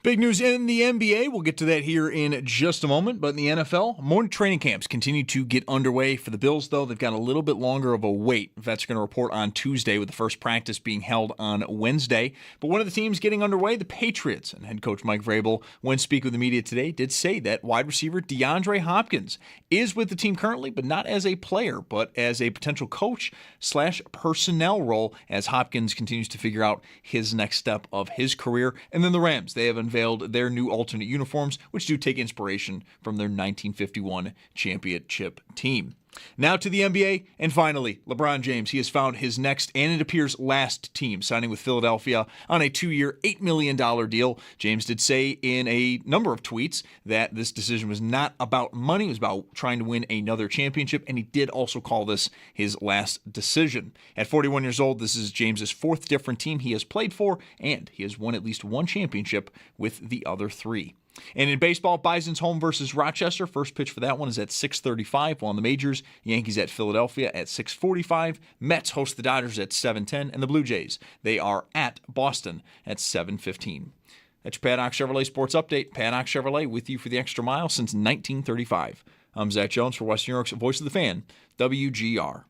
Big news in the NBA. We'll get to that here in just a moment. But in the NFL, morning training camps continue to get underway. For the Bills, though, they've got a little bit longer of a wait. Vets are going to report on Tuesday with the first practice being held on Wednesday. But one of the teams getting underway, the Patriots. And head coach Mike Vrabel, when speaking with the media today, did say that wide receiver DeAndre Hopkins is with the team currently, but not as a player, but as a potential coach/personnel role as Hopkins continues to figure out his next step of his career. And then the Rams, they have unveiled their new alternate uniforms, which do take inspiration from their 1951 championship team. Now to the NBA, and finally, LeBron James. He has found his next, and it appears last team, signing with Philadelphia on a 2-year, $8 million deal. James did say in a number of tweets that this decision was not about money, it was about trying to win another championship, and he did also call this his last decision. At 41 years old, this is James's fourth different team he has played for, and he has won at least one championship with the other three. And in baseball, Bison's home versus Rochester. First pitch for that one is at 6:35, while in the majors, Yankees at Philadelphia at 6:45. Mets host the Dodgers at 7:10, and the Blue Jays, they are at Boston at 7:15. That's your Paddock Chevrolet Sports Update. Paddock Chevrolet with you for the extra mile since 1935. I'm Zach Jones for Western New York's Voice of the Fan, WGR.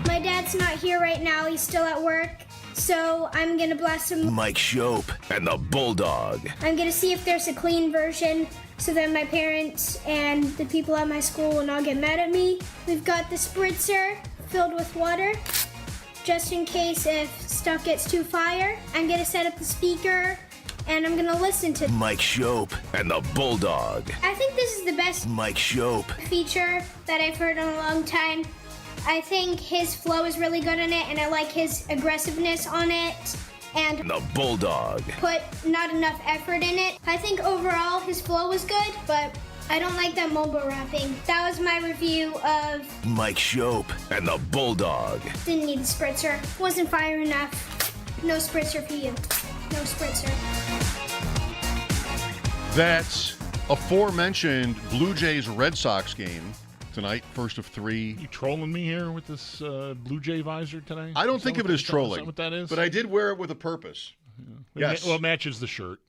My dad's not here right now. He's still at work. So I'm going to blast him. Mike Schopp and the Bulldog. I'm going to see if there's a clean version so that my parents and the people at my school will not get mad at me. We've got the spritzer filled with water just in case if stuff gets too fire. I'm going to set up the speaker and I'm going to listen to Mike Schopp and the Bulldog. I think this is the best Mike Schopp feature that I've heard in a long time. I think his flow is really good in it, and I like his aggressiveness on it, and the Bulldog. Put not enough effort in it. I think overall his flow was good, but I don't like that mumble rapping. That was my review of Mike Schopp and the Bulldog. Didn't need the spritzer. Wasn't fire enough. No spritzer for you. No spritzer. That's aforementioned Blue Jays Red Sox game tonight, first of three. You trolling me here with this Blue Jay visor today? I don't think of it as trolling. Is that what that is? But I did wear it with a purpose. Yeah. Yes. Well, it matches the shirt.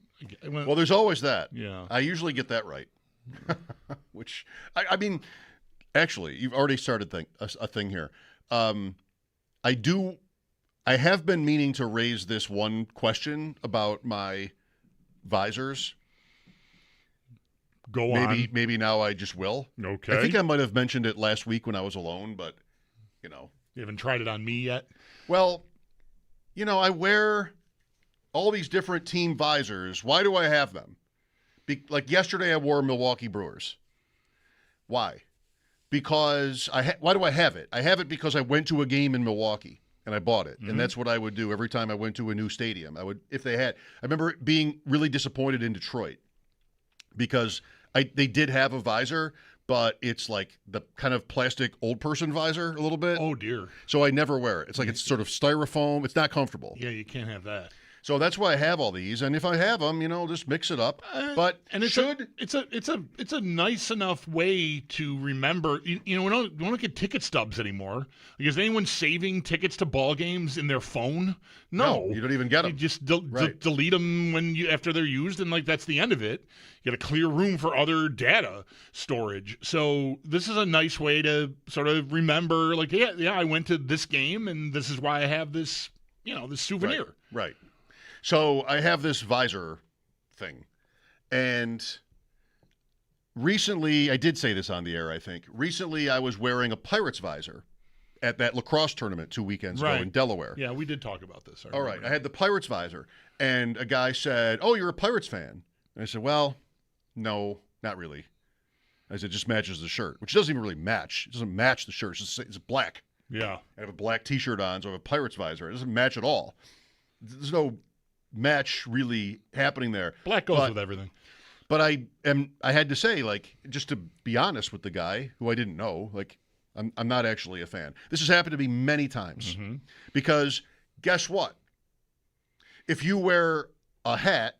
Well, there's always that. Yeah. I usually get that right. Which, I mean, actually, you've already started a thing here. I have been meaning to raise this one question about my visors. Go on. Maybe now I just will. Okay. I think I might have mentioned it last week when I was alone, but, you know. You haven't tried it on me yet? Well, you know, I wear all these different team visors. Why do I have them? Like yesterday I wore Milwaukee Brewers. Why? Because why do I have it? I have it because I went to a game in Milwaukee and I bought it. Mm-hmm. And that's what I would do every time I went to a new stadium. I remember being really disappointed in Detroit because they did have a visor, but it's like the kind of plastic old person visor a little bit. Oh, dear. So I never wear it. It's like it's sort of styrofoam. It's not comfortable. Yeah, you can't have that. So that's why I have all these, and if I have them, you know, just mix it up. But it's a nice enough way to remember. You know, we don't get ticket stubs anymore. Like, is anyone saving tickets to ball games in their phone? No, you don't even get them. You just delete them after they're used, and like that's the end of it. You got a clear room for other data storage. So this is a nice way to sort of remember. Like, yeah, I went to this game, and this is why I have this. You know, this souvenir. Right. So I have this visor thing, and recently, I did say this on the air, I think. Recently, I was wearing a Pirates visor at that lacrosse tournament 2 weekends ago in Delaware. Yeah, we did talk about this. All right. I had the Pirates visor, and a guy said, "Oh, you're a Pirates fan?" And I said, "Well, no, not really." I said, "It just matches the shirt," which doesn't even really match. It doesn't match the shirt. It's black. Yeah. I have a black T-shirt on, so I have a Pirates visor. It doesn't match at all. There's no match really happening there. Black goes with everything. But I had to say, like, just to be honest with the guy who I didn't know, like, I'm not actually a fan. This has happened to me many times. Mm-hmm. Because guess what? If you wear a hat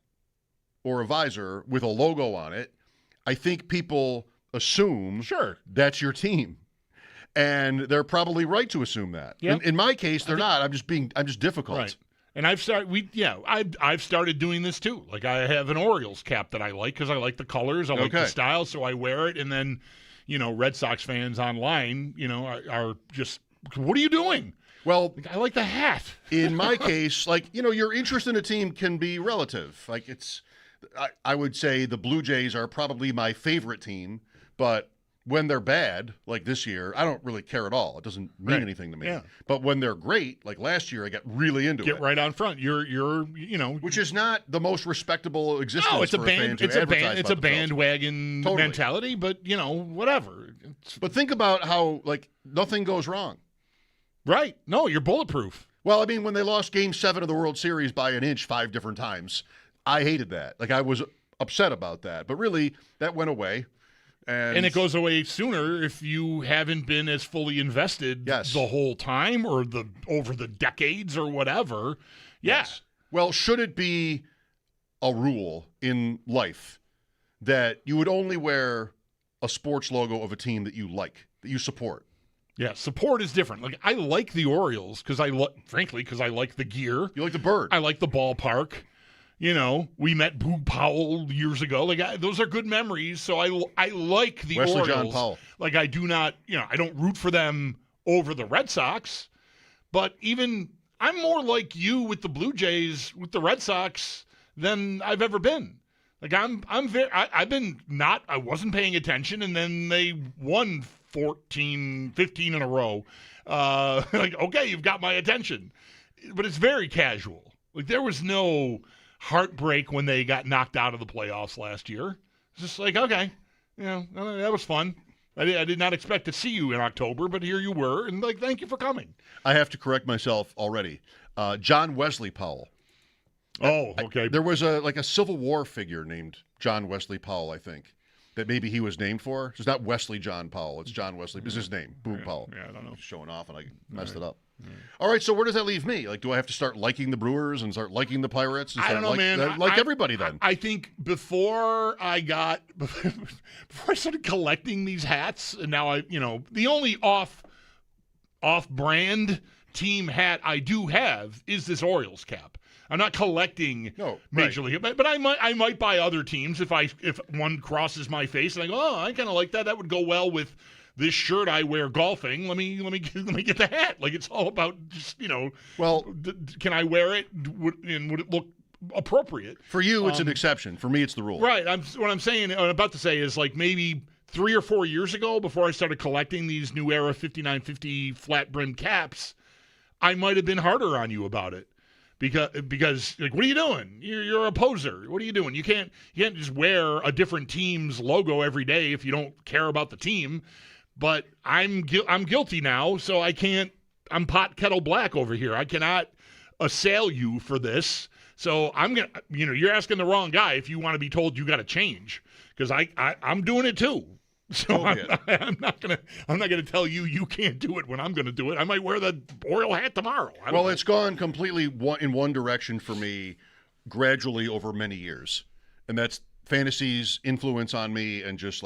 or a visor with a logo on it, I think people assume that's your team. And they're probably right to assume that. Yep. In my case, they're not. I'm just difficult. Right. And I've started doing this too. Like I have an Orioles cap that I like because I like the colors, I like the style, so I wear it. And then, Red Sox fans online, are just, what are you doing? Well, I like the hat. In my case, your interest in a team can be relative. I would say the Blue Jays are probably my favorite team, but when they're bad, like this year, I don't really care at all. It doesn't mean anything to me. Yeah. But when they're great, like last year, I got really into it. Get right on front. You're which is not the most respectable existence. No, it's for a bandwagon Totally. mentality. But whatever. But think about how nothing goes wrong. Right? No, you're bulletproof. Well, I mean, when they lost Game 7 of the World Series by an inch 5 different times, I hated that. I was upset about that. But really, that went away. And it goes away sooner if you haven't been as fully invested the whole time or over the decades or whatever. Yeah. Yes. Well, should it be a rule in life that you would only wear a sports logo of a team that you like, that you support? Yeah, support is different. I like the Orioles because I like the gear. You like the bird. I like the ballpark. We met Boog Powell years ago. Those are good memories. So I like the Wesley Orioles. John Powell. I do not, I don't root for them over the Red Sox. But even I'm more like you with the Blue Jays, with the Red Sox than I've ever been. I wasn't paying attention, and then they won 15 in a row. Okay, you've got my attention. But it's very casual. There was no heartbreak when they got knocked out of the playoffs last year. It's just okay, that was fun. I did not expect to see you in October, but here you were, and thank you for coming. I have to correct myself already. John Wesley Powell. Oh, okay. There was a Civil War figure named John Wesley Powell, I think, that maybe he was named for. It's not Wesley John Powell. It's John Wesley. It's his name, Boog Powell. Yeah, I don't know. Showing off, and I messed it up. All right, so where does that leave me? Do I have to start liking the Brewers and start liking the Pirates? And I don't know, man. Everybody then. I think before I started collecting these hats, and now the only off-brand team hat I do have is this Orioles cap. I'm not collecting Major League, but I might buy other teams if one crosses my face and I go, I kind of like that. That would go well with this shirt I wear golfing. Let me get the hat. It's all about just Well, can I wear it? Would it look appropriate? For you, it's an exception. For me, it's the rule. Right. What I'm about to say is maybe 3 or 4 years ago, before I started collecting these New Era 5950 flat brim caps, I might have been harder on you about it. Because what are you doing? You're a poser. What are you doing? You can't just wear a different team's logo every day if you don't care about the team. But I'm guilty now, so I can't. I'm pot kettle black over here. I cannot assail you for this. So I'm gonna. You're asking the wrong guy if you want to be told you got to change, because I'm doing it too. So I'm not gonna tell you can't do it when I'm gonna do it. I might wear the Oriole hat tomorrow. It's gone completely in one direction for me, gradually over many years, and that's fantasy's influence on me, and just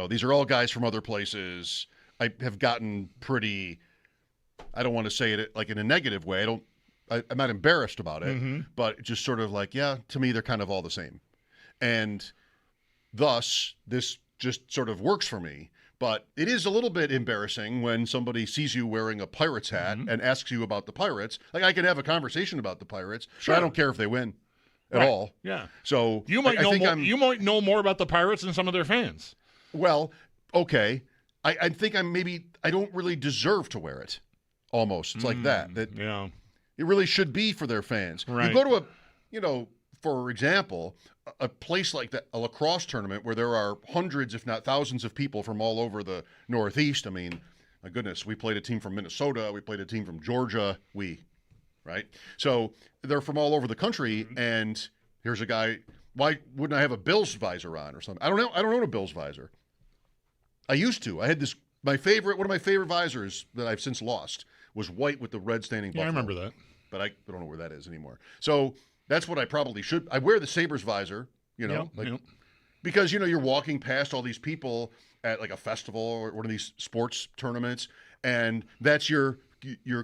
these are all guys from other places. I have gotten pretty. I don't want to say it in a negative way. I'm not embarrassed about it, but just sort of to me they're kind of all the same, and thus this just sort of works for me. But it is a little bit embarrassing when somebody sees you wearing a Pirates hat and asks you about the Pirates. I can have a conversation about the Pirates, but I don't care if they win at all. Yeah. So you might know more about the Pirates than some of their fans. Well, okay. I think I don't really deserve to wear it. Almost. It's that yeah. It really should be for their fans. Right. You go to for example, a place like that, a lacrosse tournament where there are hundreds, if not thousands of people from all over the Northeast. I mean, my goodness, we played a team from Minnesota. We played a team from Georgia. Right? So they're from all over the country, and here's a guy. Why wouldn't I have a Bills visor on or something? I don't know. I don't own a Bills visor. I used to. I had one of my favorite visors that I've since lost was white with the red standing buffalo. Yeah, I remember that. But I don't know where that is anymore. So that's what I probably should. I wear the Sabres visor, Because, you're walking past all these people at like a festival or one of these sports tournaments, and that's your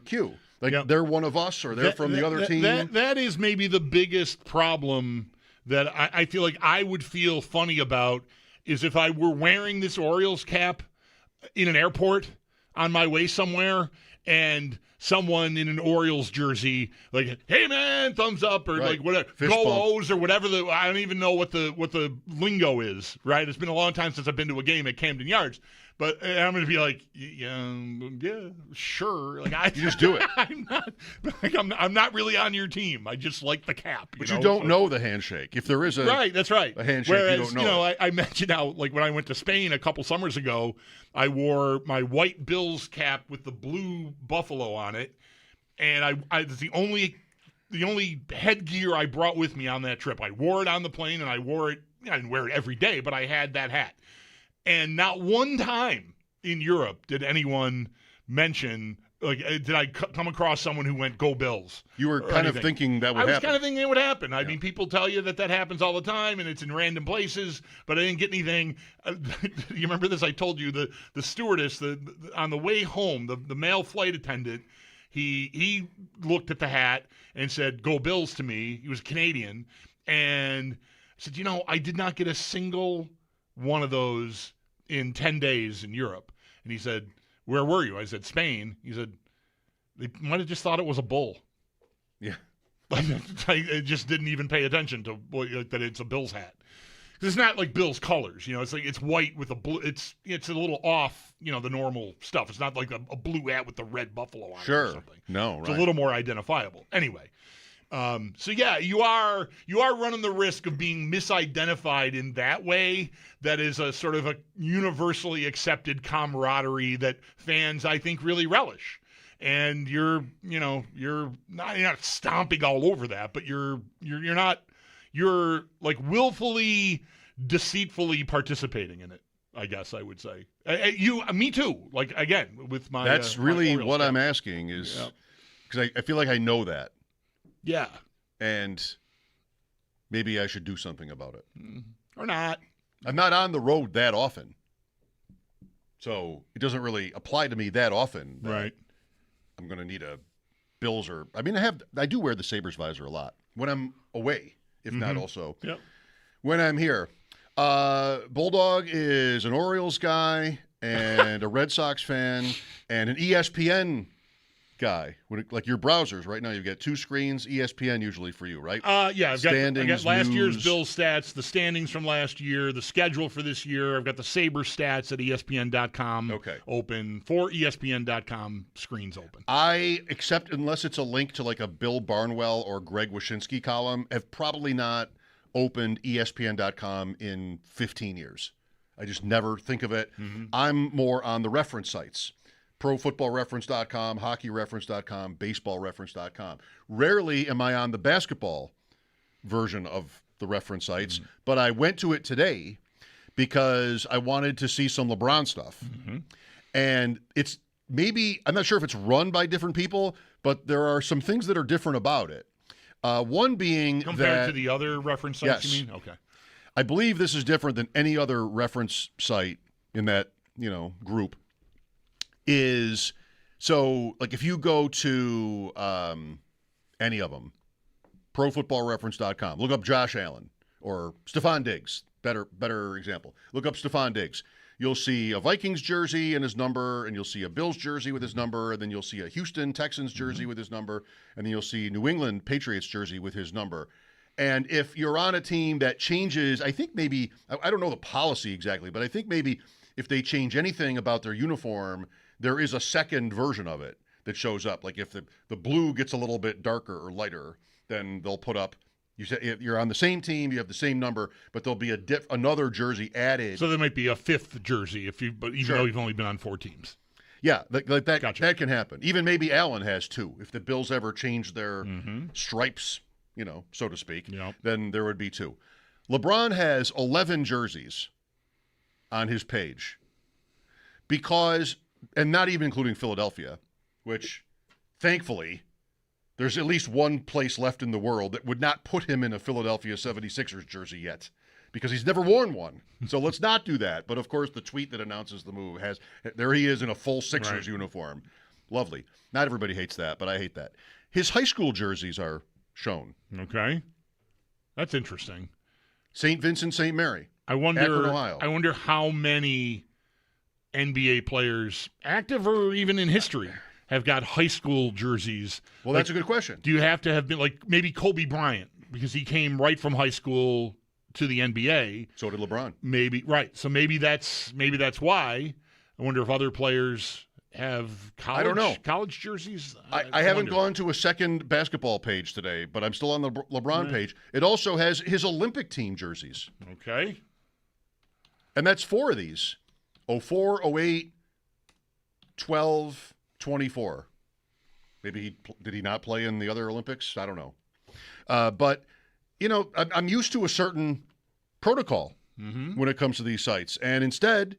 cue. Like they're one of us, or they're from the other team. That is maybe the biggest problem that I feel like I would feel funny about is if I were wearing this Orioles cap in an airport on my way somewhere and someone in an Orioles jersey, like, hey man, thumbs up, or like whatever, go O's, or whatever. I don't even know what the lingo is, right? It's been a long time since I've been to a game at Camden Yards, but I'm going to be like, yeah, sure. Like you just do it. I'm not really on your team. I just like the cap. But you don't know the handshake. If there is that's right. A handshake, whereas, you don't know. I mentioned how, like, when I went to Spain a couple summers ago, I wore my white Bills cap with the blue buffalo on it, and it's the only headgear I brought with me on that trip. I wore it on the plane, and I wore it. I didn't wear it every day, but I had that hat. And not one time in Europe did anyone mention, like, did I come across someone who went, go Bills? You were kind of thinking that would happen. I was kind of thinking it would happen. I mean, people tell you that happens all the time, and it's in random places, but I didn't get anything. You remember this? I told you the stewardess, on the way home, the male flight attendant, he looked at the hat and said, go Bills to me. He was Canadian. And I said, I did not get a single one of those in 10 days in Europe. And he said, where were you? I said, Spain. He said, they might have just thought it was a bull. Yeah. I just didn't even pay attention to that it's a Bills hat. It's not like Bills colors, it's like it's white with a blue. It's a little off, the normal stuff. It's not like a blue hat with the red buffalo on it or something. No, right. It's a little more identifiable. Anyway, so yeah, you are running the risk of being misidentified in that way. That is a sort of a universally accepted camaraderie that fans, I think, really relish. And you're not stomping all over that, but you're like willfully, deceitfully participating in it, I guess I would say. Me too. Like, again, with my. That's really what I'm asking is because I feel like I know that. Yeah. And maybe I should do something about it. Or not. I'm not on the road that often. So it doesn't really apply to me that often. Right. I'm going to need a Bills I do wear the Sabres visor a lot when I'm away, if not also when I'm here. Bulldog is an Orioles guy and a Red Sox fan and an ESPN guy. Like your browsers right now, you've got two screens, ESPN usually for you, right? Yeah, I got last year's news. Bills stats, the standings from last year, the schedule for this year. I've got the Sabres stats at ESPN.com open, 4 ESPN.com screens open. Except unless it's a link to like a Bill Barnwell or Greg Wyshynski column, have probably not opened ESPN.com in 15 years. I just never think of it. Mm-hmm. I'm more on the reference sites. ProFootballReference.com, HockeyReference.com, BaseballReference.com. Rarely am I on the basketball version of the reference sites, but I went to it today because I wanted to see some LeBron stuff. Mm-hmm. And it's maybe, I'm not sure if it's run by different people, but there are some things that are different about it. One being compared to the other reference sites, yes, you mean? Okay. I believe this is different than any other reference site in that, group. Is so like if you go to any of them, ProFootballReference.com, look up Josh Allen or Stephon Diggs, better example. Look up Stephon Diggs. You'll see a Vikings jersey and his number, and you'll see a Bills jersey with his number, and then you'll see a Houston Texans jersey with his number, and then you'll see New England Patriots jersey with his number. And if you're on a team that changes, I think maybe, I don't know the policy exactly, but I think maybe if they change anything about their uniform, there is a second version of it that shows up. Like if the blue gets a little bit darker or lighter, then they'll put up, you're on the same team, you have the same number, but there'll be another jersey added. So there might be a fifth jersey even though you've only been on 4 teams. Yeah, like that, gotcha. That can happen. Even maybe Allen has 2. If the Bills ever change their stripes, so to speak, then there would be 2. LeBron has 11 jerseys on his page because, and not even including Philadelphia, which thankfully there's at least one place left in the world that would not put him in a Philadelphia 76ers jersey yet. because he's never worn one. So let's not do that. But, of course, the tweet that announces the move there he is in a full Sixers uniform. Lovely. Not everybody hates that, but I hate that. His high school jerseys are shown. Okay. That's interesting. St. Vincent, St. Mary. Akron, Ohio. I wonder how many NBA players, active or even in history, have got high school jerseys. Well, that's a good question. Do you have to have been like maybe Kobe Bryant, because he came right from high school to the NBA? So did LeBron. Maybe, right. So maybe that's why. I wonder if other players have I don't know. college jerseys. I haven't gone to a second basketball page today, but I'm still on the LeBron page. It also has his Olympic team jerseys. Okay. And that's 4 of these. 04, 08, 12, 24. Maybe did he not play in the other Olympics? I don't know. But, I'm used to a certain protocol when it comes to these sites. And instead,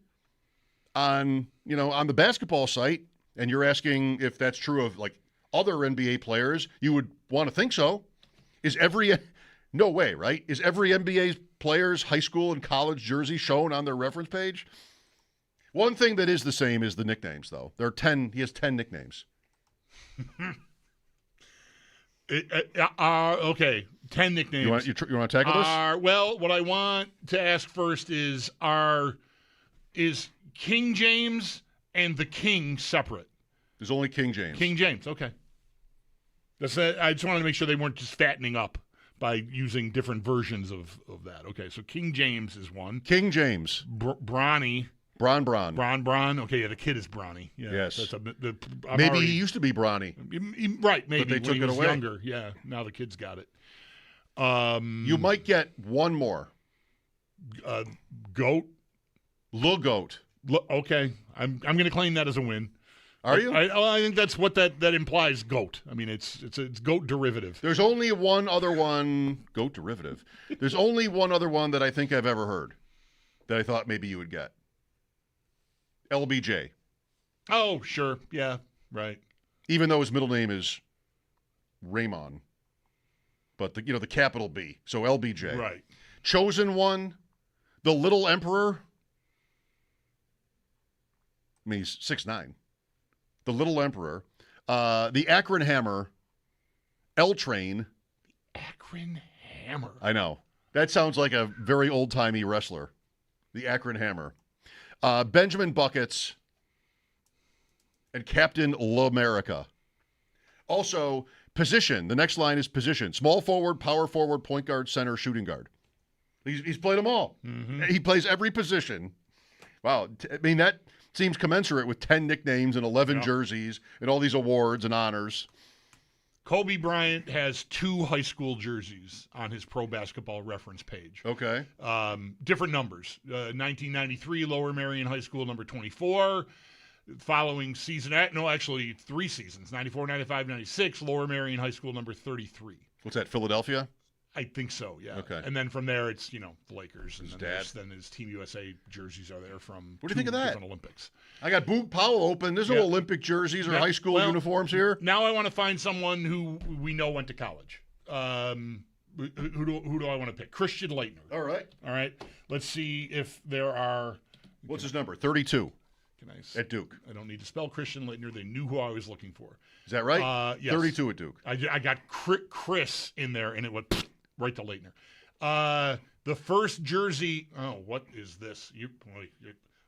on the basketball site, and you're asking if that's true of like other NBA players, you would want to think so. No way, right? Is every NBA player's high school and college jersey shown on their reference page? One thing that is the same is the nicknames, though. There are 10. He has 10 nicknames. Okay, 10 nicknames. You want to tackle this? Well, what I want to ask first is King James and the King separate? There's only King James. King James, okay. I just wanted to make sure they weren't just fattening up by using different versions of that. Okay, so King James is one. King James. Bronny. Bron. Bron. Okay, yeah, the kid is Bronny. Yeah, yes. Maybe he used to be Bronny. Right, maybe. But they took when he it was away. Younger. Yeah, now the kid's got it. You might get one more. Goat. Goat. Okay, I'm going to claim that as a win. Are you? I think that's what that implies. Goat. I mean, it's goat derivative. There's only one other one. Goat derivative. There's only one other one that I think I've ever heard that I thought maybe you would get. LBJ. Oh, sure. Yeah, right. Even though his middle name is Raymond, but the capital B. So LBJ. Right. Chosen one. The Little Emperor. I mean, he's 6'9". The Little Emperor. The Akron Hammer. L-Train. Akron Hammer. I know. That sounds like a very old-timey wrestler. The Akron Hammer. Benjamin Buckets. And Captain L'America. Also, position. The next line is position. Small forward, power forward, point guard, center, shooting guard. He's played them all. Mm-hmm. He plays every position. Wow. I mean, that seems commensurate with 10 nicknames and 11 jerseys and all these awards and honors. Kobe Bryant has 2 high school jerseys on his Pro Basketball Reference page. Okay. Different numbers. 1993 Lower Merion High School, number 24. Following season, 3 seasons, 94, 95, 96, Lower Merion High School, number 33. What's that, Philadelphia? I think so, yeah. Okay. And then from there, it's, the Lakers. And then his Team USA jerseys are there from what do you think of that? different Olympics. I got Boog Powell open. There's no Olympic jerseys or high school uniforms here. Now I want to find someone who we know went to college. Who do I want to pick? Christian Laettner. All right. Let's see if there are. What's his number? 32. At Duke. I don't need to spell Christian Laettner. They knew who I was looking for. Is that right? Yes. 32 at Duke. I got Chris in there, and it went right to Laettner. The first jersey. Oh, what is this?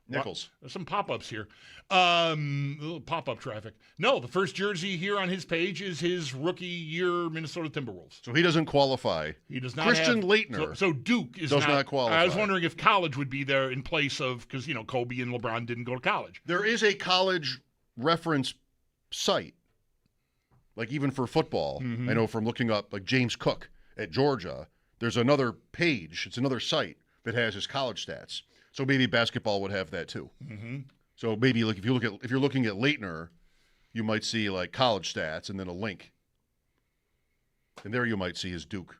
Nichols. There's some pop-ups here. A little pop-up traffic. No, the first jersey here on his page is his rookie year Minnesota Timberwolves. So he doesn't qualify. He does not. Christian Laettner. So Duke does not qualify. I was wondering if college would be there in place of, because Kobe and LeBron didn't go to college. There is a college reference site, like even for football. Mm-hmm. I know from looking up like James Cook at Georgia. There's another page. It's another site that has his college stats. So maybe basketball would have that too. Mm-hmm. So maybe like if you're looking at Laettner, you might see like college stats and then a link, and there you might see his Duke.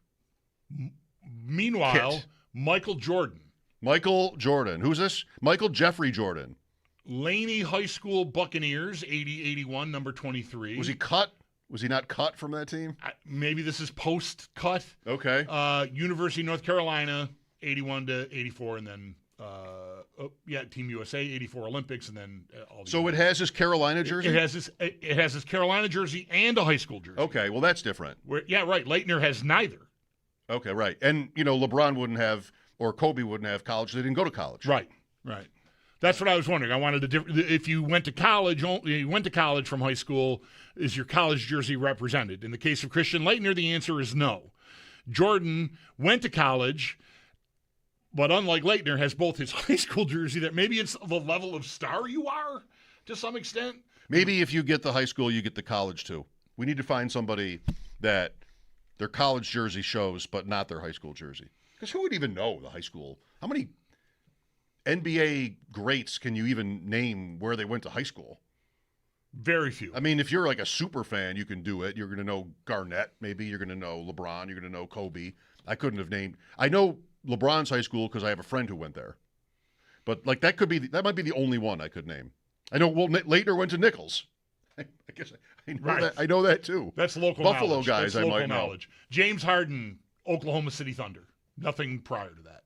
Meanwhile, kit. Michael Jordan. Who's this? Michael Jeffrey Jordan. Laney High School Buccaneers, 80-81, number 23. Was he cut? Was he not cut from that team? Maybe this is post-cut. Okay. University of North Carolina. 81 to 84, and then Team USA 84 Olympics, and then all. So it has his Carolina jersey. It has his Carolina jersey and a high school jersey. Okay, well that's different. Right. Leitner has neither. Okay, right. And LeBron wouldn't have, or Kobe wouldn't have college. They didn't go to college. Right. That's what I was wondering. I wanted to if you went to college, from high school, is your college jersey represented? In the case of Christian Leitner, the answer is no. Jordan went to college, but unlike Leitner, has both his high school jersey that maybe it's the level of star you are to some extent. Maybe if you get the high school, you get the college too. We need to find somebody that their college jersey shows, but not their high school jersey. Because who would even know the high school? How many NBA greats can you even name where they went to high school? Very few. I mean, if you're like a super fan, you can do it. You're going to know Garnett, maybe. You're going to know LeBron. You're going to know Kobe. I couldn't have named. I know LeBron's high school because I have a friend who went there. But like that might be the only one I could name. I know. Well, Leitner went to Nichols. I guess I know right. that. I know that too. That's local Buffalo knowledge. guys. That's I local might knowledge. James Harden, Oklahoma City Thunder. Nothing prior to that.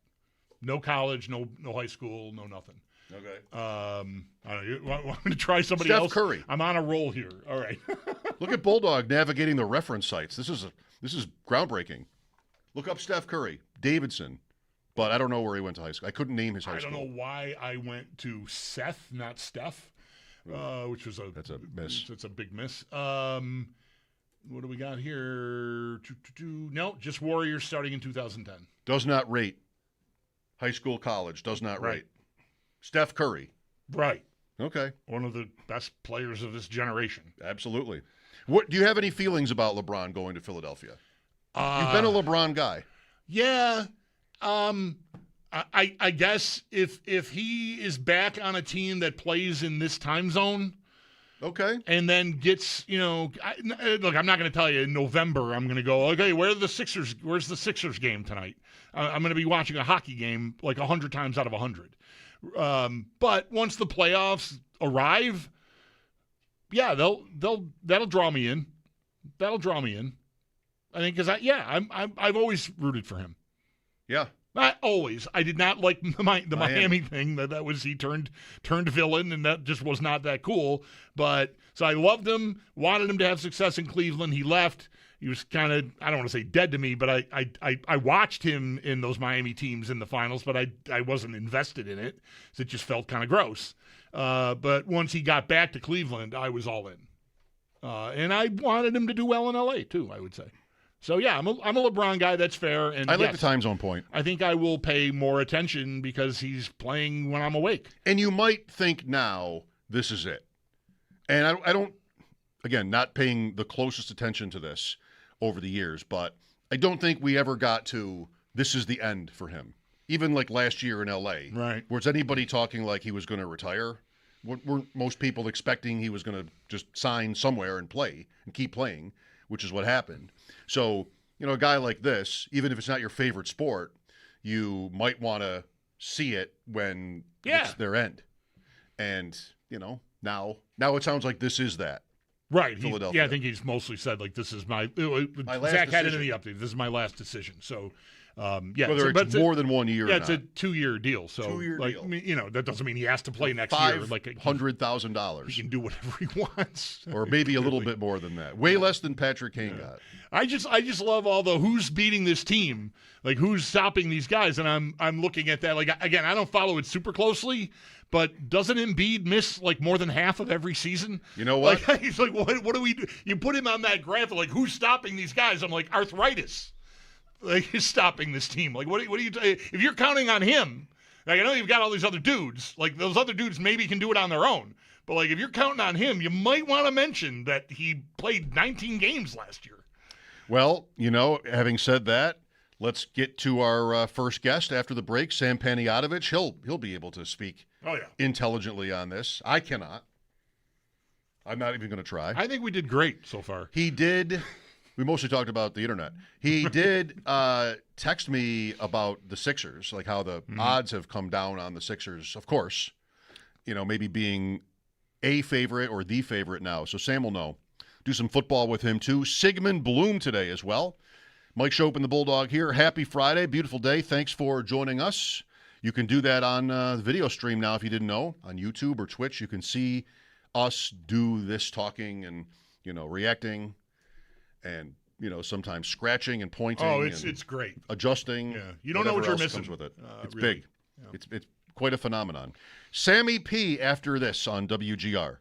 No college, no high school, no nothing. Okay. I don't know, you want me to try somebody Steph else? Curry. I'm on a roll here. All right. Look at Bulldog navigating the reference sites. This is groundbreaking. Look up Steph Curry, Davidson, but I don't know where he went to high school. I couldn't name his high school. I don't know why I went to Seth, not Steph, which was that's a miss. That's a big miss. What do we got here? No, just Warriors starting in 2010. Does not rate. High school, college, does not rate. Steph Curry. Right. Okay. One of the best players of this generation. Absolutely. What do you have any feelings about LeBron going to Philadelphia? You've been a LeBron guy. Yeah. I guess if he is back on a team that plays in this time zone, okay, and then gets, look, I'm not going to tell you in November I'm going to go, okay, where's the Sixers game tonight? I'm going to be watching a hockey game like 100 times out of 100. But once the playoffs arrive, yeah, that'll draw me in. That'll draw me in. I think because I've always rooted for him. Yeah. Not always. I did not like the Miami thing. That was he turned villain, and that just was not that cool. But so I loved him, wanted him to have success in Cleveland. He left. He was kind of, I don't want to say dead to me, but I watched him in those Miami teams in the finals, but I wasn't invested in it. So it just felt kind of gross. But once he got back to Cleveland, I was all in. And I wanted him to do well in LA too, I would say. So yeah, I'm a LeBron guy. That's fair. And I like the time zone point. I think I will pay more attention because he's playing when I'm awake. And you might think now this is it. And I don't, again, not paying the closest attention to this over the years, but I don't think we ever got to this is the end for him. Even like last year in LA. Right. Was anybody talking like he was going to retire? Weren't most people expecting he was going to just sign somewhere and play and keep playing, which is what happened. So, a guy like this, even if it's not your favorite sport, you might want to see it when it's their end. And, now it sounds like this is that. Right. Philadelphia. I think he's mostly said, like, this is my last Zach had it decision. in the update. This is my last decision. So, Whether it's more than 1 year or it's not. a 2-year deal. So, 2-year deal. I mean, that doesn't mean he has to play next year. Like $500,000. he can do whatever he wants. Or maybe a little bit more than that. Way less than Patrick Kane got. I just love all the who's beating this team, like who's stopping these guys, and I'm looking at that. Like again, I don't follow it super closely, but doesn't Embiid miss like more than half of every season? You know what? Like, he's like, what do we do? You put him on that graph, like who's stopping these guys? I'm like arthritis, like is stopping this team. Like what do you if you're counting on him? Like I know you've got all these other dudes. Like those other dudes maybe can do it on their own. But like if you're counting on him, you might want to mention that he played 19 games last year. Well, having said that, let's get to our first guest after the break, Sam Panayotovich. He'll be able to speak intelligently on this. I cannot. I'm not even going to try. I think we did great so far. He did. We mostly talked about the internet. He did text me about the Sixers, like how the odds have come down on the Sixers, of course, maybe being a favorite or the favorite now. So Sam will know. Do some football with him, too. Sigmund Bloom today as well. Mike Schopp and the Bulldog here. Happy Friday. Beautiful day. Thanks for joining us. You can do that on the video stream now if you didn't know. On YouTube or Twitch, you can see us do this talking and, reacting and, sometimes scratching and pointing. Oh, it's great. Adjusting. Yeah, you don't know what you're missing with it. It's really. big. Yeah. It's quite a phenomenon. Sammy P. after this on WGR.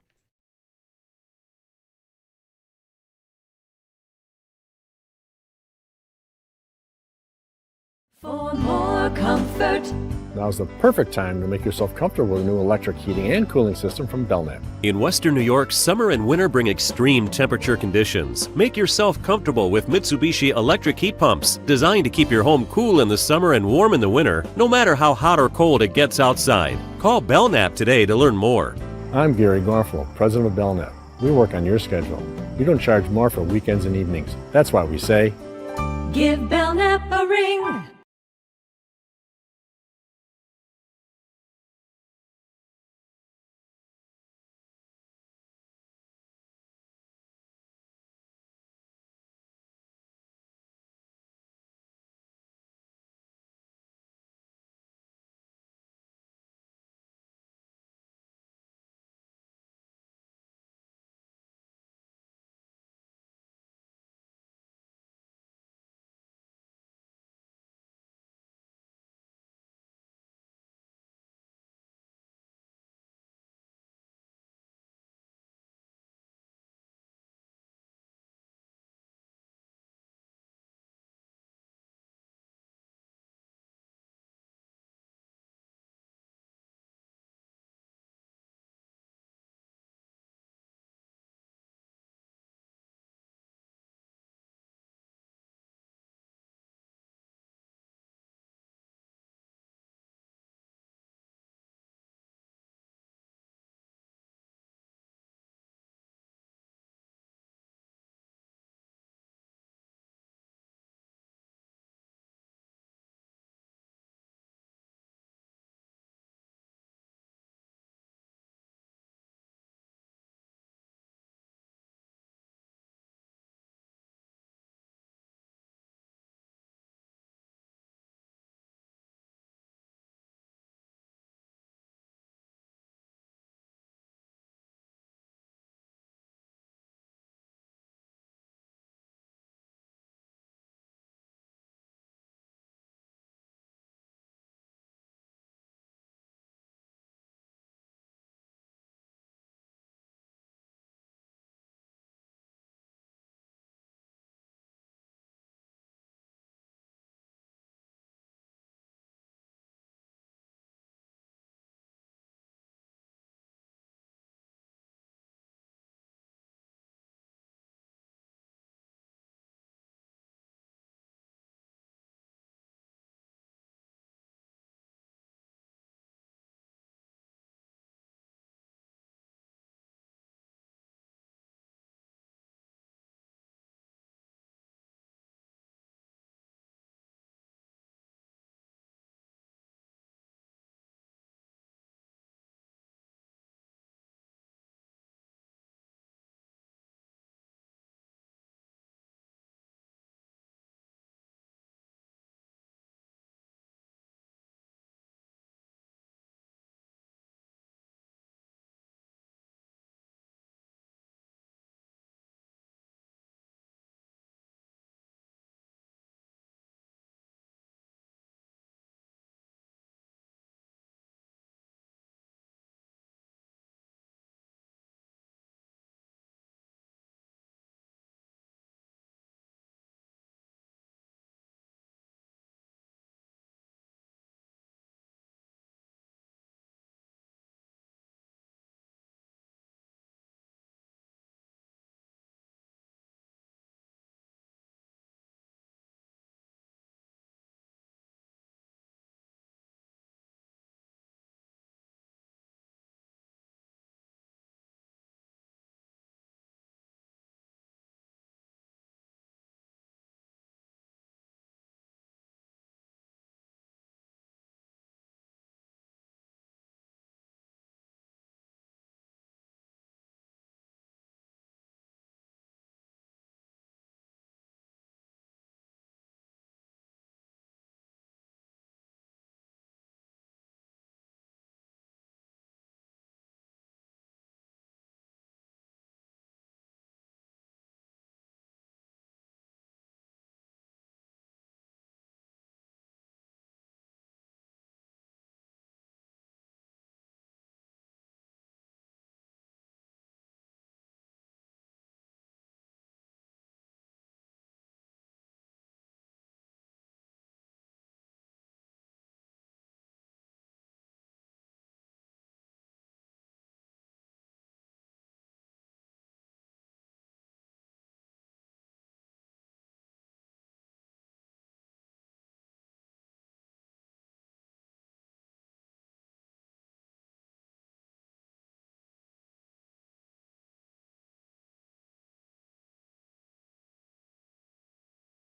For more comfort. Now's the perfect time to make yourself comfortable with a new electric heating and cooling system from Belknap. In Western New York, summer and winter bring extreme temperature conditions. Make yourself comfortable with Mitsubishi electric heat pumps, designed to keep your home cool in the summer and warm in the winter, no matter how hot or cold it gets outside. Call Belknap today to learn more. I'm Gary Garfel, president of Belknap. We work on your schedule. We don't charge more for weekends and evenings. That's why we say, Give Belknap a ring.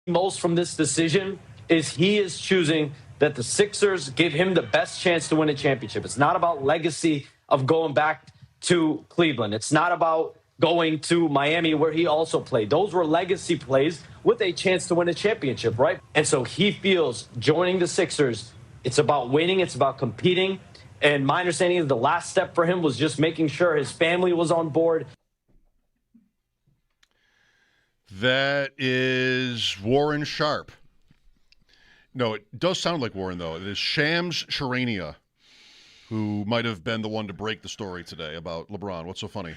most from this decision is he is choosing that the Sixers give him the best chance to win a championship. It's not about legacy of going back to Cleveland. It's not about going to Miami where he also played. Those were legacy plays with a chance to win a championship, right? And so he feels joining the Sixers, it's about winning, it's about competing. And my understanding is the last step for him was just making sure his family was on board. That is Warren Sharp. No, it does sound like Warren, though. It is Shams Charania, who might have been the one to break the story today about LeBron. What's so funny?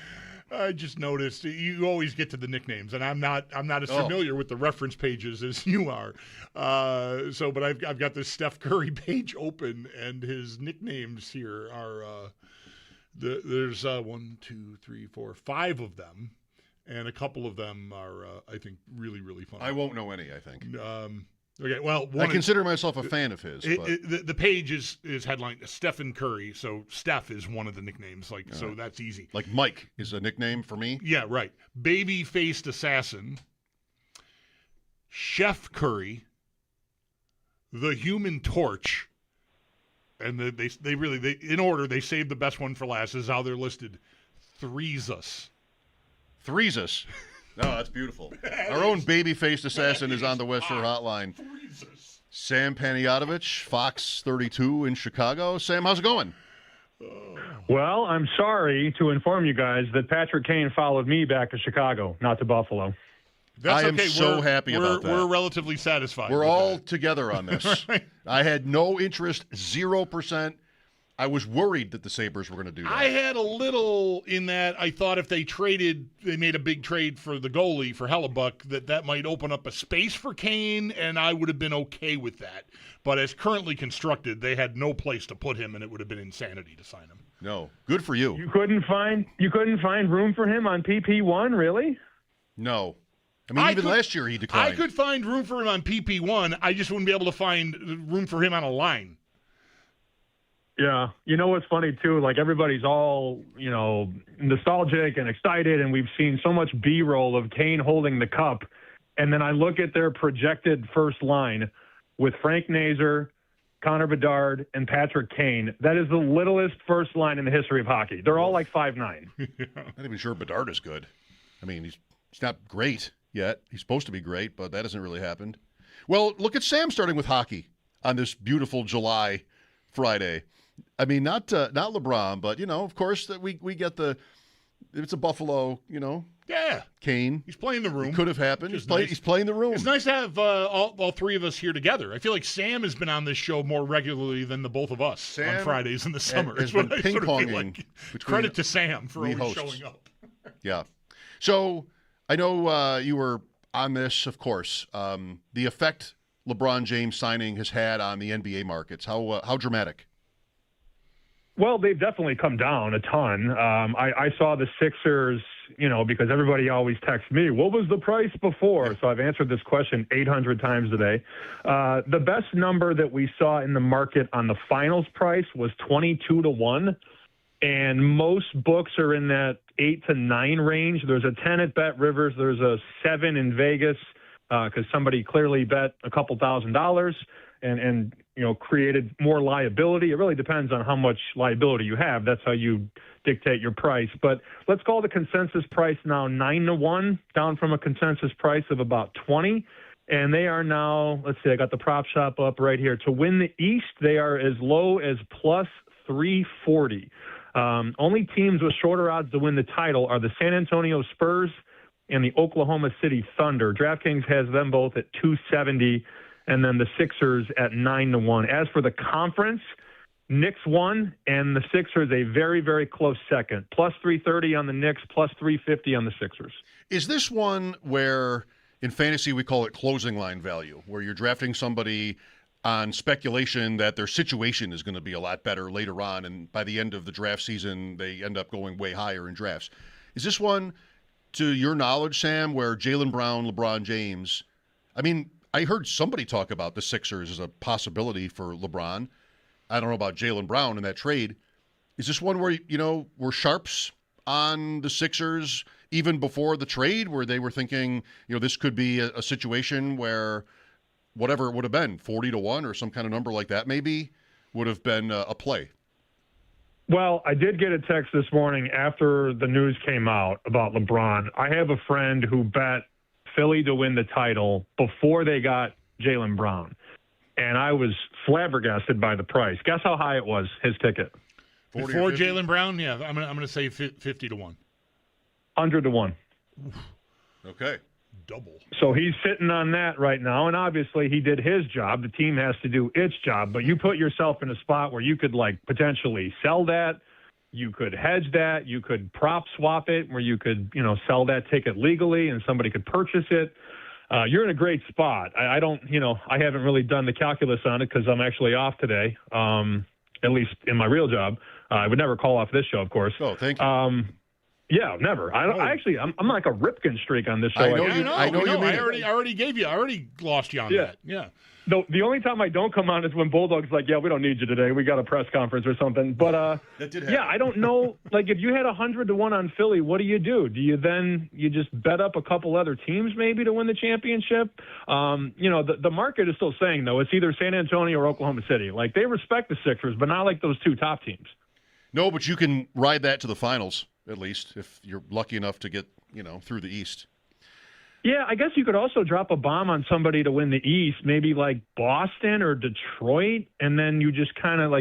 I just noticed you always get to the nicknames, and I'm not as familiar with the reference pages as you are. But I've got this Steph Curry page open, and his nicknames here are there's 1, 2, 3, 4, 5 of them, and a couple of them are I think really really fun. I won't know any. I think. Okay, well, I consider myself a fan of his. The page is headlined Stephen Curry, so Steph is one of the nicknames. So that's easy. Like Mike is a nickname for me. Yeah, right. Baby-faced assassin, Chef Curry, the Human Torch, and they really in order they saved the best one for last. This is how they're listed. Threesus. No, that's beautiful. Our own baby-faced assassin is on the West Shore Hotline. Sam Panayotovich, Fox 32 in Chicago. Sam, how's it going? Well, I'm sorry to inform you guys that Patrick Kane followed me back to Chicago, not to Buffalo. That's I am okay. so happy about that. We're relatively satisfied. We're with all that. together on this. Right. I had no interest, 0%. I was worried that the Sabres were going to do that. I had a little in that I thought if they made a big trade for the goalie, for Hellebuck, that might open up a space for Kane, and I would have been okay with that. But as currently constructed, they had no place to put him, and it would have been insanity to sign him. No. Good for you. You couldn't find room for him on PP1, really? No. I mean, even last year he declined. I could find room for him on PP1. I just wouldn't be able to find room for him on a line. Yeah. You know what's funny, too? Like, everybody's all, nostalgic and excited, and we've seen so much B-roll of Kane holding the cup. And then I look at their projected first line with Frank Nazar, Connor Bedard, and Patrick Kane. That is the littlest first line in the history of hockey. They're all like 5'9". Not even sure Bedard is good. I mean, he's not great yet. He's supposed to be great, but that hasn't really happened. Well, look at Sam starting with hockey on this beautiful July Friday. I mean, not LeBron, but, of course, that we get it's a Buffalo, Yeah. Kane. He's playing the room. It could have happened. Nice. He's playing the room. It's nice to have all three of us here together. I feel like Sam has been on this show more regularly than the both of us on Fridays in the summer. Has been ping-ponging. Credit to Sam for always hosts. showing up. Yeah. So I know you were on this, of course. The effect LeBron James signing has had on the NBA markets. How dramatic? Well, they've definitely come down a ton. I saw the Sixers, because everybody always texts me, what was the price before? So I've answered this question 800 times today. The best number that we saw in the market on the finals price was 22-1. And most books are in that 8 to 9 range. There's a 10 at Bet Rivers. There's a 7 in Vegas because somebody clearly bet a couple $1,000s and created more liability. It really depends on how much liability you have. That's how you dictate your price. But let's call the consensus price now 9-1, down from a consensus price of about 20. And they are now, let's see, I got the prop shop up right here. To win the East, they are as low as plus 340. Only teams with shorter odds to win the title are the San Antonio Spurs and the Oklahoma City Thunder. DraftKings has them both at 270, and then the Sixers at 9-1. As for the conference, Knicks won, and the Sixers a very, very close second. Plus 330 on the Knicks, plus 350 on the Sixers. Is this one where, in fantasy, we call it closing line value, where you're drafting somebody on speculation that their situation is going to be a lot better later on, and by the end of the draft season, they end up going way higher in drafts? Is this one, to your knowledge, Sam, where Jaylen Brown, LeBron James, I heard somebody talk about the Sixers as a possibility for LeBron. I don't know about Jaylen Brown in that trade. Is this one where, were sharps on the Sixers even before the trade, where they were thinking, this could be a situation where whatever it would have been, 40-1 or some kind of number like that, maybe would have been a play? Well, I did get a text this morning after the news came out about LeBron. I have a friend who bet Philly to win the title before they got Jaylen Brown, and I was flabbergasted by the price. Guess how high it was, his ticket? Before Jaylen Brown? Yeah, I'm gonna say 50-1. 100-1. Okay. Double. So he's sitting on that right now, and obviously he did his job. The team has to do its job, but you put yourself in a spot where you could potentially sell that, you could hedge that, you could prop swap it, where you could sell that ticket legally and somebody could purchase it. You're in a great spot. I don't, I haven't really done the calculus on it because I'm actually off today, at least in my real job. I would never call off this show, of course. Oh, thank you. Yeah, never. I'm like a Ripken streak on this show. I already lost you on that. Yeah. The only time I don't come on is when Bulldog's like, yeah, we don't need you today. We got a press conference or something. But that did happen. Yeah, I don't know. If you had 100-1 on Philly, what do? You just bet up a couple other teams maybe to win the championship? The market is still saying though it's either San Antonio or Oklahoma City. They respect the Sixers, but not those two top teams. No, but you can ride that to the finals at least if you're lucky enough to get through the East. Yeah, I guess you could also drop a bomb on somebody to win the East, maybe like Boston or Detroit, and then you just kind of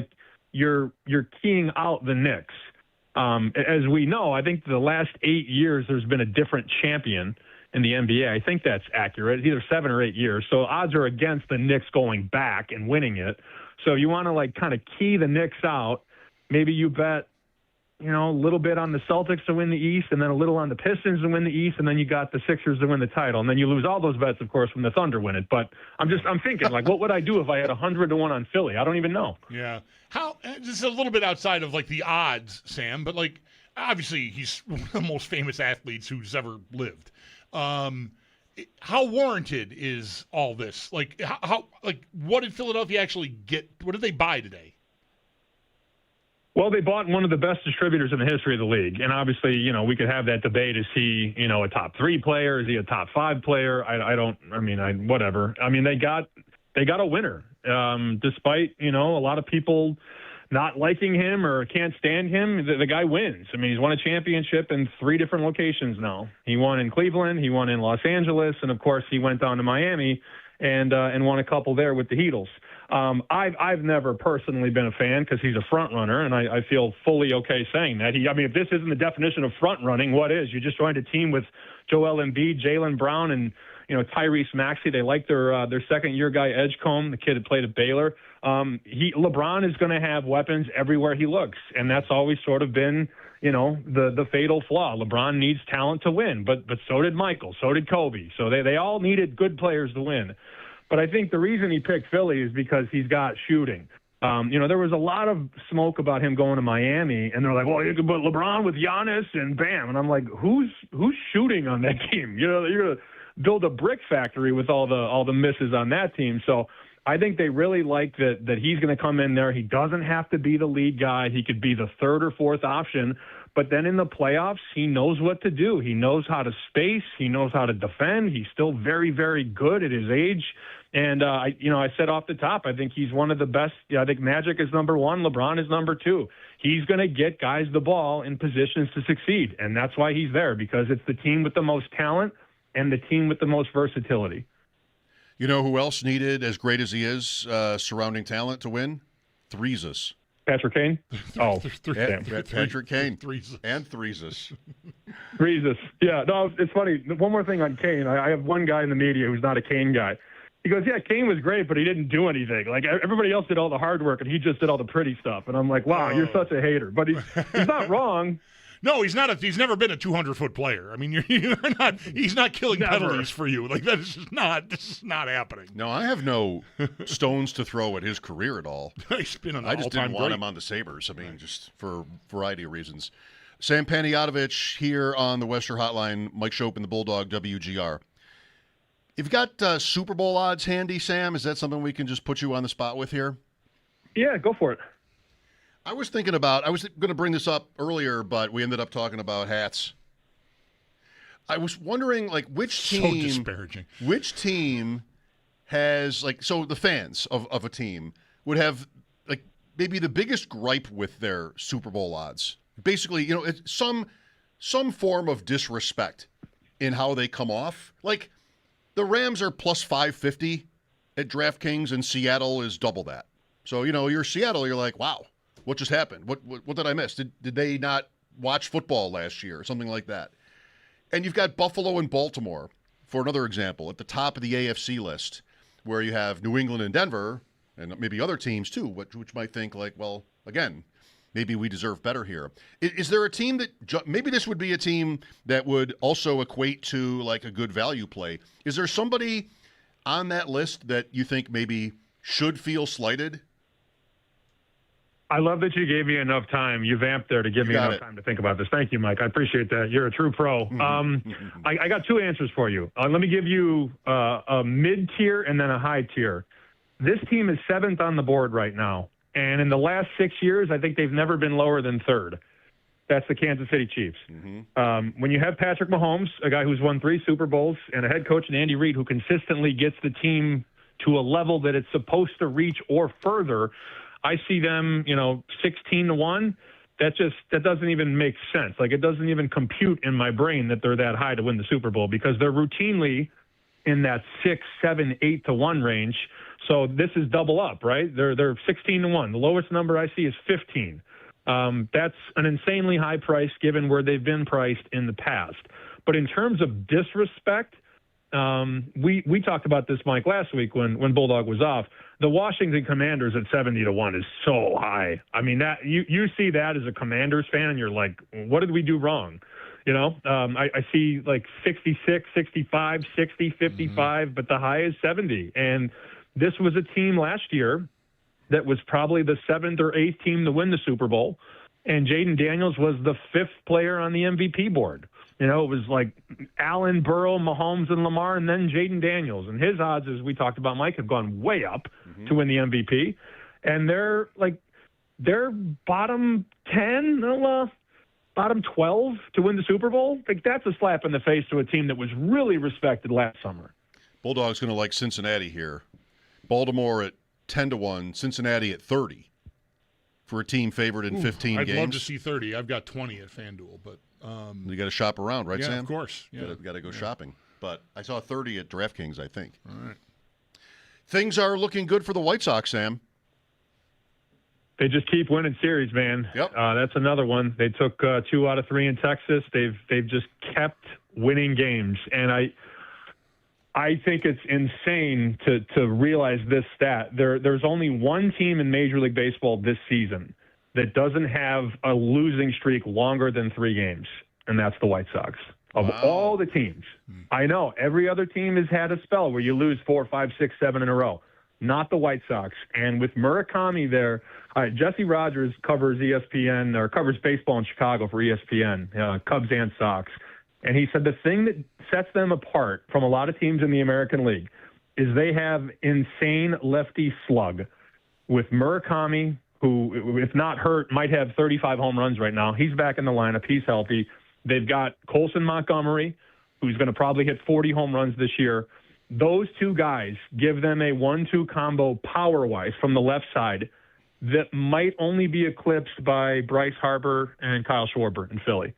you're keying out the Knicks. As we know, I think the last 8 years there's been a different champion in the NBA. I think that's accurate. It's either 7 or 8 years. So odds are against the Knicks going back and winning it. So you want to kind of key the Knicks out. Maybe you bet a little bit on the Celtics to win the East, and then a little on the Pistons to win the East, and then you got the Sixers to win the title, and then you lose all those bets, of course, when the Thunder win it. But I'm thinking, what would I do if I had 100-1 on Philly? I don't even know. Yeah, this is a little bit outside of the odds, Sam, but obviously he's one of the most famous athletes who's ever lived. How warranted is all this? What did Philadelphia actually get? What did they buy today? Well, they bought one of the best distributors in the history of the league. And obviously, we could have that debate. Is he, a top 3 player? Is he a top 5 player? Whatever. They got a winner. Despite, a lot of people not liking him or can't stand him, the guy wins. He's won a championship in 3 different locations now. He won in Cleveland, he won in Los Angeles, and of course he went down to Miami and won a couple there with the Heatles. I've never personally been a fan because he's a front runner, and I feel fully okay saying that. If this isn't the definition of front running, what is? You just joined a team with Joel Embiid, Jaylen Brown, and Tyrese Maxey. They like their second-year guy Edgecombe, the kid that played at Baylor. LeBron is going to have weapons everywhere he looks, and that's always sort of been the fatal flaw. LeBron needs talent to win, but so did Michael, so did Kobe. So they all needed good players to win. But I think the reason he picked Philly is because he's got shooting. There was a lot of smoke about him going to Miami, and they're like, well, you could put LeBron with Giannis and bam. And I'm like, who's shooting on that team? You're going to build a brick factory with all the misses on that team. So I think they really like that he's going to come in there. He doesn't have to be the lead guy. He could be the 3rd or 4th option. But then in the playoffs, he knows what to do. He knows how to space. He knows how to defend. He's still very, very good at his age. And, I said off the top, I think he's one of the best. I think Magic is number 1. LeBron is number 2. He's going to get guys the ball in positions to succeed. And that's why he's there, because it's the team with the most talent and the team with the most versatility. You know who else needed, as great as he is, surrounding talent to win? Threeses. Patrick Kane? Oh, Patrick Kane. Threeses. And Threeses. Threeses. Yeah, no, it's funny. One more thing on Kane. I have one guy in the media who's not a Kane guy. He goes, yeah, Kane was great, but he didn't do anything. Everybody else did all the hard work, and he just did all the pretty stuff. And I'm like, wow, You're such a hater. But he's not wrong. No, he's not. He's never been a 200-foot player. You're not. He's not killing penalties for you. That is just not. This is not happening. No, I have no stones to throw at his career at all. He's been an I just didn't want him on the Sabres. Just for a variety of reasons. Sam Panayotovich here on the Western Hotline. Mike Schopp and the Bulldog, WGR. You've got Super Bowl odds handy, Sam. Is that something we can just put you on the spot with here? Yeah, go for it. I was thinking about, I was going to bring this up earlier, but we ended up talking about hats. I was wondering, like, which So team disparaging. Which team has, like, so the fans of a team would have, like, maybe the biggest gripe with their Super Bowl odds. Basically, you know, it's some form of disrespect in how they come off. Like, the Rams are plus 550 at DraftKings, and Seattle is double that. So, you know, you're Seattle, you're like, wow, what just happened? What did I miss? Did they not watch football last year or something like that? And you've got Buffalo and Baltimore, for another example, at the top of the AFC list, where you have New England and Denver, and maybe other teams too, which might think like, well, again, maybe we deserve better here. Is there a team that, maybe this would be a team that would also equate to like a good value play? Is there somebody on that list that you think maybe should feel slighted? I love that you gave me enough time. You vamped there to give me enough time to think about this. Thank you, Mike. I appreciate that. You're a true pro. I got two answers for you. Let me give you a mid-tier and then a high tier. This team is 7th on the board right now. And in the last 6 years, I think they've never been lower than 3rd. That's the Kansas City Chiefs. When you have Patrick Mahomes, a guy who's won 3 Super Bowls, and a head coach in Andy Reid who consistently gets the team to a level that it's supposed to reach or further, I see them, 16-1. That doesn't even make sense. Like, it doesn't even compute in my brain that they're that high to win the Super Bowl because they're routinely in that 6, 7, 8-1 range. So this is double up, right? They're 16-1. The lowest number I see is 15. That's an insanely high price given where they've been priced in the past. But in terms of disrespect, we talked about this, Mike, last week when Bulldog was off. The Washington Commanders at 70-1 is so high. I mean, that you see that as a Commanders fan, and you're like, what did we do wrong? I see like 66, 65, 60, 55, but the high is 70. And this was a team last year that was probably the 7th or 8th team to win the Super Bowl, and Jaden Daniels was the 5th player on the MVP board. It was like Allen, Burrow, Mahomes, and Lamar, and then Jaden Daniels. And his odds, as we talked about, Mike, have gone way up to win the MVP. And they're bottom 10, bottom 12 to win the Super Bowl. Like, that's a slap in the face to a team that was really respected last summer. Bulldog's going to like Cincinnati here. Baltimore at 10-1, Cincinnati at 30 for a team favored in 15 games. I'd love to see 30. I've got 20 at FanDuel, but you got to shop around, right, Sam? Yeah, of course. Yeah. Got to go shopping. But I saw 30 at DraftKings, I think. All right. Things are looking good for the White Sox, Sam. They just keep winning series, man. Yep. That's another one. They took 2 out of 3 in Texas. They've just kept winning games, and I think it's insane to realize this stat. There's only one team in Major League Baseball this season that doesn't have a losing streak longer than 3 games, and that's the White Sox. Of all the teams, I know every other team has had a spell where you lose 4, 5, 6, 7 in a row. Not the White Sox. And with Murakami there, Jesse Rogers covers ESPN or covers baseball in Chicago for ESPN, Cubs and Sox. And he said the thing that sets them apart from a lot of teams in the American League is they have insane lefty slug with Murakami, who, if not hurt, might have 35 home runs right now. He's back in the lineup. He's healthy. They've got Colson Montgomery, who's going to probably hit 40 home runs this year. Those 2 guys give them a 1-2 combo power-wise from the left side that might only be eclipsed by Bryce Harper and Kyle Schwarber in Philly.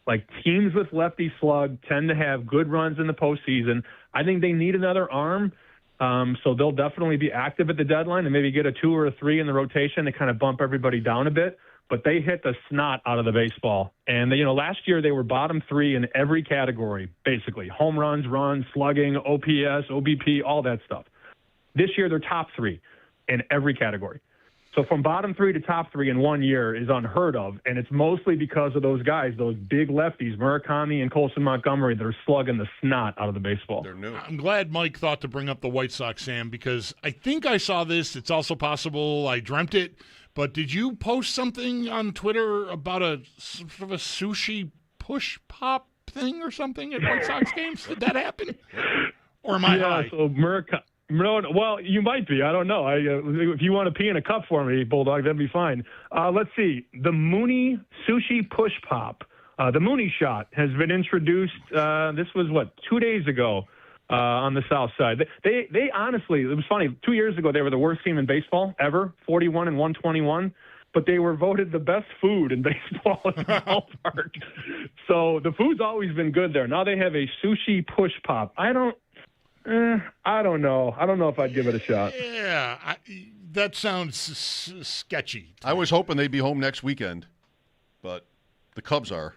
Like, teams with lefty slug tend to have good runs in the postseason. I think they need another arm, so they'll definitely be active at the deadline and maybe get a 2 or a 3 in the rotation to kind of bump everybody down a bit. But they hit the snot out of the baseball. And, last year they were bottom 3 in every category, basically. Home runs, runs, slugging, OPS, OBP, all that stuff. This year they're top 3 in every category. So from bottom 3 to top 3 in 1 year is unheard of, and it's mostly because of those guys, those big lefties, Murakami and Colson Montgomery, that are slugging the snot out of the baseball. They're new. I'm glad Mike thought to bring up the White Sox, Sam, because I think I saw this. It's also possible I dreamt it, but did you post something on Twitter about a sort of a sushi push pop thing or something at White Sox games? Did that happen? Or am I high? So Murakami. No, well, you might be. I don't know. If you want to pee in a cup for me, Bulldog, that'd be fine. Let's see. The Mooney Sushi Push Pop The Mooney shot has been introduced. This was, 2 days ago on the South Side. They honestly, it was funny. 2 years ago, they were the worst team in baseball ever, 41 and 121. But they were voted the best food in baseball in the ballpark. So the food's always been good there. Now they have a sushi push pop. I don't know. I don't know if I'd give it a shot. Yeah, that sounds sketchy. I was hoping they'd be home next weekend, but the Cubs are.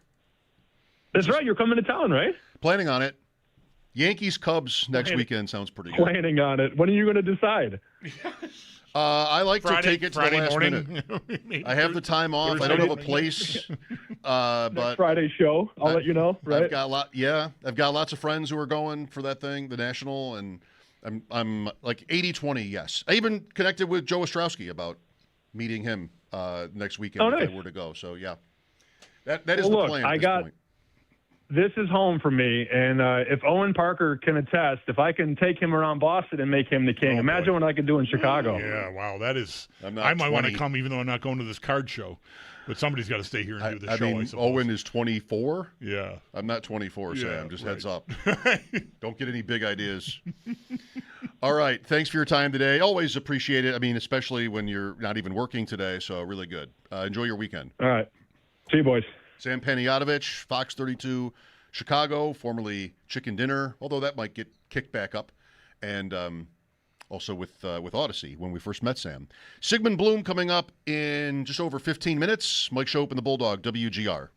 That's right. You're coming to town, right? Planning on it. Yankees Cubs next weekend sounds pretty good. Planning on it. When are you going to decide? I like Friday, to take it to Friday the last morning. minute. I have the time off. I don't have a place, but Friday show. I'll let you know. Right? I've got lots of friends who are going for that thing, the National, and I'm like 80-20. Yes, I even connected with Joe Ostrowski about meeting him next weekend if I were to go. So yeah, that is the plan. At this point. This is home for me, and if Owen Parker can attest, if I can take him around Boston and make him the king, imagine what I could do in Chicago. Yeah, wow, that is. I might want to come, even though I'm not going to this card show. But somebody's got to stay here and do the show. I suppose. Owen is 24. Yeah, I'm not 24, Sam. Just heads up. Don't get any big ideas. All right, thanks for your time today. Always appreciate it. I mean, especially when you're not even working today. So really good. Enjoy your weekend. All right, see you, boys. Sam Panayotovich, Fox 32, Chicago, formerly Chicken Dinner, although that might get kicked back up, and also with Odyssey when we first met Sam. Sigmund Bloom coming up in just over 15 minutes. Mike Schopp and the Bulldog, WGR.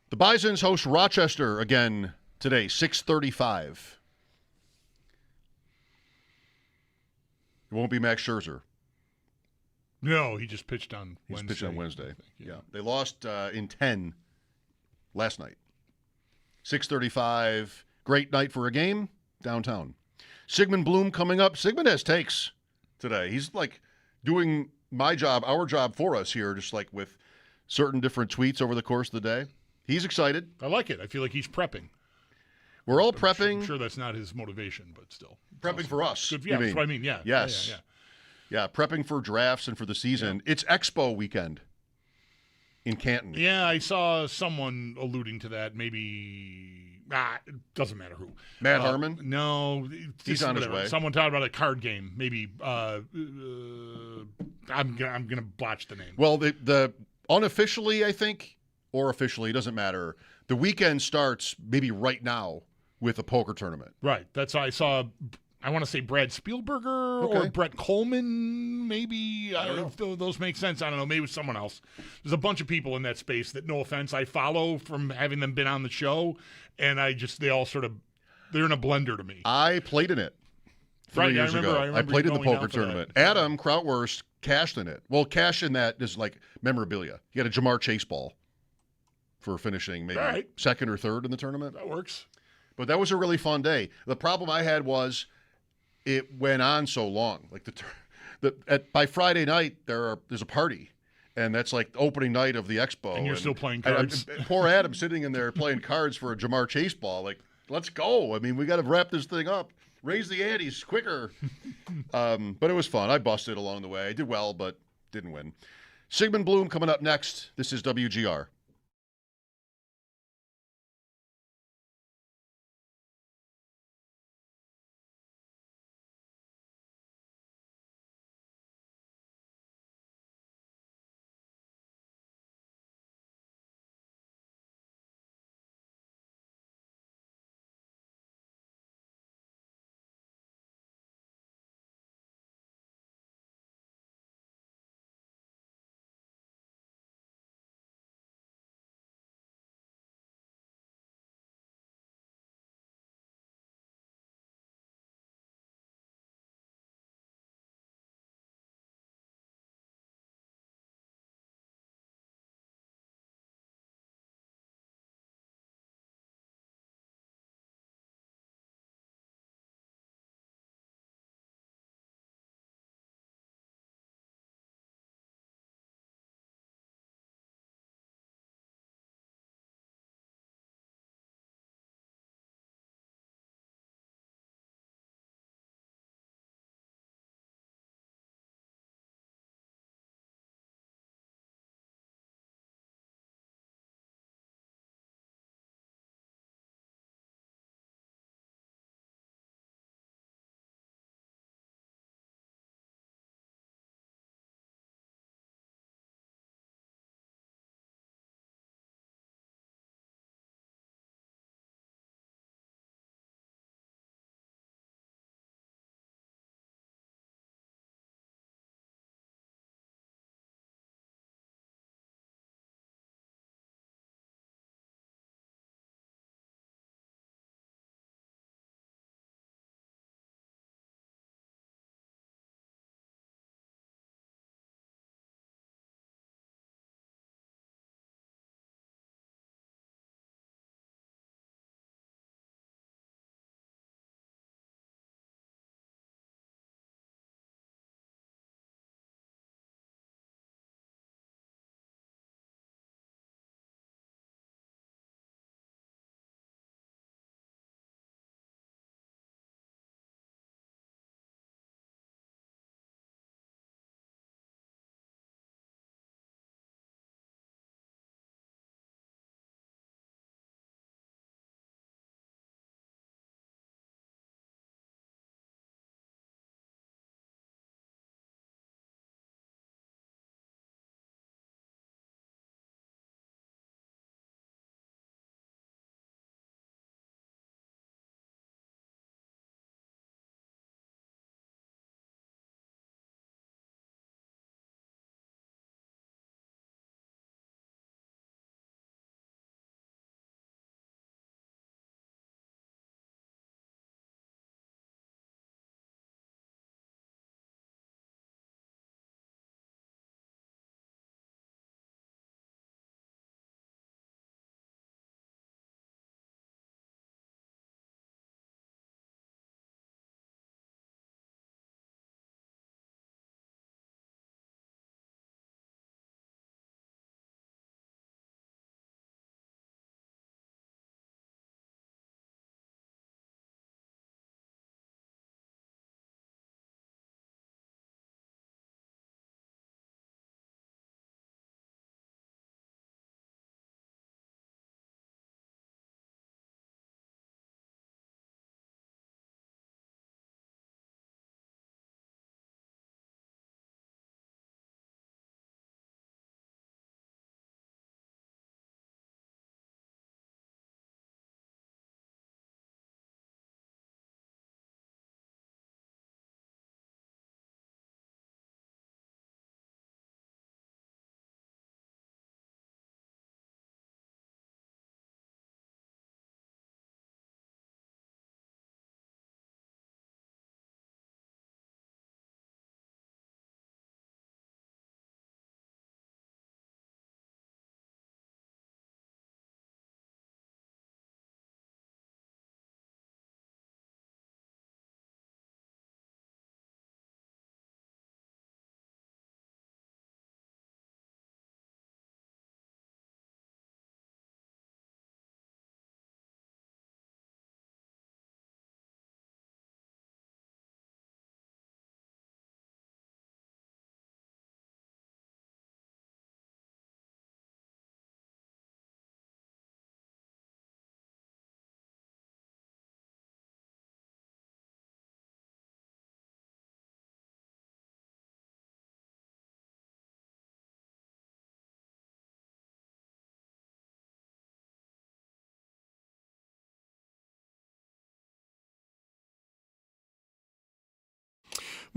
The Bisons host Rochester again today, 6:35. It won't be Max Scherzer. No, he just pitched on He's Wednesday. pitched on Wednesday. Yeah. Yeah. They lost in 10 last night. 6:35. Great night for a game downtown. Sigmund Bloom coming up. Sigmund has takes today. He's like doing my job, our job for us here, just like with certain different tweets over the course of the day. He's excited. I like it. I feel like he's prepping. We're all prepping. I'm sure that's not his motivation, but still. Prepping for us. Good, yeah, that's what I mean. Yeah. Yes. Yeah, prepping for drafts and for the season. Yeah. It's Expo weekend in Canton. Yeah, I saw someone alluding to that. Maybe, it doesn't matter who. Matt Harmon? No. He's on his way. Someone talked about a card game. Maybe, I'm gonna botch the name. Well, the unofficially, I think, or officially, doesn't matter. The weekend starts maybe right now with a poker tournament. Right. That's how I saw. I want to say Brad Spielberger or Brett Coleman, maybe. I don't know if those make sense. I don't know. Maybe someone else. There's a bunch of people in that space that, no offense, I follow from having them been on the show, and they all sort of, they're in a blender to me. I played in it 3 years ago. I played in the poker tournament. Adam Krautwurst cashed in it. Well, cash in that is like memorabilia. He had a Jamar Chase ball for finishing maybe second or third in the tournament. That works. But that was a really fun day. The problem I had was it went on so long. Like by Friday night, there's a party, and that's like the opening night of the expo. And you're still playing cards. Poor Adam sitting in there playing cards for a Jamar Chase ball. Like, let's go. I mean, we got to wrap this thing up. Raise the antes quicker. But it was fun. I busted along the way. I did well, but didn't win. Sigmund Bloom coming up next. This is WGR.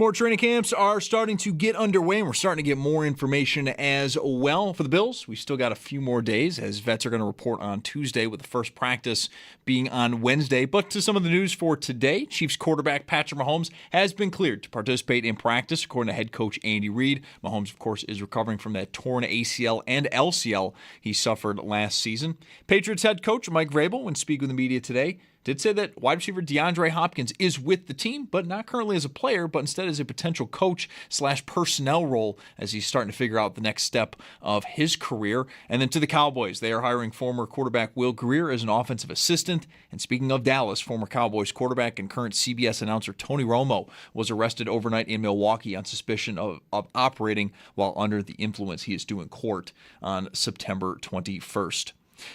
More training camps are starting to get underway, and we're starting to get more information as well. For the Bills, we still got a few more days, as vets are going to report on Tuesday, with the first practice being on Wednesday. But to some of the news for today, Chiefs quarterback Patrick Mahomes has been cleared to participate in practice, according to head coach Andy Reid. Mahomes, of course, is recovering from that torn ACL and LCL he suffered last season. Patriots head coach Mike Vrabel, when speaking with the media today, did say that wide receiver DeAndre Hopkins is with the team, but not currently as a player, but instead as a potential coach/personnel role as he's starting to figure out the next step of his career. And then to the Cowboys, they are hiring former quarterback Will Greer as an offensive assistant. And speaking of Dallas, former Cowboys quarterback and current CBS announcer Tony Romo was arrested overnight in Milwaukee on suspicion of operating while under the influence. He is due in court on September 21st.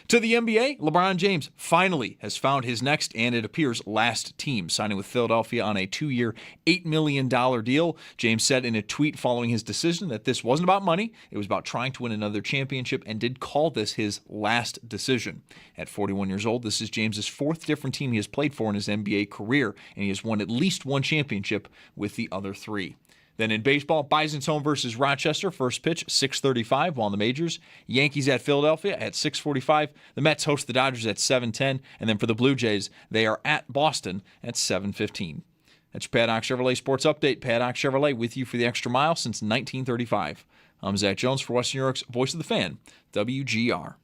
To the NBA, LeBron James finally has found his next, and it appears last team, signing with Philadelphia on a 2-year, $8 million deal. James said in a tweet following his decision that this wasn't about money, it was about trying to win another championship, and did call this his last decision. At 41 years old, this is James's fourth different team he has played for in his NBA career, and he has won at least one championship with the other three. Then in baseball, Bison's home versus Rochester, first pitch, 6:35, while in the majors. Yankees at Philadelphia at 6:45. The Mets host the Dodgers at 7:10. And then for the Blue Jays, they are at Boston at 7:15. That's your Paddock Chevrolet Sports Update. Paddock Chevrolet with you for the extra mile since 1935. I'm Zach Jones for Western New York's Voice of the Fan, WGR.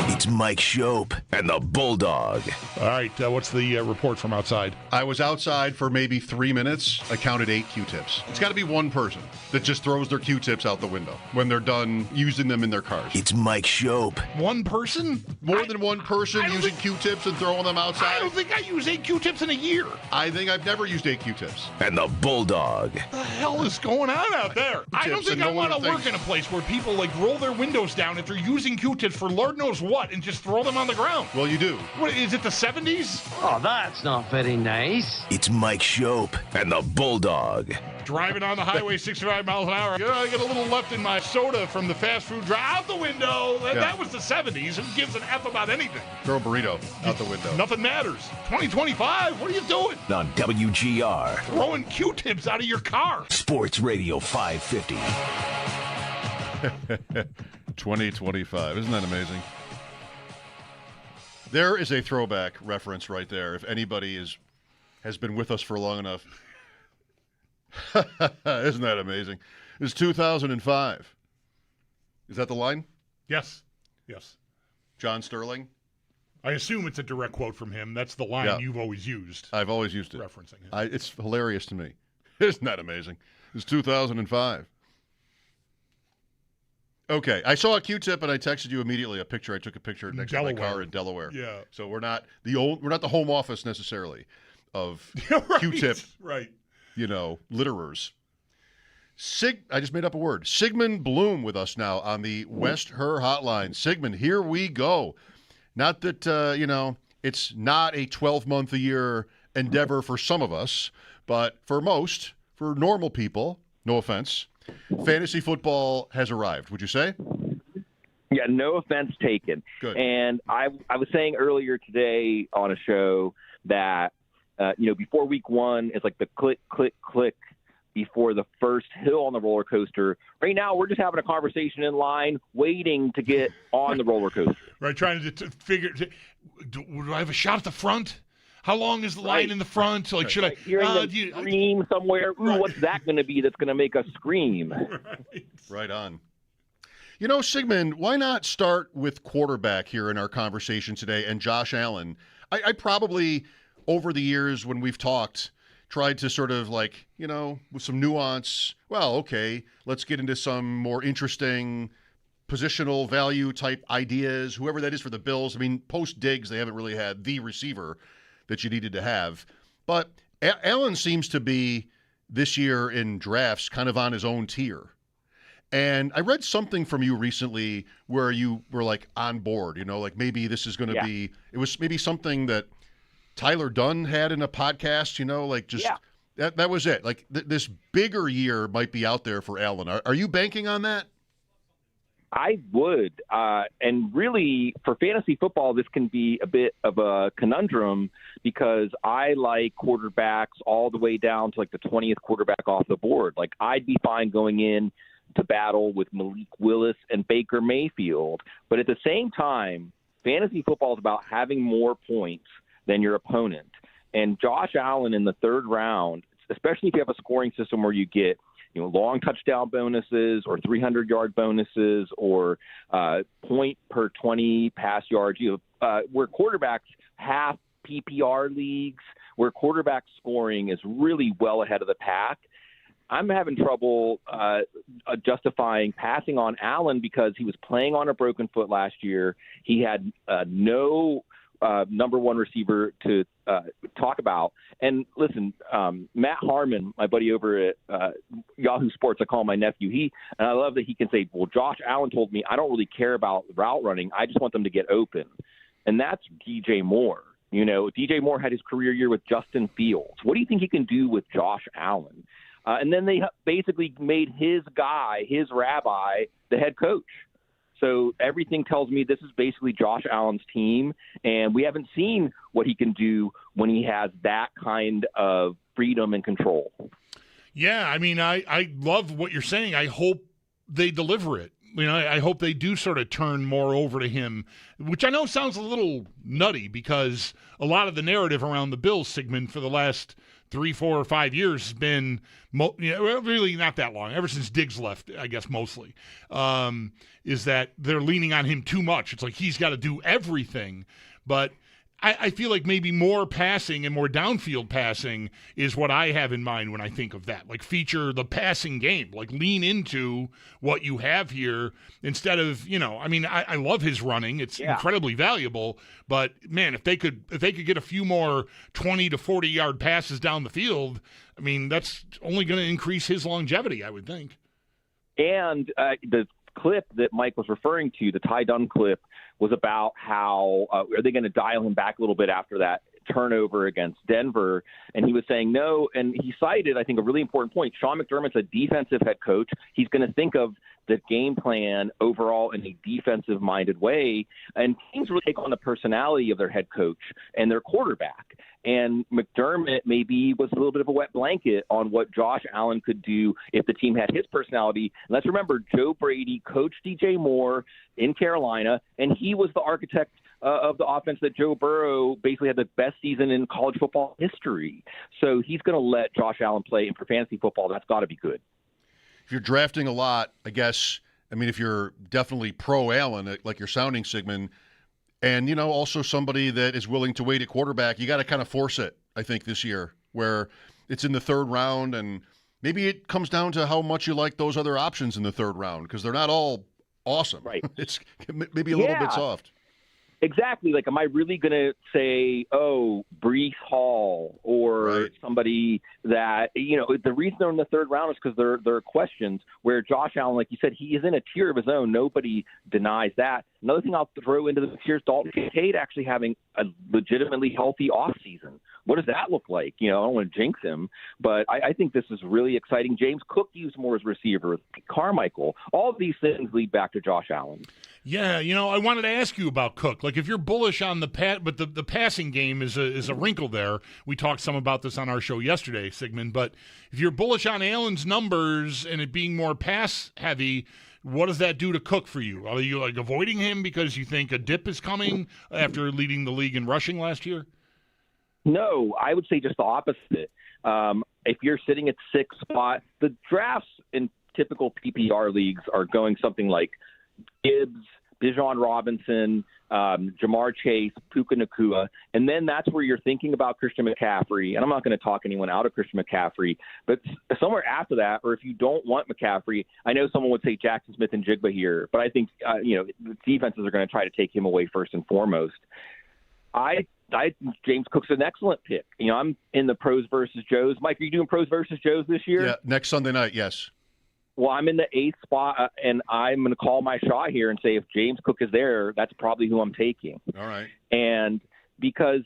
It's Mike Schopp and the Bulldog. All right, what's the report from outside? I was outside for maybe 3 minutes. I counted 8 Q-tips. It's got to be one person that just throws their Q-tips out the window when they're done using them in their cars. It's Mike Schopp. One person? More than one person using Q-tips and throwing them outside? I don't think I use 8 Q-tips in a year. I think I've never used 8 Q-tips. And the Bulldog. What the hell is going on out there? I don't think I want to work in a place where people roll their windows down if they're using Q-tips for Lord knows what and just throw them on the ground. Well, you do. What, is it the 70s? Oh, that's not very nice. It's Mike Schopp and the Bulldog. Driving on the highway 65 miles an hour. I get a little left in my soda from the fast food drive. Out the window. That was the 70s. Who gives an F about anything? Throw a burrito out the window. Nothing matters. 2025? What are you doing? On WGR. Throwing Q-tips out of your car. Sports Radio 550. 2025. Isn't that amazing? There is a throwback reference right there. If anybody has been with us for long enough. Isn't that amazing? It's 2005. Is that the line? Yes. John Sterling? I assume it's a direct quote from him. That's the line you've always used. I've always used it. Referencing him. It's hilarious to me. Isn't that amazing? It's 2005. Okay, I saw a Q-tip and I texted you immediately a picture. I took a picture next to my car in Delaware. Yeah. So we're not the home office necessarily of right. Q-tip. Right. Litterers. I just made up a word. Sigmund Bloom with us now on the West Her Hotline. Sigmund, here we go. Not that it's not a 12-month-a-year endeavor for some of us, but for most, for normal people, no offense, fantasy football has arrived, would you say? Yeah, no offense taken. Good. And I was saying earlier today on a show that, before week one, it's like the click, click, click before the first hill on the roller coaster. Right now, we're just having a conversation in line, waiting to get on the roller coaster. Right, trying to figure, do I have a shot at the front? How long is the line in the front? Should I hearing them scream somewhere? Ooh, what's that going to be that's going to make us scream? Right on. Sigmund, why not start with quarterback here in our conversation today and Josh Allen? I probably, over the years when we've talked, tried to sort of with some nuance, let's get into some more interesting positional value type ideas, whoever that is for the Bills. I mean, post Diggs, they haven't really had the receiver that you needed to have. But Allen seems to be, this year in drafts, kind of on his own tier. And I read something from you recently where you were on board, maybe this is going to be, it was maybe something that Tyler Dunn had in a podcast, that was it. This bigger year might be out there for Allen. Are you banking on that? I would. And really, for fantasy football, this can be a bit of a conundrum because I like quarterbacks all the way down to like the 20th quarterback off the board. Like, I'd be fine going in to battle with Malik Willis and Baker Mayfield. But at the same time, fantasy football is about having more points than your opponent. And Josh Allen in the third round, especially if you have a scoring system where you get long touchdown bonuses or 300-yard bonuses or point per 20 pass yards, where quarterbacks have PPR leagues, where quarterback scoring is really well ahead of the pack. I'm having trouble justifying passing on Allen because he was playing on a broken foot last year. He had no number one receiver to talk about. And listen, Matt Harmon, my buddy over at Yahoo Sports, I call him my nephew. And I love that he can say, well, Josh Allen told me I don't really care about route running. I just want them to get open. And that's DJ Moore. DJ Moore had his career year with Justin Fields. What do you think he can do with Josh Allen? And then they basically made his guy, his rabbi, the head coach. So everything tells me this is basically Josh Allen's team, and we haven't seen what he can do when he has that kind of freedom and control. Yeah, I mean, I love what you're saying. I hope they deliver it. I hope they do sort of turn more over to him, which I know sounds a little nutty because a lot of the narrative around the Bills, Sigmund, for the last 3, 4, or 5 years has been really not that long, ever since Diggs left, I guess mostly, is that they're leaning on him too much. It's like he's got to do everything. But I feel like maybe more passing and more downfield passing is what I have in mind when I think of that. Like feature the passing game, like lean into what you have here instead of, I love his running. It's incredibly valuable, but man, if they could get a few more 20 to 40 yard passes down the field, I mean, that's only going to increase his longevity, I would think. And the clip that Mike was referring to, the Ty Dunn clip, was about how are they going to dial him back a little bit after that turnover against Denver. And he was saying no. And he cited, I think, a really important point. Sean McDermott's a defensive head coach. He's going to think of the game plan overall in a defensive-minded way. And teams really take on the personality of their head coach and their quarterback. And McDermott maybe was a little bit of a wet blanket on what Josh Allen could do if the team had his personality. And let's remember, Joe Brady coached DJ Moore in Carolina, and he was the architect of the offense that Joe Burrow basically had the best season in college football history. So he's going to let Josh Allen play. And for fantasy football, that's got to be good. If you're drafting a lot, I guess, if you're definitely pro Allen, like you're sounding, Sigmund, and, also somebody that is willing to wait at quarterback, you got to kind of force it, I think, this year, where it's in the third round, and maybe it comes down to how much you like those other options in the third round, because they're not all awesome. Right. It's maybe a little bit soft. Exactly. Like, am I really going to say, Breece Hall or somebody that, the reason they're in the third round is because there are questions where Josh Allen, like you said, he is in a tier of his own. Nobody denies that. Another thing I'll throw into the mix here is Dalton Kincaid actually having a legitimately healthy offseason. What does that look like? I don't want to jinx him, but I think this is really exciting. James Cook used more as receiver, Carmichael. All of these things lead back to Josh Allen. Yeah, I wanted to ask you about Cook. Like, if you're bullish on the but the passing game is a wrinkle there. We talked some about this on our show yesterday, Sigmund. But if you're bullish on Allen's numbers and it being more pass heavy, what does that do to Cook for you? Are you like avoiding him because you think a dip is coming after leading the league in rushing last year? No, I would say just the opposite. If you're sitting at sixth spot, the drafts in typical PPR leagues are going something like Gibbs, Bijan Robinson, Jamar Chase, Puka Nacua, and then that's where you're thinking about Christian McCaffrey. And I'm not going to talk anyone out of Christian McCaffrey, but somewhere after that, or if you don't want McCaffrey, I know someone would say Jackson Smith and Jigba here, but I think the defenses are going to try to take him away first and foremost. I think James Cook's an excellent pick. I'm in the pros versus Joes. Mike, are you doing pros versus Joes this year? Yeah, next Sunday night, yes. Well, I'm in the 8th spot, and I'm going to call my shot here and say if James Cook is there, that's probably who I'm taking. All right. And because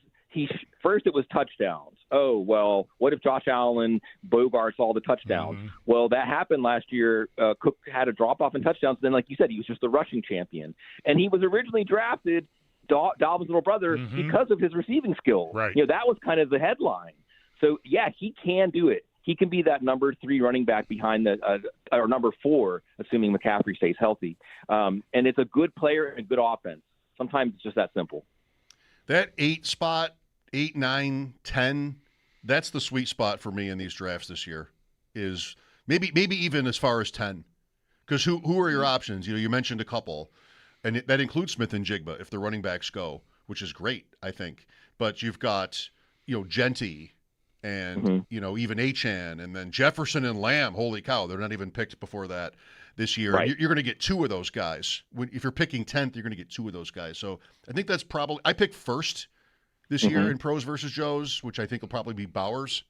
first it was touchdowns. Oh, well, what if Josh Allen bogarts all the touchdowns? Mm-hmm. Well, that happened last year. Cook had a drop-off in touchdowns. Then, like you said, he was just the rushing champion. And he was originally drafted, Dalvin's little brother, because of his receiving skills. Right. That was kind of the headline. So, yeah, he can do it. He can be that number 3 running back behind or number 4, assuming McCaffrey stays healthy. And it's a good player and a good offense. Sometimes it's just that simple. That 8 spot, 8, 9, 10, that's the sweet spot for me in these drafts this year, is maybe even as far as 10. Because who are your options? You mentioned a couple, and that includes Smith and Jigba if the running backs go, which is great, I think. But you've got, Genty and, even Achane, and then Jefferson and Lamb. Holy cow, they're not even picked before that this year. Right. You're going to get 2 of those guys. If you're picking 10th, you're going to get 2 of those guys. So I think that's probably – I picked first this year in Pros versus Joes, which I think will probably be Bowers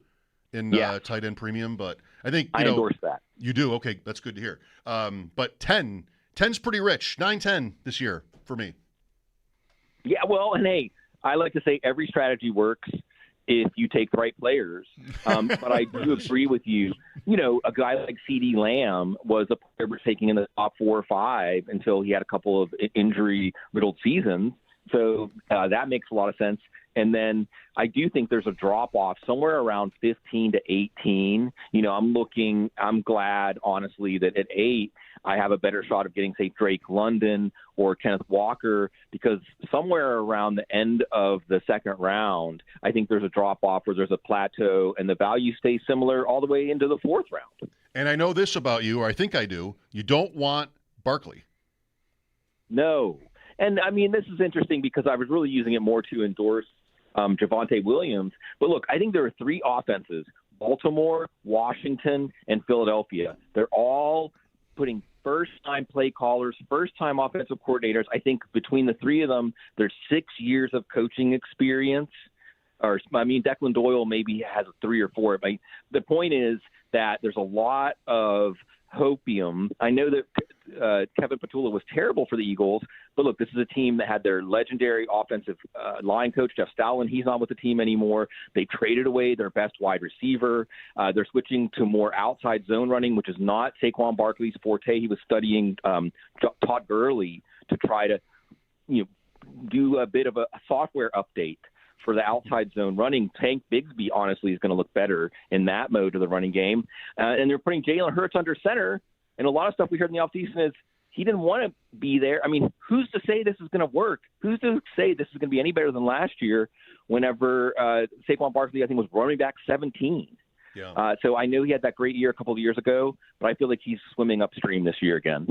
in tight end premium. But I think I endorse that. You do? Okay, that's good to hear. But 10's pretty rich. 9, 10 this year for me. Yeah, well, and hey, I like to say every strategy works if you take the right players. But I do agree with you. A guy like CeeDee Lamb was a player we're taking in the top 4 or 5 until he had a couple of injury-riddled seasons. So that makes a lot of sense. And then I do think there's a drop-off somewhere around 15 to 18. I'm glad, honestly, that at 8 I have a better shot of getting, say, Drake London or Kenneth Walker, because somewhere around the end of the second round, I think there's a drop-off where there's a plateau and the value stays similar all the way into the 4th round. And I know this about you, or I think I do. You don't want Barkley. No. And, this is interesting because I was really using it more to endorse Javonte Williams. But, look, I think there are 3 offenses, Baltimore, Washington, and Philadelphia. They're all putting first-time play callers, first-time offensive coordinators. I think between the 3 of them, there's 6 years of coaching experience. Declan Doyle maybe has 3 or 4. But the point is that there's a lot of hopium. I know that Kevin Petula was terrible for the Eagles, but look, this is a team that had their legendary offensive line coach, Jeff Stoutland. He's not with the team anymore. They traded away their best wide receiver. They're switching to more outside zone running, which is not Saquon Barkley's forte. He was studying Todd Gurley to try to do a bit of a software update for the outside zone running. Tank Bigsby, honestly, is going to look better in that mode of the running game. And they're putting Jalen Hurts under center. And a lot of stuff we heard in the offseason is he didn't want to be there. Who's to say this is going to work? Who's to say this is going to be any better than last year whenever Saquon Barkley, I think, was running back 17? Yeah. So I know he had that great year a couple of years ago, but I feel like he's swimming upstream this year again.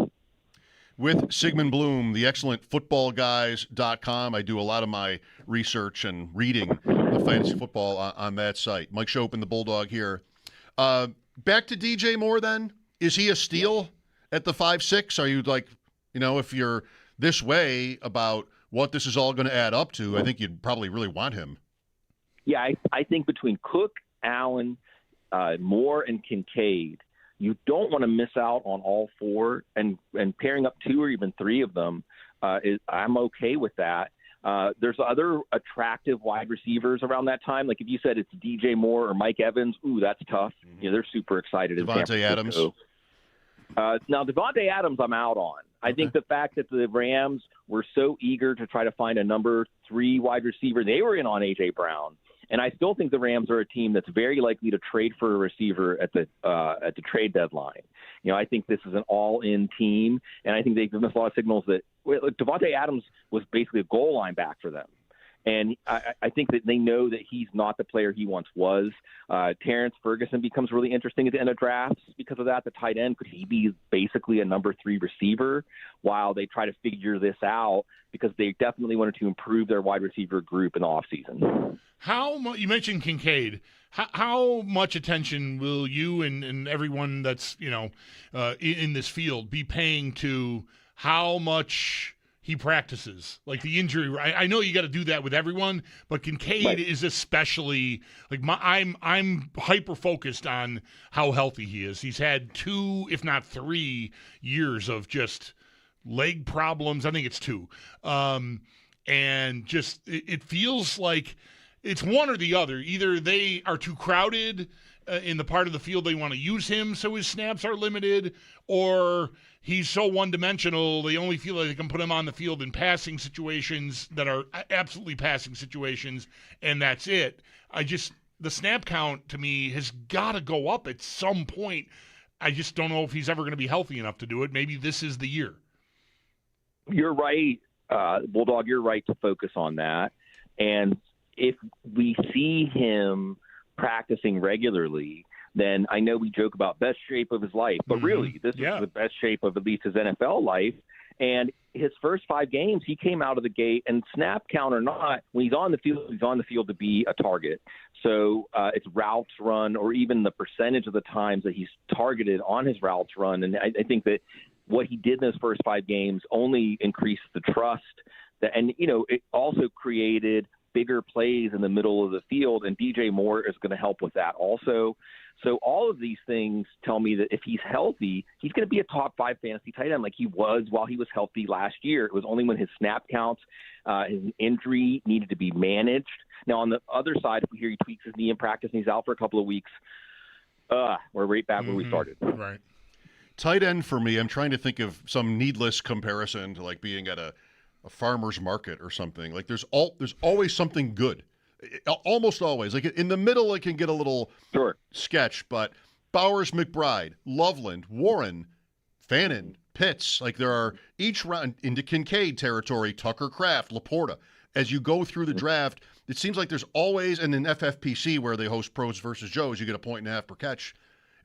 With Sigmund Bloom, the excellent footballguys.com. I do a lot of my research and reading of fantasy football on that site. Mike Schopp and the Bulldog here. Back to DJ Moore then. Is he a steal at the 5-6? Are you like, if you're this way about what this is all going to add up to, I think you'd probably really want him. Yeah, I think between Cook, Allen, Moore, and Kincaid, you don't want to miss out on all 4, and pairing up 2 or even 3 of them, I'm okay with that. There's other attractive wide receivers around that time. Like if you said it's DJ Moore or Mike Evans, that's tough. Mm-hmm. They're super excited. Devontae Adams. Now, Devontae Adams, I'm out on. I think the fact that the Rams were so eager to try to find a number 3 wide receiver, they were in on A.J. Brown. And I still think the Rams are a team that's very likely to trade for a receiver at the trade deadline. I think this is an all-in team, and I think they've given us a lot of signals that Devontae Adams was basically a goal line back for them. And I think that they know that he's not the player he once was. Terrence Ferguson becomes really interesting at the end of drafts because of that. The tight end, could he be basically a number 3 receiver while they try to figure this out, because they definitely wanted to improve their wide receiver group in the offseason. You mentioned Kincaid. How much attention will you and everyone that's in this field be paying to how much he practices, like the injury? I know you got to do that with everyone, but Kincaid is especially like I'm hyper focused on how healthy he is. He's had 2, if not 3 years of just leg problems. I think it's 2. And just it feels like it's one or the other. Either they are too crowded in the part of the field they want to use him, so his snaps are limited, or he's so one-dimensional they only feel like they can put him on the field in passing situations that are absolutely passing situations, and that's it. The snap count to me has got to go up at some point. I just don't know if he's ever going to be healthy enough to do it. Maybe this is the year. You're right, Bulldog. You're right to focus on that. And if we see him practicing regularly, then I know we joke about best shape of his life, but really this is the best shape of at least his NFL life. And his first 5 games, he came out of the gate, and snap count or not, when he's on the field to be a target. So it's routes run, or even the percentage of the times that he's targeted on his routes run. And I think that what he did in those first 5 games only increased the trust. And it also created bigger plays in the middle of the field, and DJ Moore is going to help with that also. So all of these things tell me that if he's healthy, he's going to be a top 5 fantasy tight end like he was while he was healthy last year. It was only when his snap counts, his injury needed to be managed. Now, on the other side, if we hear he tweaks his knee in practice and he's out for a couple of weeks, we're right back where we started. Right. Tight end for me, I'm trying to think of some needless comparison to like being at a farmer's market or something. Like there's always something good. Almost always. Like in the middle, it can get a little sketch, but Bowers, McBride, Loveland, Warren, Fannin, Pitts, like there are each round into Kincaid territory, Tucker Kraft, Laporta. As you go through the draft, it seems like there's always, and in FFPC where they host Pros versus Joes, you get 1.5 per catch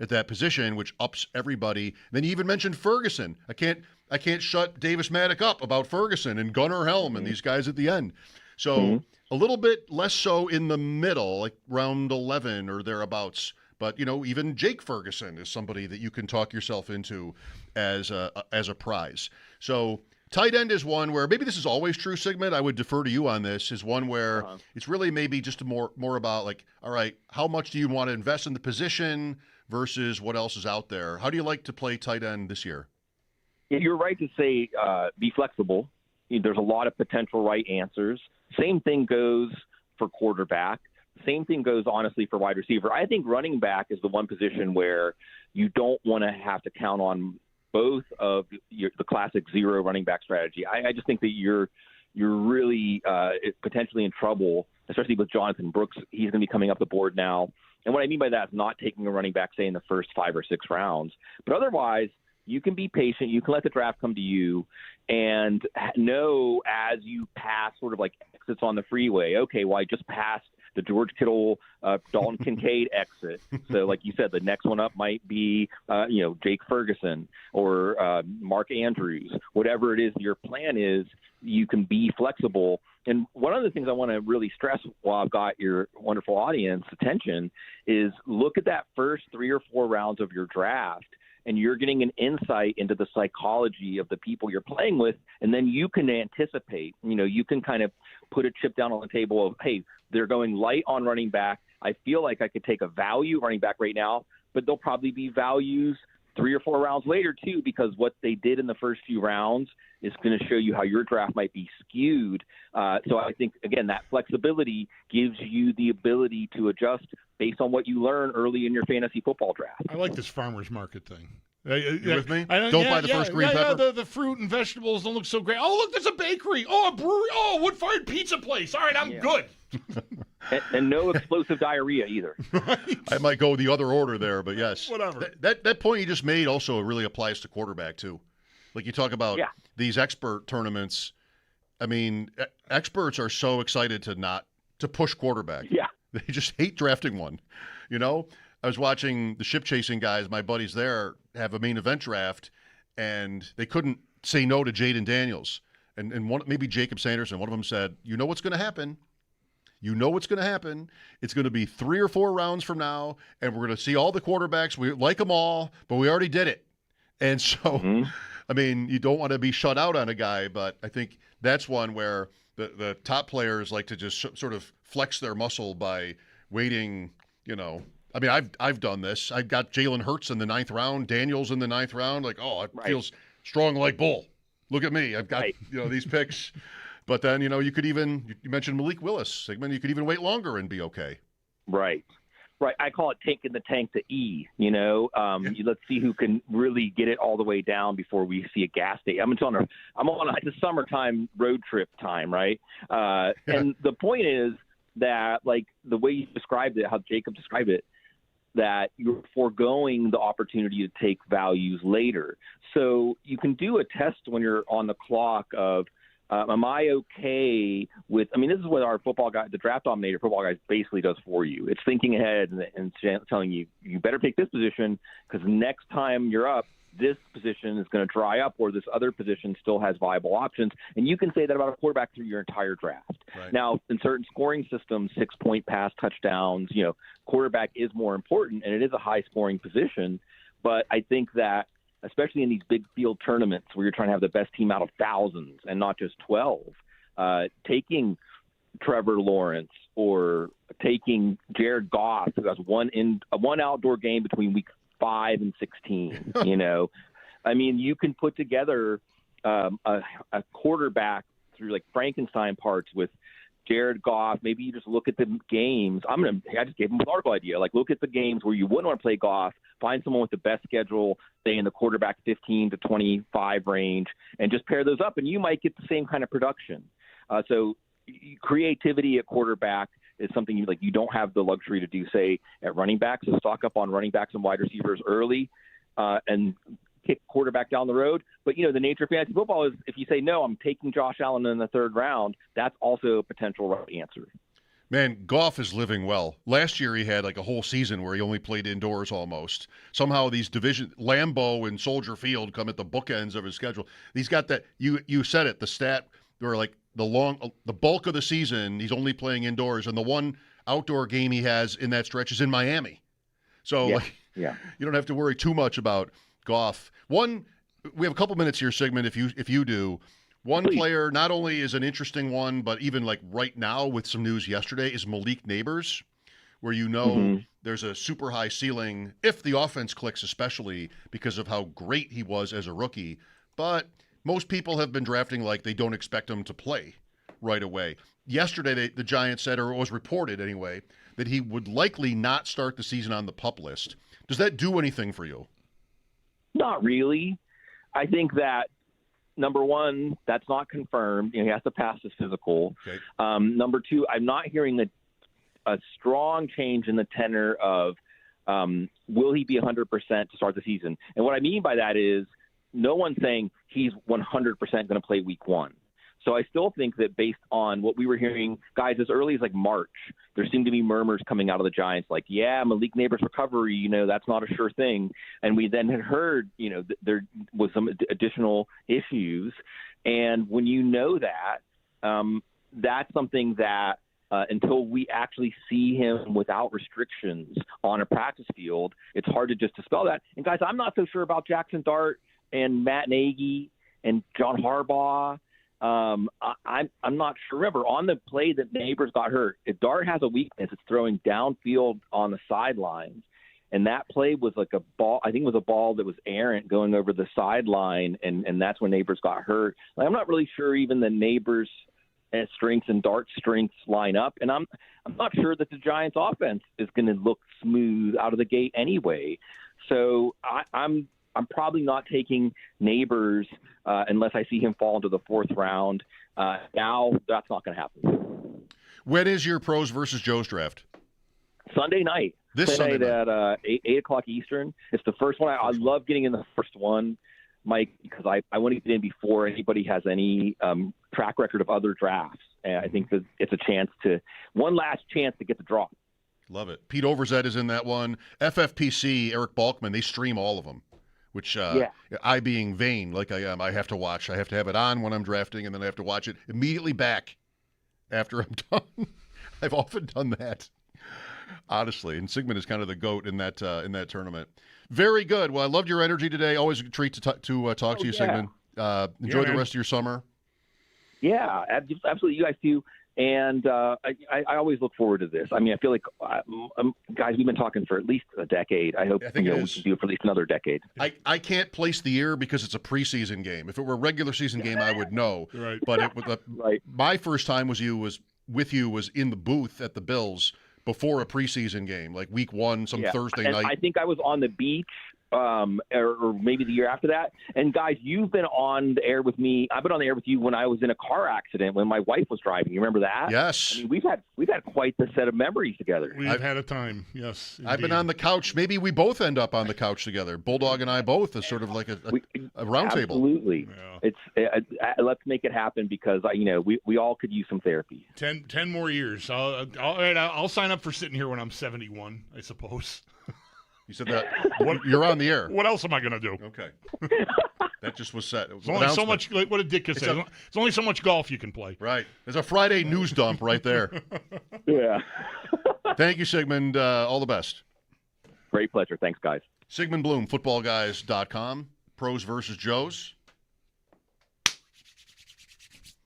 at that position, which ups everybody. Then you even mentioned Ferguson. I can't shut Davis Maddock up about Ferguson and Gunnar Helm and these guys at the end. So a little bit less so in the middle, like round 11 or thereabouts. But, even Jake Ferguson is somebody that you can talk yourself into as a prize. So tight end is one where maybe this is always true, Sigmund. I would defer to you on this, is one where it's really maybe just more about like, all right, how much do you want to invest in the position versus what else is out there? How do you like to play tight end this year? You're right to say be flexible. There's a lot of potential right answers. Same thing goes for quarterback. Same thing goes, honestly, for wide receiver. I think running back is the one position where you don't want to have to count on both of the classic zero running back strategy. I just think that you're really potentially in trouble, especially with Jonathan Brooks. He's going to be coming up the board now. And what I mean by that is not taking a running back, say, in the first 5 or 6 rounds. But otherwise, you can be patient. You can let the draft come to you and know as you pass sort of like exits on the freeway, okay, well, I just passed the George Kittle, Dalton Kincaid exit. So like you said, the next one up might be, Jake Ferguson or Mark Andrews. Whatever it is your plan is, you can be flexible. And one of the things I want to really stress while I've got your wonderful audience attention is look at that first 3 or 4 rounds of your draft, and you're getting an insight into the psychology of the people you're playing with, and then you can anticipate. You can kind of put a chip down on the table of, hey, they're going light on running back. I feel like I could take a value running back right now, but there'll probably be values 3 or 4 rounds later too, because what they did in the first few rounds is going to show you how your draft might be skewed. So I think, again, that flexibility gives you the ability to adjust based on what you learn early in your fantasy football draft. I like this farmer's market thing. You with me? Don't buy the first green pepper. Yeah, the fruit and vegetables don't look so great. Oh, look, there's a bakery. Oh, a brewery. Oh, a wood-fired pizza place. All right, I'm good. and no explosive diarrhea either. Right. I might go the other order there, but yes. Whatever. That point you just made also really applies to quarterback too. Like you talk about these expert tournaments. I mean, experts are so excited to push quarterback. Yeah. They just hate drafting one. I was watching the ship chasing guys, my buddies there, have a main event draft, and they couldn't say no to Jaden Daniels. And one, maybe Jacob Sanderson, one of them said, you know what's going to happen? You know what's going to happen. It's going to be 3 or 4 rounds from now, and we're going to see all the quarterbacks. We like them all, but we already did it. And so, I mean, you don't want to be shut out on a guy, but I think that's one where the top players like to just sort of flex their muscle by waiting, I mean, I've done this. I got Jalen Hurts in the 9th round, Daniels in the 9th round. Like, it feels strong like bull. Look at me. I've got these picks. But then, you could even, you mentioned Malik Willis, Sigmund, you could even wait longer and be okay. Right. I call it taking the tank to E, Let's see who can really get it all the way down before we see a gas station. It's a summertime road trip time, right? And the point is that, like, the way you described it, how Jacob described it, that you're foregoing the opportunity to take values later. So you can do a test when you're on the clock of, am I okay with – this is what our football guy, the draft dominator football guy, basically does for you. It's thinking ahead and telling you, you better take this position because next time you're up, this position is going to dry up or this other position still has viable options. And you can say that about a quarterback through your entire draft. Right. Now, in certain scoring systems, 6-point pass touchdowns, quarterback is more important, and it is a high-scoring position. But I think that especially in these big field tournaments where you're trying to have the best team out of thousands and not just 12, taking Trevor Lawrence or taking Jared Goff, who has one outdoor game between week 5 and 16, you can put together a quarterback through like Frankenstein parts with Jared Goff. Maybe you just look at the games. I just gave him an article idea. Like, look at the games where you wouldn't want to play Goff, find someone with the best schedule, say in the quarterback 15 to 25 range, and just pair those up, and you might get the same kind of production. So creativity at quarterback is something you don't have the luxury to do, say, at running back. So stock up on running backs and wide receivers early and kick quarterback down the road. But, the nature of fantasy football is if you say, no, I'm taking Josh Allen in the 3rd round, that's also a potential right answer. Man, Goff is living well. Last year he had like a whole season where he only played indoors almost. Somehow these Lambeau and Soldier Field come at the bookends of his schedule. He's got that, you said it, the stat where like the bulk of the season he's only playing indoors, and the one outdoor game he has in that stretch is in Miami. So you don't have to worry too much about Goff. We have a couple minutes here, Sigmund, if you do. One Please. Player not only is an interesting one, but even like right now with some news yesterday is Malik Neighbors, where there's a super high ceiling if the offense clicks, especially because of how great he was as a rookie. But most people have been drafting like they don't expect him to play right away. Yesterday, the Giants said, or it was reported anyway, that he would likely not start the season on the PUP list. Does that do anything for you? Not really. I think that, number one, that's not confirmed. He has to pass his physical. Okay. Number two, I'm not hearing a strong change in the tenor of will he be 100% to start the season. And what I mean by that is no one's saying he's 100% going to play week 1. So I still think that based on what we were hearing, guys, as early as like March, there seemed to be murmurs coming out of the Giants like, Malik Neighbors' recovery, that's not a sure thing. And we then had heard, there was some additional issues. And when that, that's something that until we actually see him without restrictions on a practice field, it's hard to just dispel that. And guys, I'm not so sure about Jackson Dart and Matt Nagy and John Harbaugh. I'm not sure. Remember, on the play that Neighbors got hurt, if Dart has a weakness, it's throwing downfield on the sidelines. And that play was like a ball. I think it was a ball that was errant going over the sideline, and that's when Neighbors got hurt. Like, I'm not really sure even the Neighbors' strengths and Dart's strengths line up. And I'm not sure that the Giants' offense is going to look smooth out of the gate anyway. So I'm probably not taking Neighbors unless I see him fall into the 4th round. Now, that's not going to happen. When is your Pros versus Joes draft? Sunday night. Sunday night at 8 o'clock Eastern. It's the first one. I love getting in the first one, Mike, because I want to get in before anybody has any track record of other drafts. And I think that it's one last chance to get the draw. Love it. Pete Overzet is in that one. FFPC, Eric Balkman, they stream all of them. Which I, being vain like I am, I have to watch. I have to have it on when I'm drafting, and then I have to watch it immediately back after I'm done. I've often done that, honestly. And Sigmund is kind of the GOAT in that tournament. Very good. Well, I loved your energy today. Always a treat to talk to you, Sigmund. Enjoy the rest of your summer. Yeah, absolutely. You guys too. And I always look forward to this. I mean, I feel like, guys, we've been talking for at least a decade. I hope we can do it for at least another decade. I can't place the year because it's a preseason game. If it were a regular season game, I would know. Right. But my first time was in the booth at the Bills before a preseason game, like week 1, Thursday night. I think I was on the beach. Or maybe the year after that. And guys, you've been on the air with me. I've been on the air with you when I was in a car accident when my wife was driving. You remember that? Yes. I mean, we've had quite the set of memories together. We've had a time. Yes. Indeed. I've been on the couch. Maybe we both end up on the couch together. Bulldog and I both as sort of like a round table. Absolutely. Yeah. It's let's make it happen because we all could use some therapy. 10 more years. I'll sign up for sitting here when I'm 71, I suppose. You said that you're on the air. What else am I going to do? Okay. That just was set. It's only so much, like what did Ditka say? It's only so much golf you can play. Right. There's a Friday news dump right there. Yeah. Thank you, Sigmund. All the best. Great pleasure. Thanks, guys. Sigmund Bloom, footballguys.com. Pros versus Joes.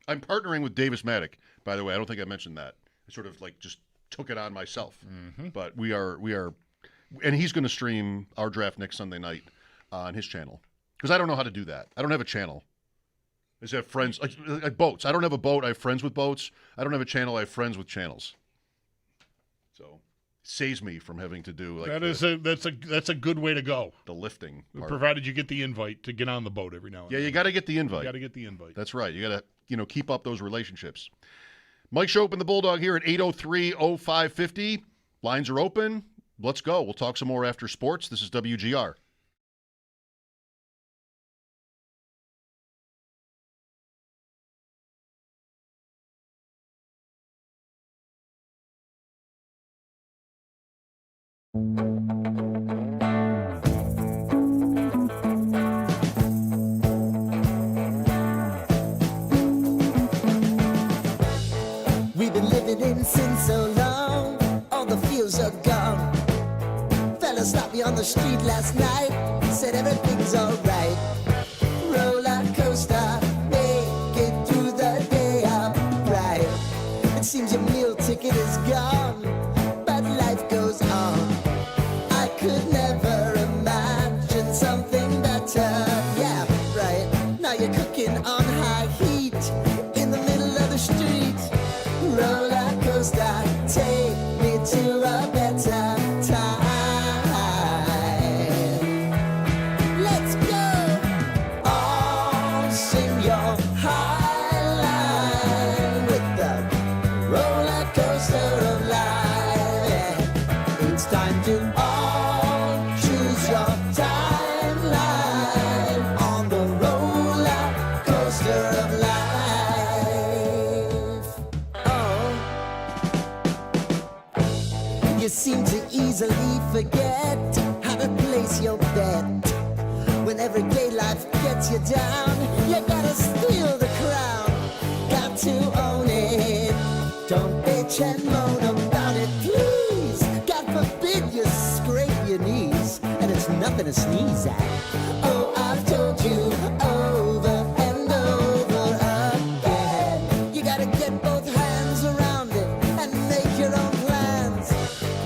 I'm partnering with Davis Maddock, by the way. I don't think I mentioned that. I sort of just took it on myself. Mm-hmm. But we are. And he's going to stream our draft next Sunday night on his channel. Because I don't know how to do that. I don't have a channel. I just have friends. Like boats. I don't have a boat. I have friends with boats. I don't have a channel. I have friends with channels. So it saves me from having to do that's a good way to go. The lifting part. Provided you get the invite to get on the boat every now and then. Yeah, you got to get the invite. You got to get the invite. That's right. You got to keep up those relationships. Mike Schopp and the Bulldog here at 803-0550. Lines are open. Let's go. We'll talk some more after sports. This is WGR. We've been living in sin so long, all the feels are gone. Fella stopped me on the street last night, said everything's alright. Roller coaster, make it through the day upright. It seems your meal ticket is gone, but life goes on. I could never imagine something better. Yeah, right. Now you're cooking on high heat in the middle of the street. Roller coaster, take me to a better time. Let's go. All sing your high line with the roller coaster of life. Yeah. It's time to all choose your timeline on the roller coaster of life. You seem to easily forget how to place your bet. When everyday life gets you down, you gotta steal the crown. Got to own it. Don't bitch and moan about it, please. God forbid you scrape your knees, and it's nothing to sneeze at. Oh, I've told you over and over again. You gotta get both hands around it and make your own plans.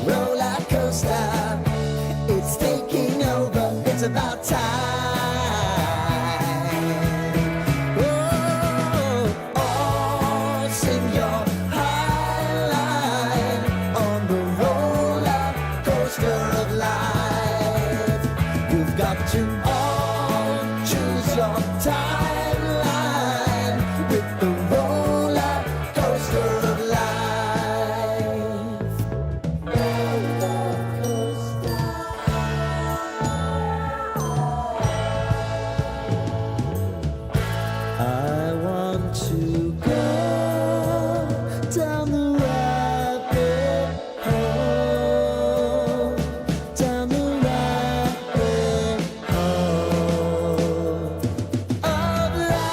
Roller coaster, it's taking over. It's about time. Oh, all sing your high line on the roller coaster of life. You've got to all choose your timeline with the roller coaster of life. Roller coaster. I want to go down the rabbit hole, down the rabbit hole of life.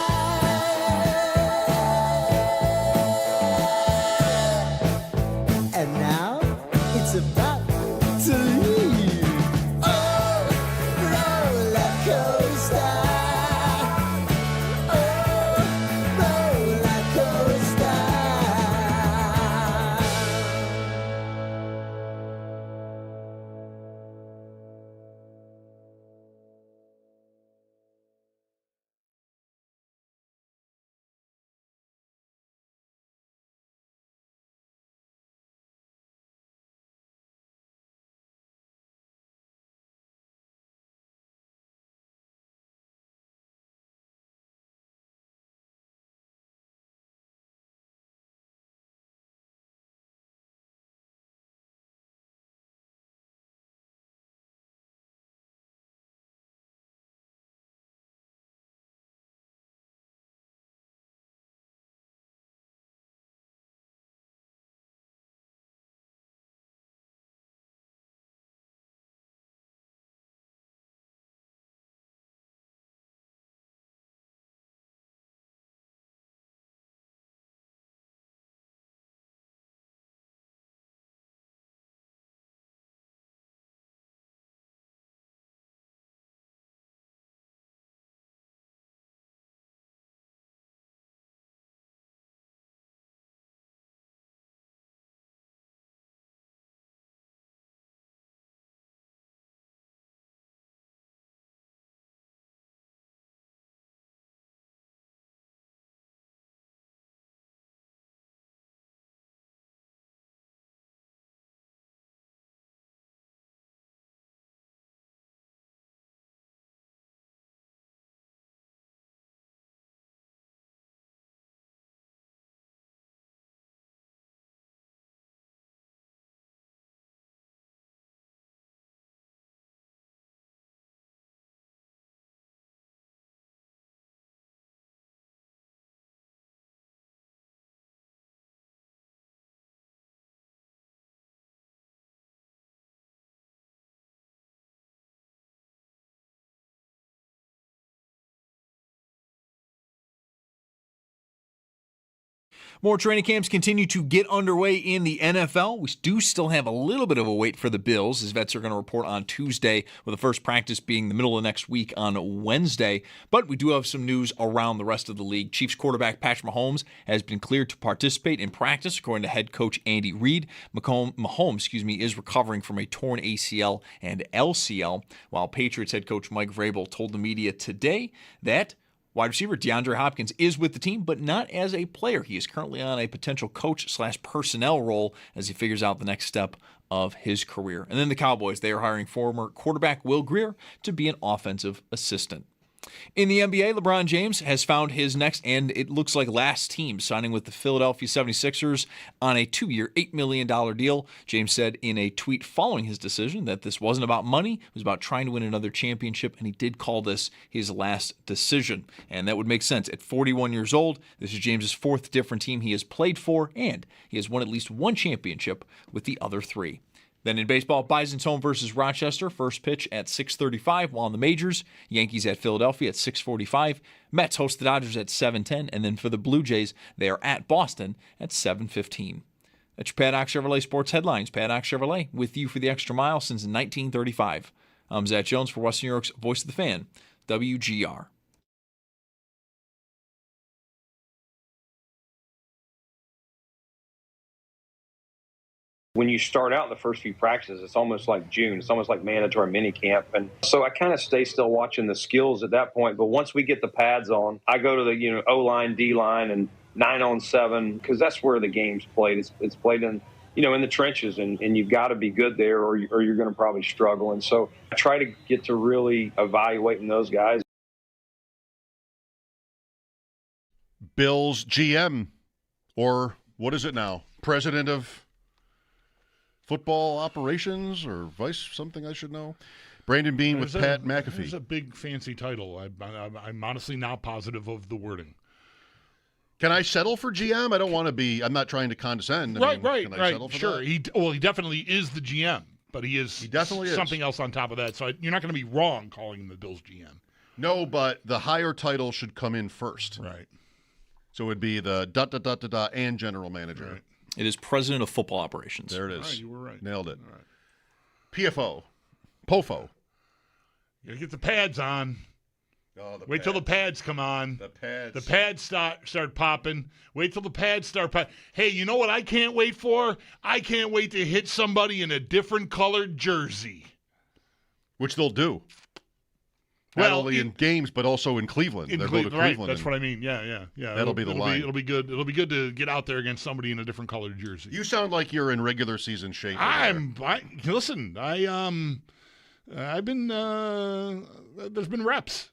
More training camps continue to get underway in the NFL. We do still have a little bit of a wait for the Bills, as vets are going to report on Tuesday, with the first practice being the middle of next week on Wednesday. But we do have some news around the rest of the league. Chiefs quarterback Patrick Mahomes has been cleared to participate in practice, according to head coach Andy Reid. Mahomes, is recovering from a torn ACL and LCL, while Patriots head coach Mike Vrabel told the media today that wide receiver DeAndre Hopkins is with the team, but not as a player. He is currently on a potential coach/personnel role as he figures out the next step of his career. And then the Cowboys, they are hiring former quarterback Will Grier to be an offensive assistant. In the NBA, LeBron James has found his next, and it looks like last team, signing with the Philadelphia 76ers on a 2-year, $8 million deal. James said in a tweet following his decision that this wasn't about money, it was about trying to win another championship, and he did call this his last decision. And that would make sense. At 41 years old, this is James's fourth different team he has played for, and he has won at least one championship with the other three. Then in baseball, Bison's home versus Rochester, first pitch at 6:35, while in the majors, Yankees at Philadelphia at 6:45, Mets host the Dodgers at 7:10, and then for the Blue Jays, they are at Boston at 7:15. That's your Paddock Chevrolet Sports Headlines. Paddock Chevrolet, with you for the extra mile since 1935. I'm Zach Jones for Western New York's Voice of the Fan, WGR. When you start out in the first few practices, it's almost like June. It's almost like mandatory mini camp. And so I kind of stay still watching the skills at that point. But once we get the pads on, I go to the O-line, D-line, and 9-on-7, because that's where the game's played. It's played in the trenches, and you've got to be good there or you're going to probably struggle. And so I try to get to really evaluating those guys. Bills GM, or what is it now? President of football operations or vice something I should know. Brandon Bean with Pat McAfee. It's a big fancy title. I'm honestly not positive of the wording. Can I settle for GM? I don't want to be. I'm not trying to condescend. Right. Can I settle for Sure. that? He definitely is the GM, but he definitely something else on top of that. So you're not going to be wrong calling him the Bills GM. No, but the higher title should come in first. Right. So it would be the ... and general manager. Right. It is President of Football Operations. There it is. All right, you were right. Nailed it. All right. PFO. POFO. You got to get the pads on. Oh, Wait till the pads come on. The pads. The pads start popping. Wait till the pads start popping. Hey, you know what I can't wait for? I can't wait to hit somebody in a different colored jersey. Which they'll do. Not only in games, but also in Cleveland. They'll go to Cleveland. Right, that's what I mean. Yeah. That'll be the line. It'll be good. It'll be good to get out there against somebody in a different colored jersey. You sound like you're in regular season shape. Listen. I've been. There's been reps.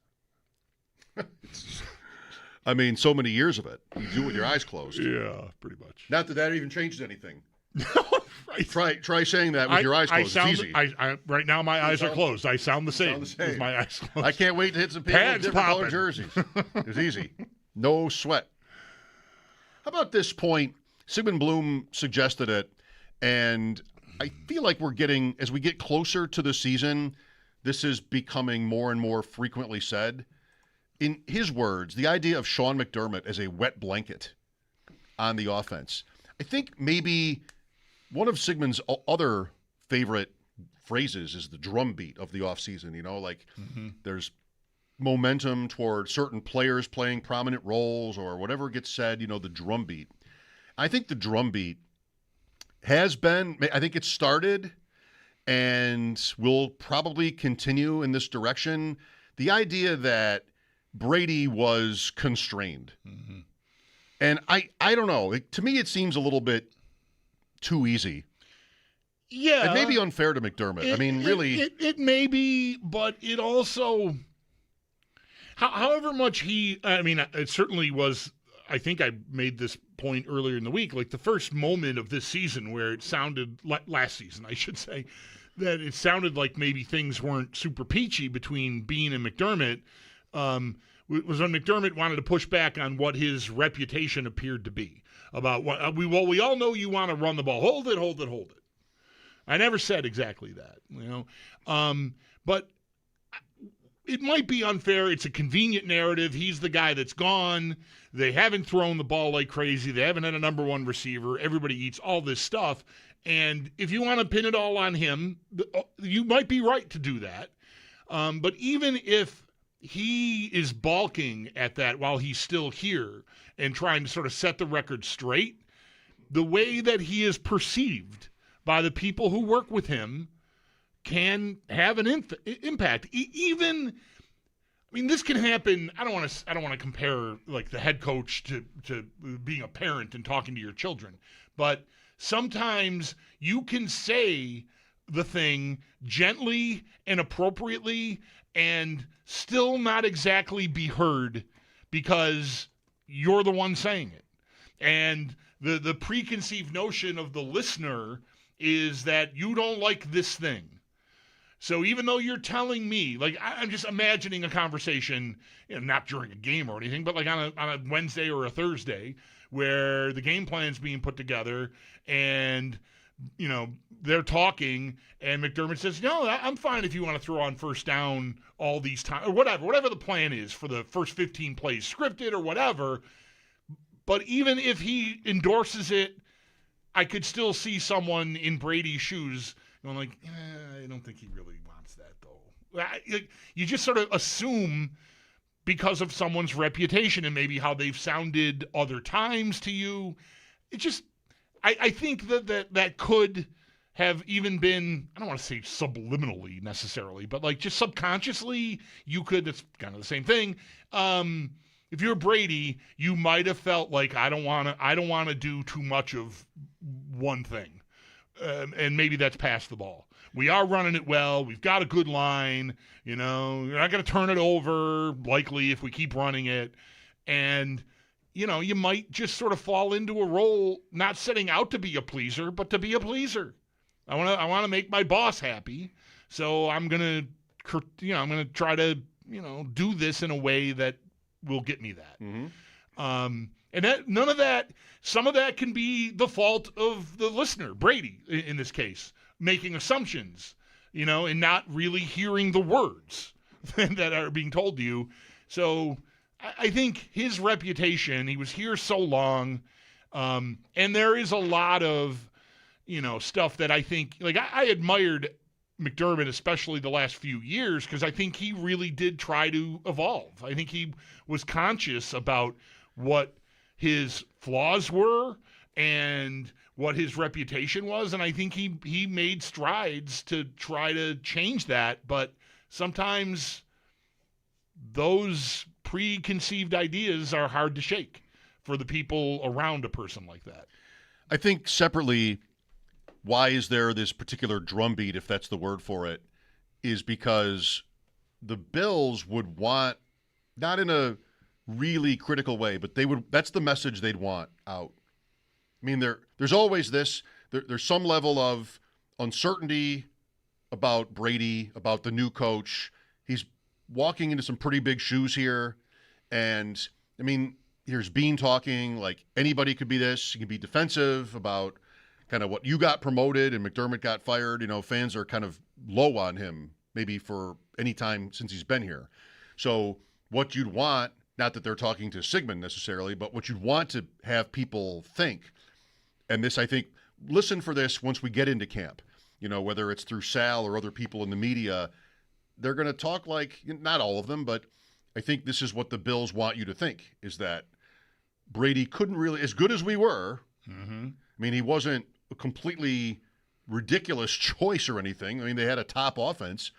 I mean, so many years of it. You do it with your eyes closed. Yeah, pretty much. Not that even changed anything. Right. Try saying that with your eyes closed. It's easy. Right now, my eyes are closed. I sound the same. With my eyes closed. I can't wait to hit some people with different colored jerseys. It's easy. No sweat. How about this point? Sigmund Bloom suggested it, and I feel like we're getting, as we get closer to the season, this is becoming more and more frequently said. In his words, the idea of Sean McDermott as a wet blanket on the offense. I think maybe one of Sigmund's other favorite phrases is the drumbeat of the offseason. There's momentum toward certain players playing prominent roles or whatever gets said, the drumbeat. I think the drumbeat has been, I think it started and will probably continue in this direction. The idea that Brady was constrained. Mm-hmm. And I don't know. To me, it seems a little bit too easy. Yeah. It may be unfair to McDermott. Really. It may be, but it also, however much it certainly was, I think I made this point earlier in the week, like the first moment of this season where it sounded, last season, I should say, that it sounded like maybe things weren't super peachy between Bean and McDermott. Was when McDermott wanted to push back on what his reputation appeared to be about what we all know you want to run the ball. Hold it. I never said exactly that, but it might be unfair. It's a convenient narrative. He's the guy that's gone. They haven't thrown the ball like crazy. They haven't had a number one receiver. Everybody eats all this stuff. And if you want to pin it all on him, you might be right to do that. But even if he is balking at that while he's still here and trying to sort of set the record straight, the way that he is perceived by the people who work with him can have an impact. Even, I mean, this can happen. I don't want to compare like the head coach to being a parent and talking to your children, but sometimes you can say the thing gently and appropriately and still not exactly be heard because you're the one saying it. And the preconceived notion of the listener is that you don't like this thing. So even though you're telling me, like I'm just imagining a conversation, not during a game or anything, but like on a Wednesday or a Thursday where the game plan's being put together and, they're talking and McDermott says, no, I'm fine if you want to throw on first down all these times or whatever the plan is for the first 15 plays scripted or whatever. But even if he endorses it, I could still see someone in Brady's shoes going like, I don't think he really wants that, though. You just sort of assume because of someone's reputation and maybe how they've sounded other times to you. It just, I think that could have even been, I don't want to say subliminally necessarily, but like just subconsciously, you could, it's kind of the same thing. If you're Brady, you might have felt like I don't want to do too much of one thing, and maybe that's pass the ball. We are running it well. We've got a good line. You're not going to turn it over likely if we keep running it, and you might just sort of fall into a role not setting out to be a pleaser, but to be a pleaser. I want to make my boss happy, so I'm gonna try to do this in a way that will get me that. Mm-hmm. And that none of that, some of that can be the fault of the listener, Brady, in this case, making assumptions, and not really hearing the words that are being told to you. So I think his reputation, he was here so long, and there is a lot of, stuff that I think, like I admired McDermott, especially the last few years, because I think he really did try to evolve. I think he was conscious about what his flaws were and what his reputation was, and I think he made strides to try to change that, but sometimes those preconceived ideas are hard to shake for the people around a person like that. I think separately, why is there this particular drumbeat, if that's the word for it, is because the Bills would want, not in a really critical way, but that's the message they'd want out. I mean, there's always this, there's some level of uncertainty about Brady, about the new coach. He's walking into some pretty big shoes here. And, I mean, here's Bean talking like anybody could be this. He can be defensive about kind of what you got promoted and McDermott got fired. Fans are kind of low on him maybe for any time since he's been here. So what you'd want, not that they're talking to Sigmund necessarily, but what you'd want to have people think, and this, I think, listen for this once we get into camp, whether it's through Sal or other people in the media, they're going to talk like, not all of them, but I think this is what the Bills want you to think, is that Brady couldn't really, as good as we were, I mean, he wasn't a completely ridiculous choice or anything. I mean, they had a top offense,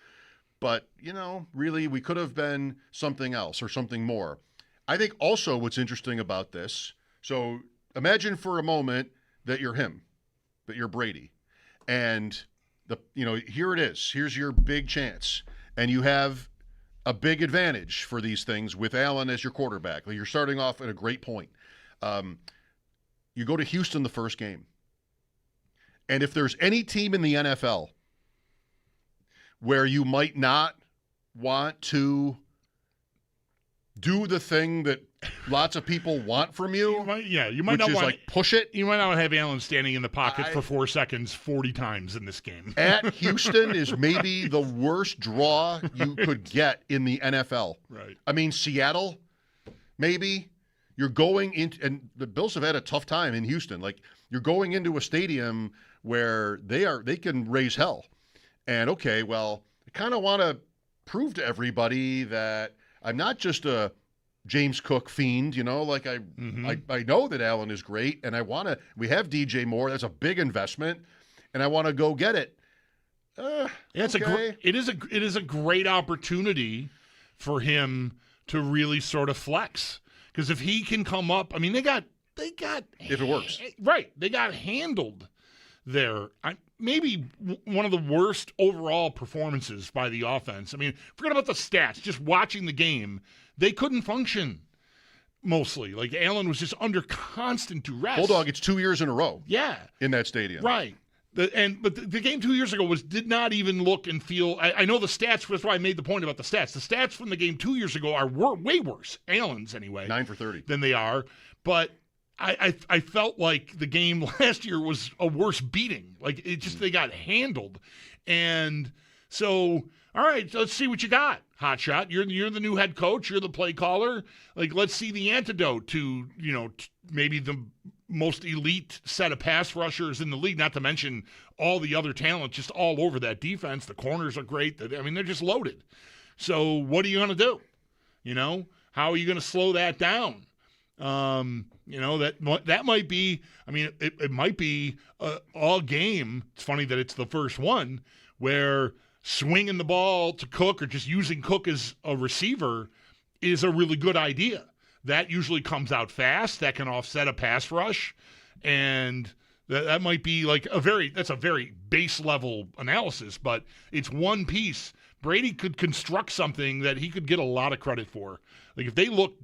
but, really we could have been something else or something more. I think also what's interesting about this, so imagine for a moment that you're him, that you're Brady, and here it is. Here's your big chance, and you have a big advantage for these things with Allen as your quarterback. You're starting off at a great point. You go to Houston the first game. And if there's any team in the NFL where you might not want to do the thing that lots of people want from you. You might which not is want like push it. You might not have Allen standing in the pocket for 4 seconds 40 times in this game. At Houston is maybe the worst draw you could get in the NFL. Right. I mean, Seattle, maybe. You're going into, and the Bills have had a tough time in Houston. Like, you're going into a stadium where they can raise hell. And okay, well, I kind of want to prove to everybody that I'm not just a James Cook fiend, like I know that Allen is great, and we have DJ Moore. That's a big investment, and I want to go get it. It is a great opportunity for him to really sort of flex. Because if he can come up, I mean, they got if it works, right? They got handled there. Maybe one of the worst overall performances by the offense. I mean, forget about the stats. Just watching the game, they couldn't function mostly. Like, Allen was just under constant duress. Bulldog, it's 2 years in a row. Yeah, in that stadium, right. But the game 2 years ago did not even look and feel. I know the stats. That's why I made the point about the stats. The stats from the game 2 years ago are way worse. Allen's anyway, 9 for 30 than they are. But I felt like the game last year was a worse beating. Like, it just they got handled, and so all right, let's see what you got, hotshot. You're the new head coach. You're the play caller. Like, let's see the antidote to maybe the most elite set of pass rushers in the league, not to mention all the other talent just all over that defense. The corners are great. I mean, they're just loaded. So what are you going to do? How are you going to slow that down? That might be, I mean, it might be all game. It's funny that it's the first one where swinging the ball to Cook or just using Cook as a receiver is a really good idea. That usually comes out fast. That can offset a pass rush. And that might be like that's a very base level analysis, but it's one piece. Brady could construct something that he could get a lot of credit for. Like, if they look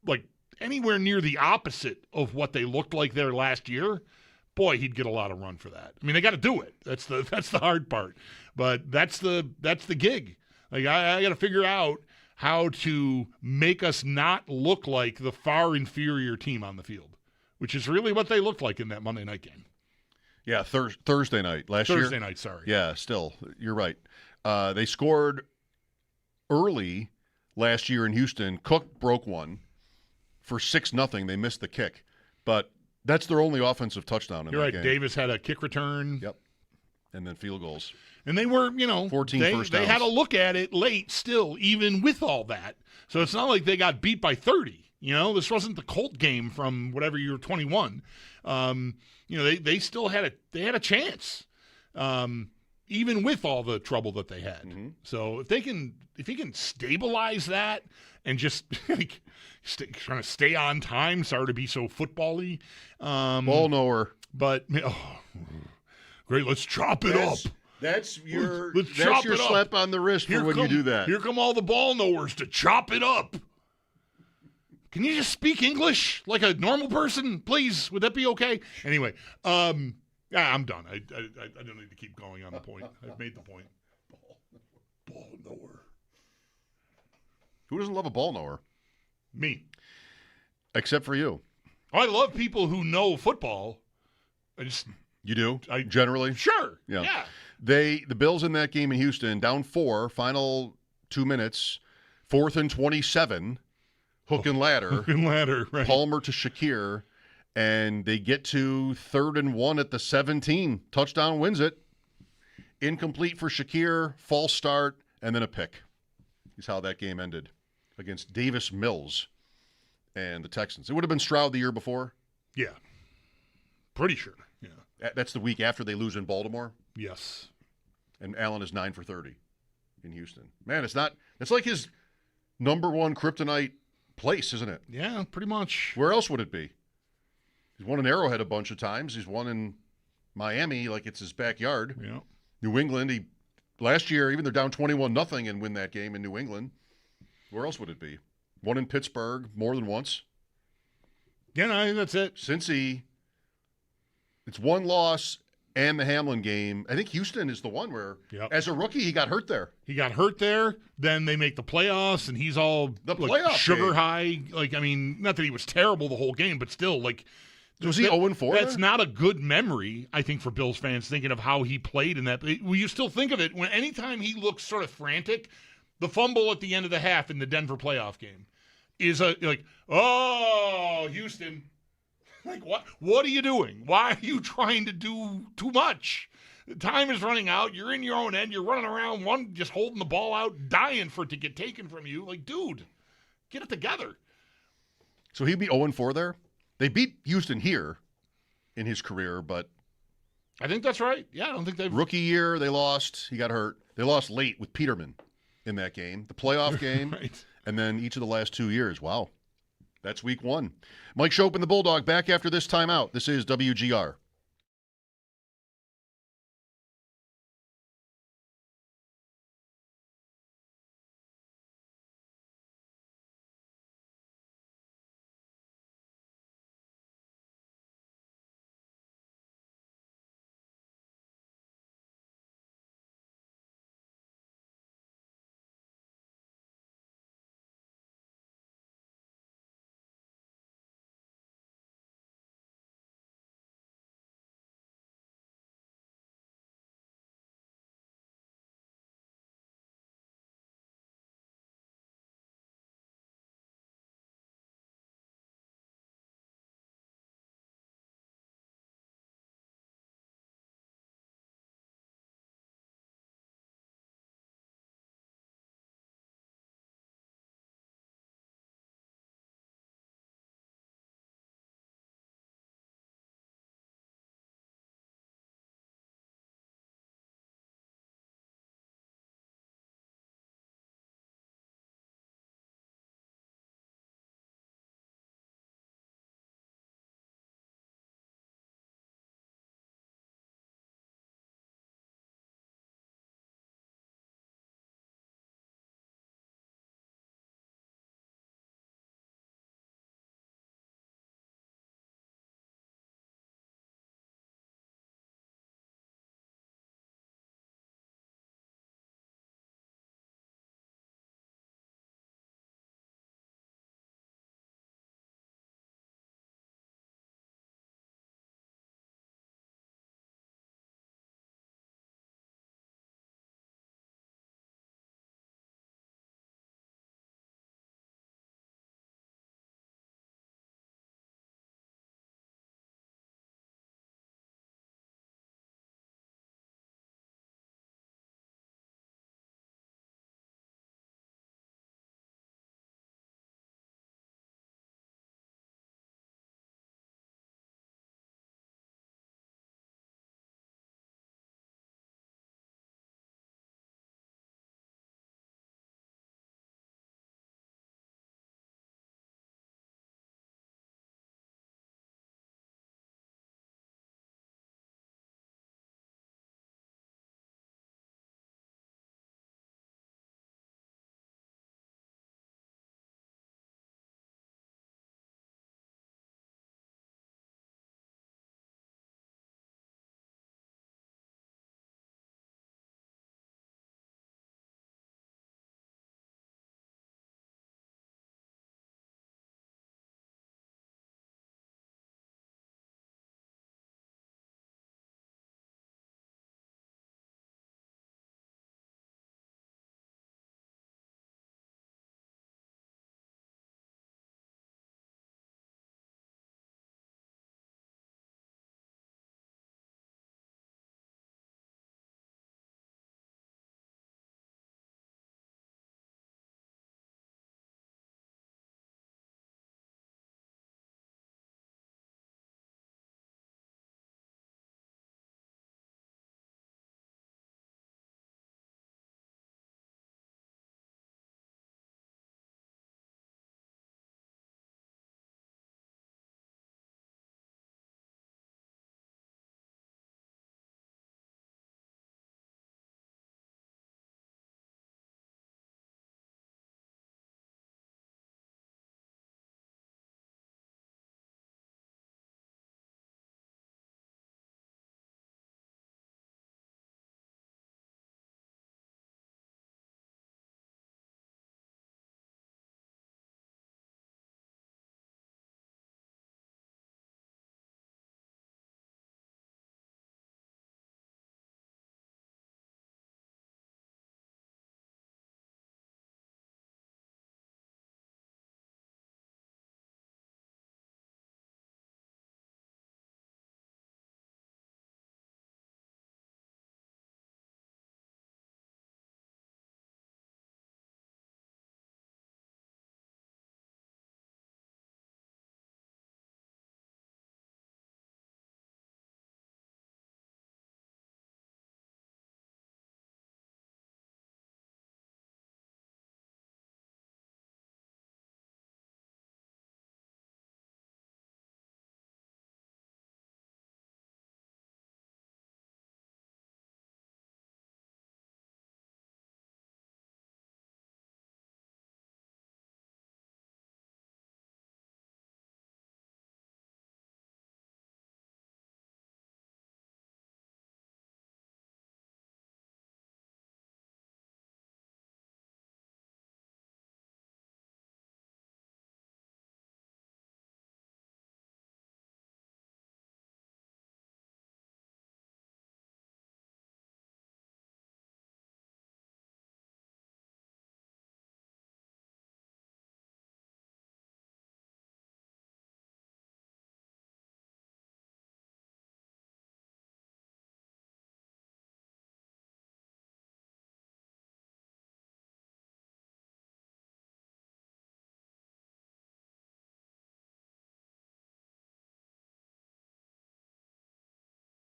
like anywhere near the opposite of what they looked like there last year, boy, he'd get a lot of run for that. I mean, they got to do it. That's the hard part. But that's the gig. Like, I got to figure out how to make us not look like the far inferior team on the field, which is really what they looked like in that Monday night game. Yeah, Thursday night last year. Thursday night, sorry. Yeah, still, you're right. They scored early last year in Houston. Cook broke one for 6-0. They missed the kick, but that's their only offensive touchdown in You're that right. game. Davis had a kick return. Yep, and then field goals. And they were, 14 first they downs. had to look at it late still, even with all that. So it's not like they got beat by 30. This wasn't the Colt game from whatever year 21. They still had a chance, even with all the trouble that they had. Mm-hmm. So if he can stabilize that and just like trying to stay on time, sorry to be so football-y. Ball knower. But great, let's chop it up. That's your chop slap on the wrist for when you do that. Here come all the ball knowers to chop it up. Can you just speak English like a normal person, please? Would that be okay? Anyway, I'm done. I don't need to keep going on the point. I've made the point. Ball knower. Who doesn't love a ball knower? Me. Except for you. I love people who know football. You do? Generally? Sure. Yeah. The Bills in that game in Houston, down 4, final 2 minutes, 4th and 27, hook and ladder. Hook and ladder, right. Palmer to Shakir, and they get to 3rd and 1 at the 17. Touchdown wins it. Incomplete for Shakir, false start, and then a pick. Is how that game ended against Davis Mills and the Texans. It would have been Stroud the year before. Yeah. Pretty sure. Yeah. That's the week after they lose in Baltimore. Yes. And Allen is 9 for 30 in Houston. Man, it's like his number one kryptonite place, isn't it? Yeah, pretty much. Where else would it be? He's won in Arrowhead a bunch of times. He's won in Miami like it's his backyard. Yeah. New England, last year, even they're down 21-0 and win that game in New England. Where else would it be? Won in Pittsburgh more than once. Yeah, no, I think that's it. Cincy, it's one loss and the Hamlin game. I think Houston is the one where, Yep. as a rookie, he got hurt there. He got hurt there. Then they make the playoffs, and he's all sugar high. Like, I mean, not that he was terrible the whole game, but still, like. Was he 0-4? That's not a good memory, I think, for Bills fans, thinking of how he played in that. Well, you still think of it when anytime he looks sort of frantic, the fumble at the end of the half in the Denver playoff game is oh, Houston. Like, what are you doing? Why are you trying to do too much? The time is running out. You're in your own end. You're running around, just holding the ball out, dying for it to get taken from you. Like, dude, get it together. So he'd be 0-4 there? They beat Houston here in his career, but I think that's right. Yeah, I don't think they've... Rookie year, they lost. He got hurt. They lost late with Peterman in that game, the playoff game, right. And then each of the last 2 years. Wow. That's week 1. Mike Schopp and the Bulldog back after this timeout. This is WGR.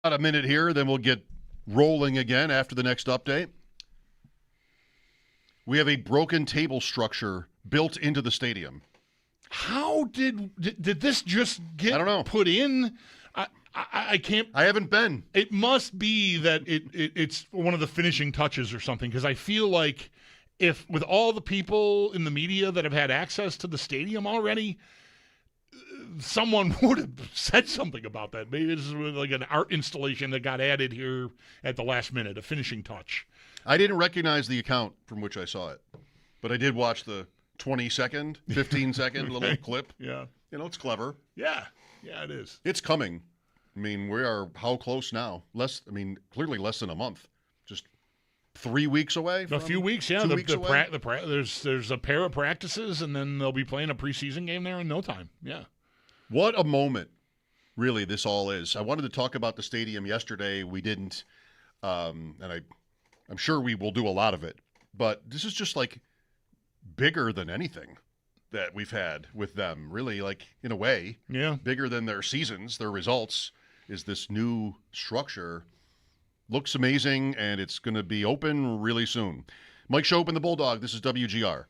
About a minute here, then we'll get rolling again after the next update. We have a broken table structure built into the stadium. How did this just get I don't know. put in? I can't. I haven't been. It must be that it's one of the finishing touches or something, because I feel like if with all the people in the media that have had access to the stadium already, someone would have said something about that. Maybe this is like an art installation that got added here at the last minute, a finishing touch. I didn't recognize the account from which I saw it, but I did watch the 20-second, 15-second little clip. Yeah. You know, it's clever. Yeah, it is. It's coming. I mean, we are how close now? Clearly less than a month. Just 3 weeks away? A few weeks, yeah. 2 weeks away? There's a pair of practices, and then they'll be playing a preseason game there in no time. Yeah. What a moment, really, this all is. I wanted to talk about the stadium yesterday. We didn't, and I'm sure we will do a lot of it. But this is just like bigger than anything that we've had with them, really, like in a way. Yeah. Bigger than their seasons, their results, is this new structure. Looks amazing, and it's going to be open really soon. Mike Schopp and the Bulldog, this is WGR.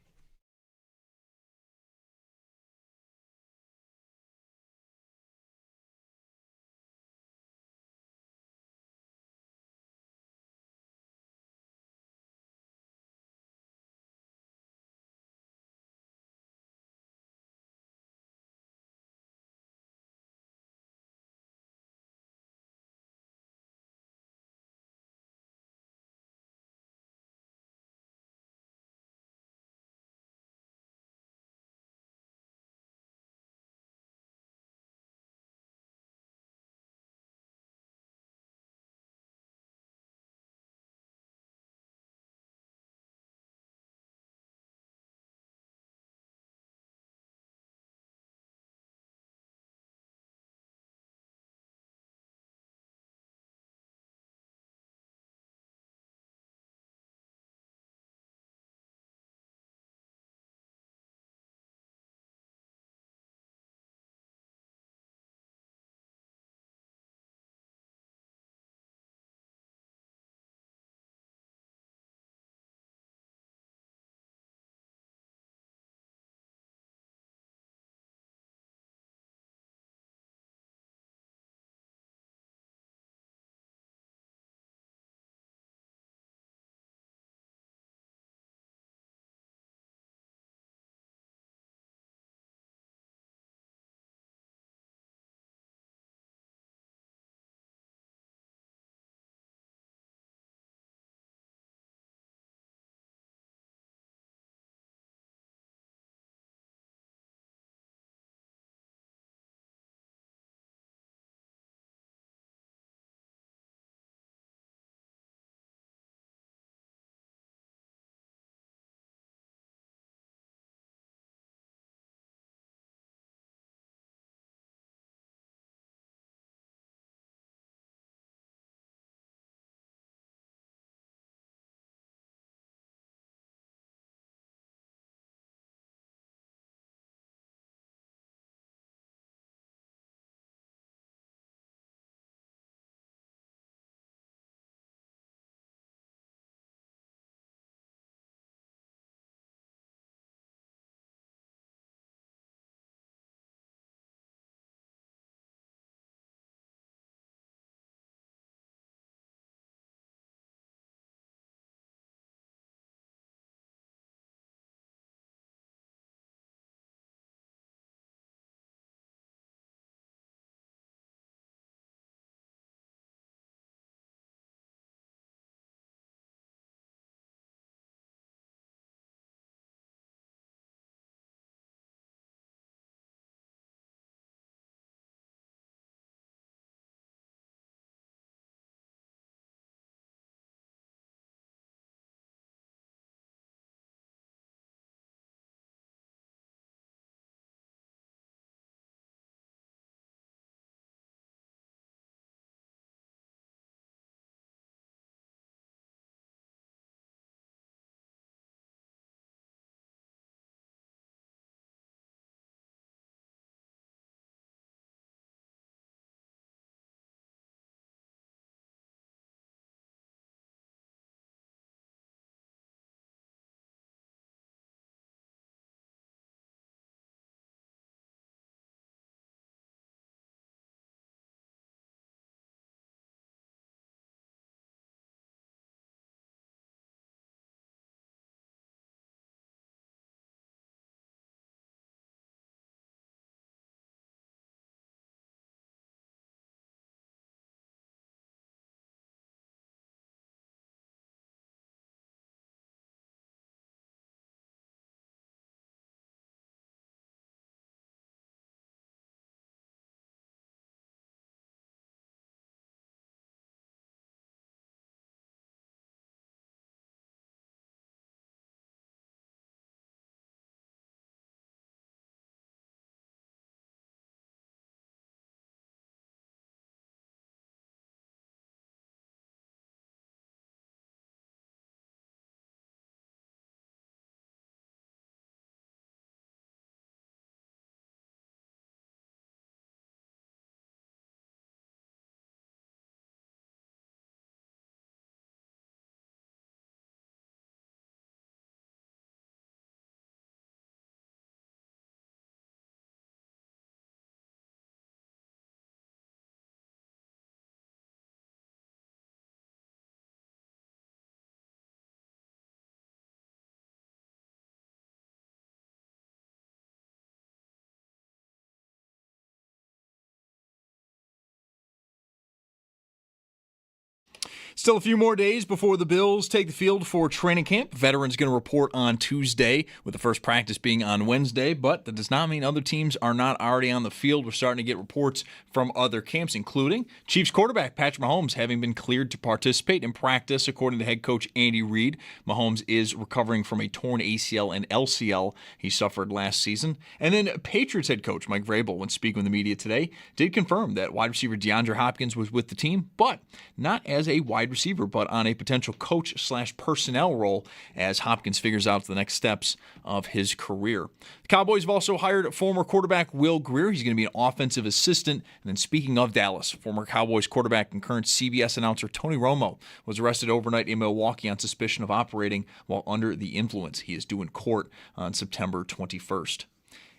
Still a few more days before the Bills take the field for training camp. Veterans going to report on Tuesday, with the first practice being on Wednesday, but that does not mean other teams are not already on the field. We're starting to get reports from other camps, including Chiefs quarterback Patrick Mahomes having been cleared to participate in practice, according to head coach Andy Reid. Mahomes is recovering from a torn ACL and LCL he suffered last season. And then Patriots head coach Mike Vrabel, when speaking with the media today, did confirm that wide receiver DeAndre Hopkins was with the team, but not as a wide receiver, but on a potential coach/personnel role as Hopkins figures out the next steps of his career. The Cowboys have also hired former quarterback Will Grier. He's going to be an offensive assistant. And then speaking of Dallas, former Cowboys quarterback and current CBS announcer Tony Romo was arrested overnight in Milwaukee on suspicion of operating while under the influence. He is due in court on September 21st.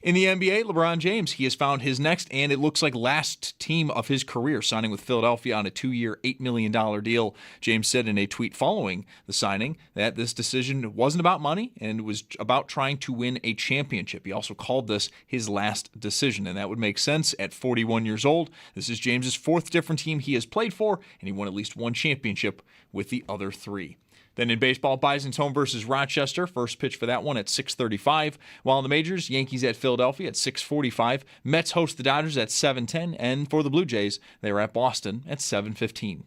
In the NBA, LeBron James, he has found his next and it looks like last team of his career, signing with Philadelphia on a 2-year, $8 million deal. James said in a tweet following the signing that this decision wasn't about money and was about trying to win a championship. He also called this his last decision, and that would make sense at 41 years old. This is James's fourth different team he has played for, and he won at least one championship with the other three. Then in baseball, Bison's home versus Rochester. First pitch for that one at 6:35. While in the majors, Yankees at Philadelphia at 6:45. Mets host the Dodgers at 7:10. And for the Blue Jays, they are at Boston at 7:15.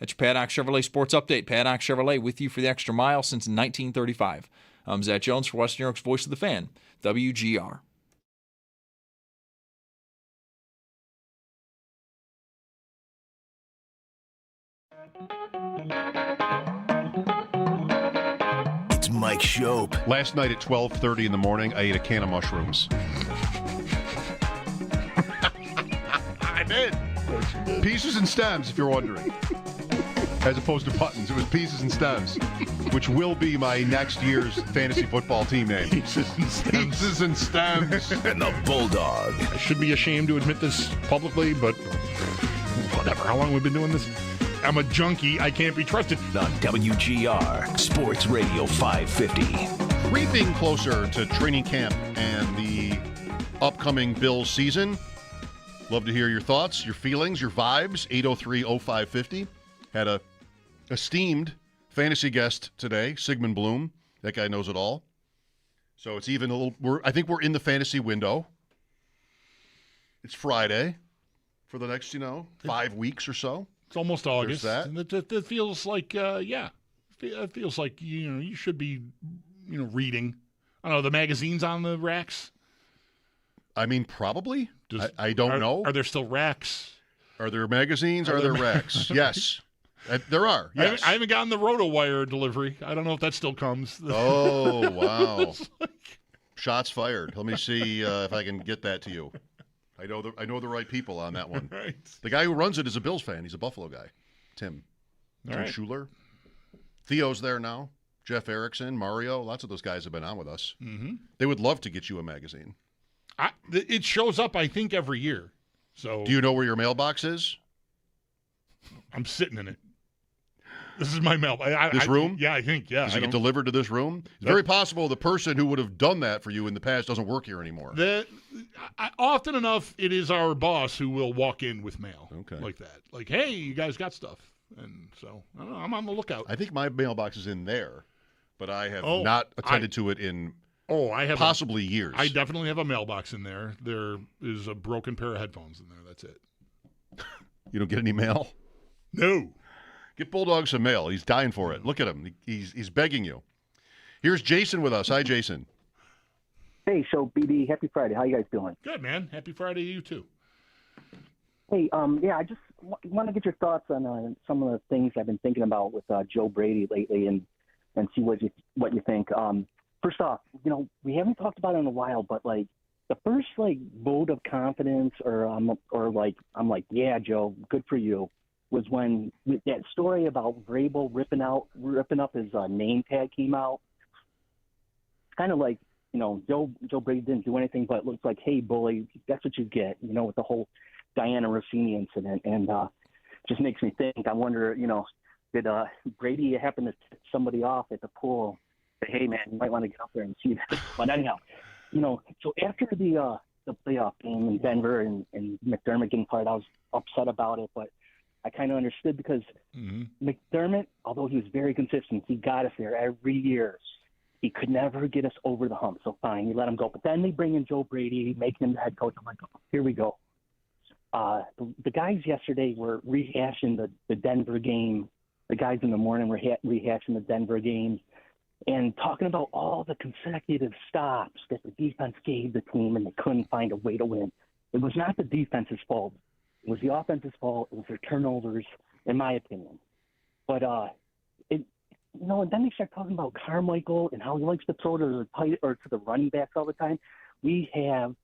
That's your Paddock Chevrolet Sports Update. Paddock Chevrolet with you for the extra mile since 1935. I'm Zach Jones for Western New York's Voice of the Fan, WGR. Mike Schopp. Last night at 12:30 in the morning, I ate a can of mushrooms. I did. Pieces and stems, if you're wondering. As opposed to buttons. It was pieces and stems, which will be my next year's fantasy football team name. Pieces and stems. Pieces and stems. And the Bulldog. I should be ashamed to admit this publicly, but whatever. How long have we been doing this? I'm a junkie. I can't be trusted. On WGR, Sports Radio 550. Creeping closer to training camp and the upcoming Bills season. Love to hear your thoughts, your feelings, your vibes. 803-0550. Had a esteemed fantasy guest today, Sigmund Bloom. That guy knows it all. So it's even a little, I think we're in the fantasy window. It's Friday for the next, 5 weeks or so. It's almost August. There's And it feels like, it feels like, you should be, reading. I don't know, the magazines on the racks. I mean, probably. I don't know. Are there still racks? Are there magazines? Are there racks? Yes. There are. Yes. I haven't gotten the RotoWire delivery. I don't know if that still comes. Oh, wow. Shots fired. Let me see if I can get that to you. I know the right people on that one. Right. The guy who runs it is a Bills fan. He's a Buffalo guy. Tim right. Schuler. Theo's there now. Jeff Erickson, Mario. Lots of those guys have been on with us. Mm-hmm. They would love to get you a magazine. It shows up, I think, every year. So, do you know where your mailbox is? I'm sitting in it. This is my mail. This room? Yeah, I think. Yeah. Does it get delivered to this room? It's very possible the person who would have done that for you in the past doesn't work here anymore. Often enough, it is our boss who will walk in with mail like that. Like, hey, you guys got stuff. And so, I don't know, I'm on the lookout. I think my mailbox is in there, but I have not attended to it in possibly years. I definitely have a mailbox in there. There is a broken pair of headphones in there. That's it. You don't get any mail? No. Get Bulldog some mail. He's dying for it. Look at him. He's begging you. Here's Jason with us. Hi, Jason. Hey, so BB, happy Friday. How you guys doing? Good, man. Happy Friday to you, too. Hey, I just want to get your thoughts on some of the things I've been thinking about with Joe Brady lately and see what you think. First off, we haven't talked about it in a while, but, the first, vote of confidence I'm like, yeah, Joe, good for you, was when that story about Vrabel ripping up his name tag came out. Kind of like, Joe Brady didn't do anything, but it looks like, hey, bully, that's what you get, with the whole Diana Rossini incident. And just makes me think, I wonder, did Brady happen to tip somebody off at the pool? Say, hey, man, you might want to get up there and see that. But anyhow, so after the playoff game in Denver and McDermott getting fired, I was upset about it, but I kind of understood because McDermott, although he was very consistent, he got us there every year. He could never get us over the hump. So fine, you let him go. But then they bring in Joe Brady, make him the head coach. I'm like, oh, here we go. The guys yesterday were rehashing the Denver game. The guys in the morning were rehashing the Denver game and talking about all the consecutive stops that the defense gave the team, and they couldn't find a way to win. It was not the defense's fault. It was the offense's fault. It was their turnovers, in my opinion. But and then they start talking about Carmichael and how he likes to throw to the tight or to the running backs all the time. We have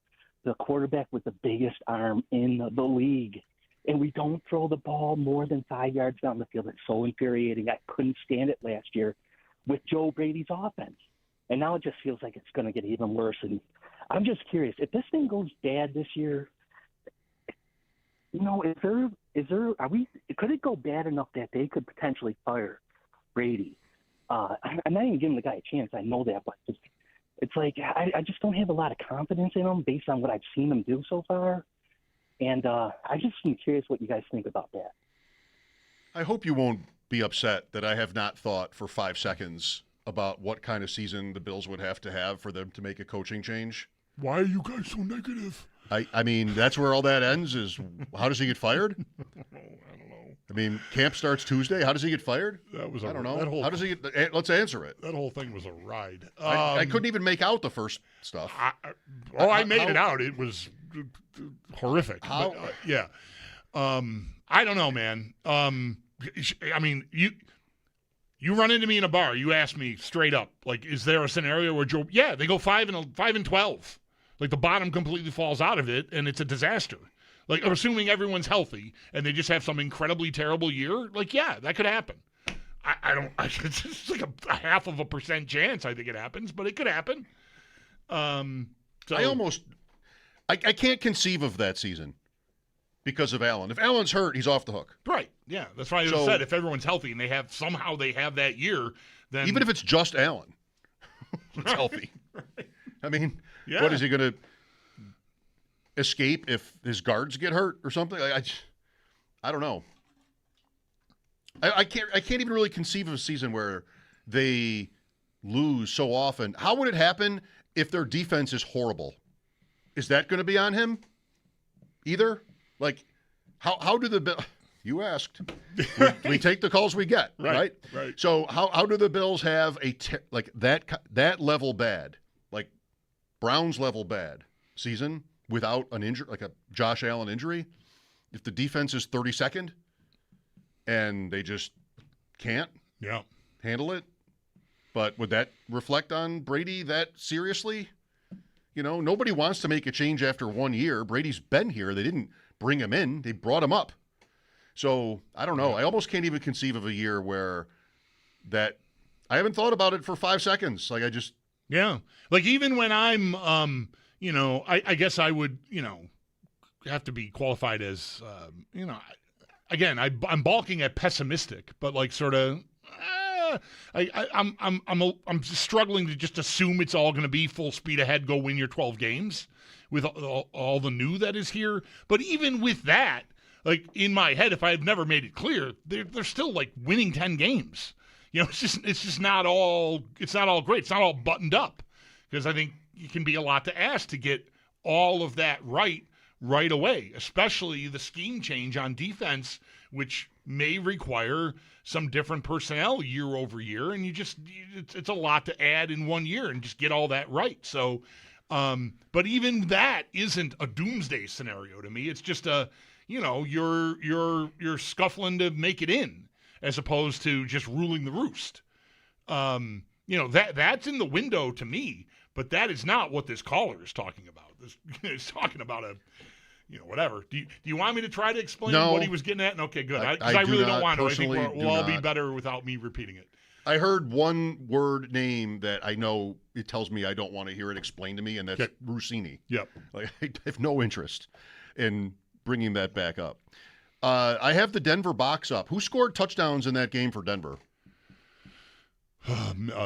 the quarterback with the biggest arm in the league, and we don't throw the ball more than 5 yards down the field. It's so infuriating. I couldn't stand it last year with Joe Brady's offense, and now it just feels like it's going to get even worse. And I'm just curious, if this thing goes bad this year, could it go bad enough that they could potentially fire Brady? I'm not even giving the guy a chance. I know that, but it's like I just don't have a lot of confidence in him based on what I've seen him do so far. And I just am curious what you guys think about that. I hope you won't be upset that I have not thought for 5 seconds about what kind of season the Bills would have to have for them to make a coaching change. Why are you guys so negative? I mean, that's where all that ends is how does he get fired? I don't know. I mean, camp starts Tuesday. How does he get fired? I don't know. How does he get – let's answer it. That whole thing was a ride. I couldn't even make out the first stuff. I made it out. It was horrific. How? But, yeah. I don't know, man. I mean, you run into me in a bar. You ask me straight up, like, is there a scenario where Joe – yeah, they go 5-12. Like, the bottom completely falls out of it, and it's a disaster. Like, assuming everyone's healthy and they just have some incredibly terrible year, like, yeah, that could happen. It's just like a 0.5% chance I think it happens, but it could happen. I can't conceive of that season because of Allen. If Allen's hurt, he's off the hook. Right, yeah. That's why I said if everyone's healthy and they have that year, then... Even if it's just Allen, it's healthy. Right. I mean, yeah. What is he going to escape if his guards get hurt or something? I don't know. I can't even really conceive of a season where they lose so often. How would it happen if their defense is horrible? Is that going to be on him either? Like, how do the you asked. We take the calls we get, right? Right. So how do the Bills have that level bad, like Browns level bad season without an injury, like a Josh Allen injury? If the defense is 32nd and they just can't handle it, but would that reflect on Brady that seriously? You know, nobody wants to make a change after 1 year. Brady's been here. They didn't bring him in. They brought him up. So, I don't know. I almost can't even conceive of a year where that – I haven't thought about it for 5 seconds. Like, I just – Yeah. Like, even when I'm, I guess I would, have to be qualified as, again, I'm balking at pessimistic, but like sort of – I'm struggling to just assume it's all going to be full speed ahead, go win your 12 games with all the new that is here. But even with that, like in my head, if I have never made it clear, they're still like winning 10 games. It's just not all great. It's not all buttoned up, because I think it can be a lot to ask to get all of that right away, especially the scheme change on defense, which may require some different personnel year over year, and it's a lot to add in 1 year and just get all that right. So, but even that isn't a doomsday scenario to me. It's just you're scuffling to make it in, as opposed to just ruling the roost. That's in the window to me, but that is not what this caller is talking about. This is talking about whatever. Do you want me to try to explain what he was getting at? Okay, good. Because I really don't want to. I think we'll all be better without me repeating it. I heard one word name that I know it tells me I don't want to hear it explained to me, and that's Rossini. Yep. Like, I have no interest in bringing that back up. I have the Denver box up. Who scored touchdowns in that game for Denver?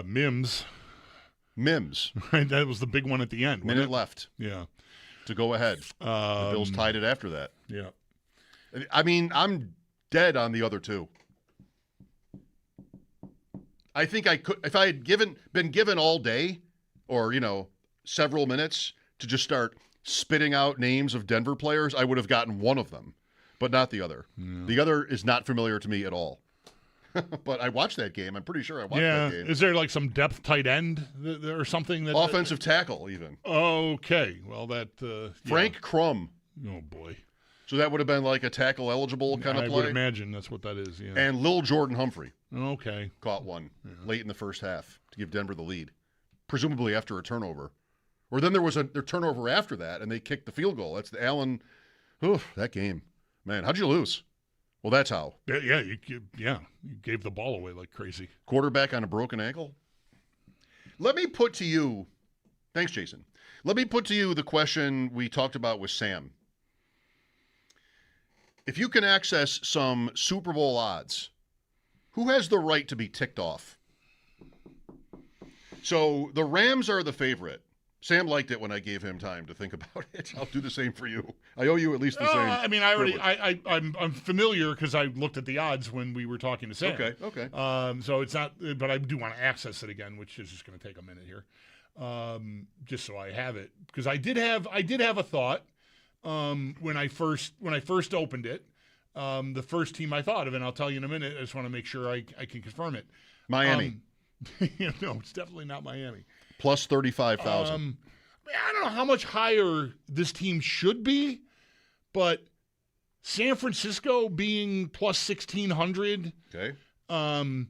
Mims. Right, that was the big one at the end. Minute left. Yeah. To go ahead. The Bills tied it after that. Yeah. I mean, I'm dead on the other two. I think I could, if I had been given all day or, several minutes to just start spitting out names of Denver players, I would have gotten one of them, but not the other. Yeah. The other is not familiar to me at all. But I watched that game. I'm pretty sure I watched that game. Is there like some depth tight end or something? Offensive tackle, even. Okay. Well, that... Frank Crum. Oh, boy. So that would have been like a tackle-eligible kind of play? I would imagine that's what that is, yeah. And Lil Jordan Humphrey. Okay. Caught one late in the first half to give Denver the lead, presumably after a turnover. Or then there was their turnover after that, and they kicked the field goal. That's the Allen... that game. Man, how'd you lose? Well, that's how. Yeah, you gave the ball away like crazy. Quarterback on a broken ankle? Let me put to you... Thanks, Jason. Let me put to you the question we talked about with Sam. If you can access some Super Bowl odds, who has the right to be ticked off? So the Rams are the favorite. Sam liked it when I gave him time to think about it. I'll do the same for you. I owe you at least the same. I mean, I'm familiar because I looked at the odds when we were talking to Sam. Okay. So it's not, but I do want to access it again, which is just going to take a minute here, just so I have it, because I did have a thought when I first opened it. The first team I thought of, and I'll tell you in a minute. I just want to make sure I can confirm it. Miami. No, it's definitely not Miami. Plus 35,000. I don't know how much higher this team should be, but San Francisco being plus 1,600. Okay. 1,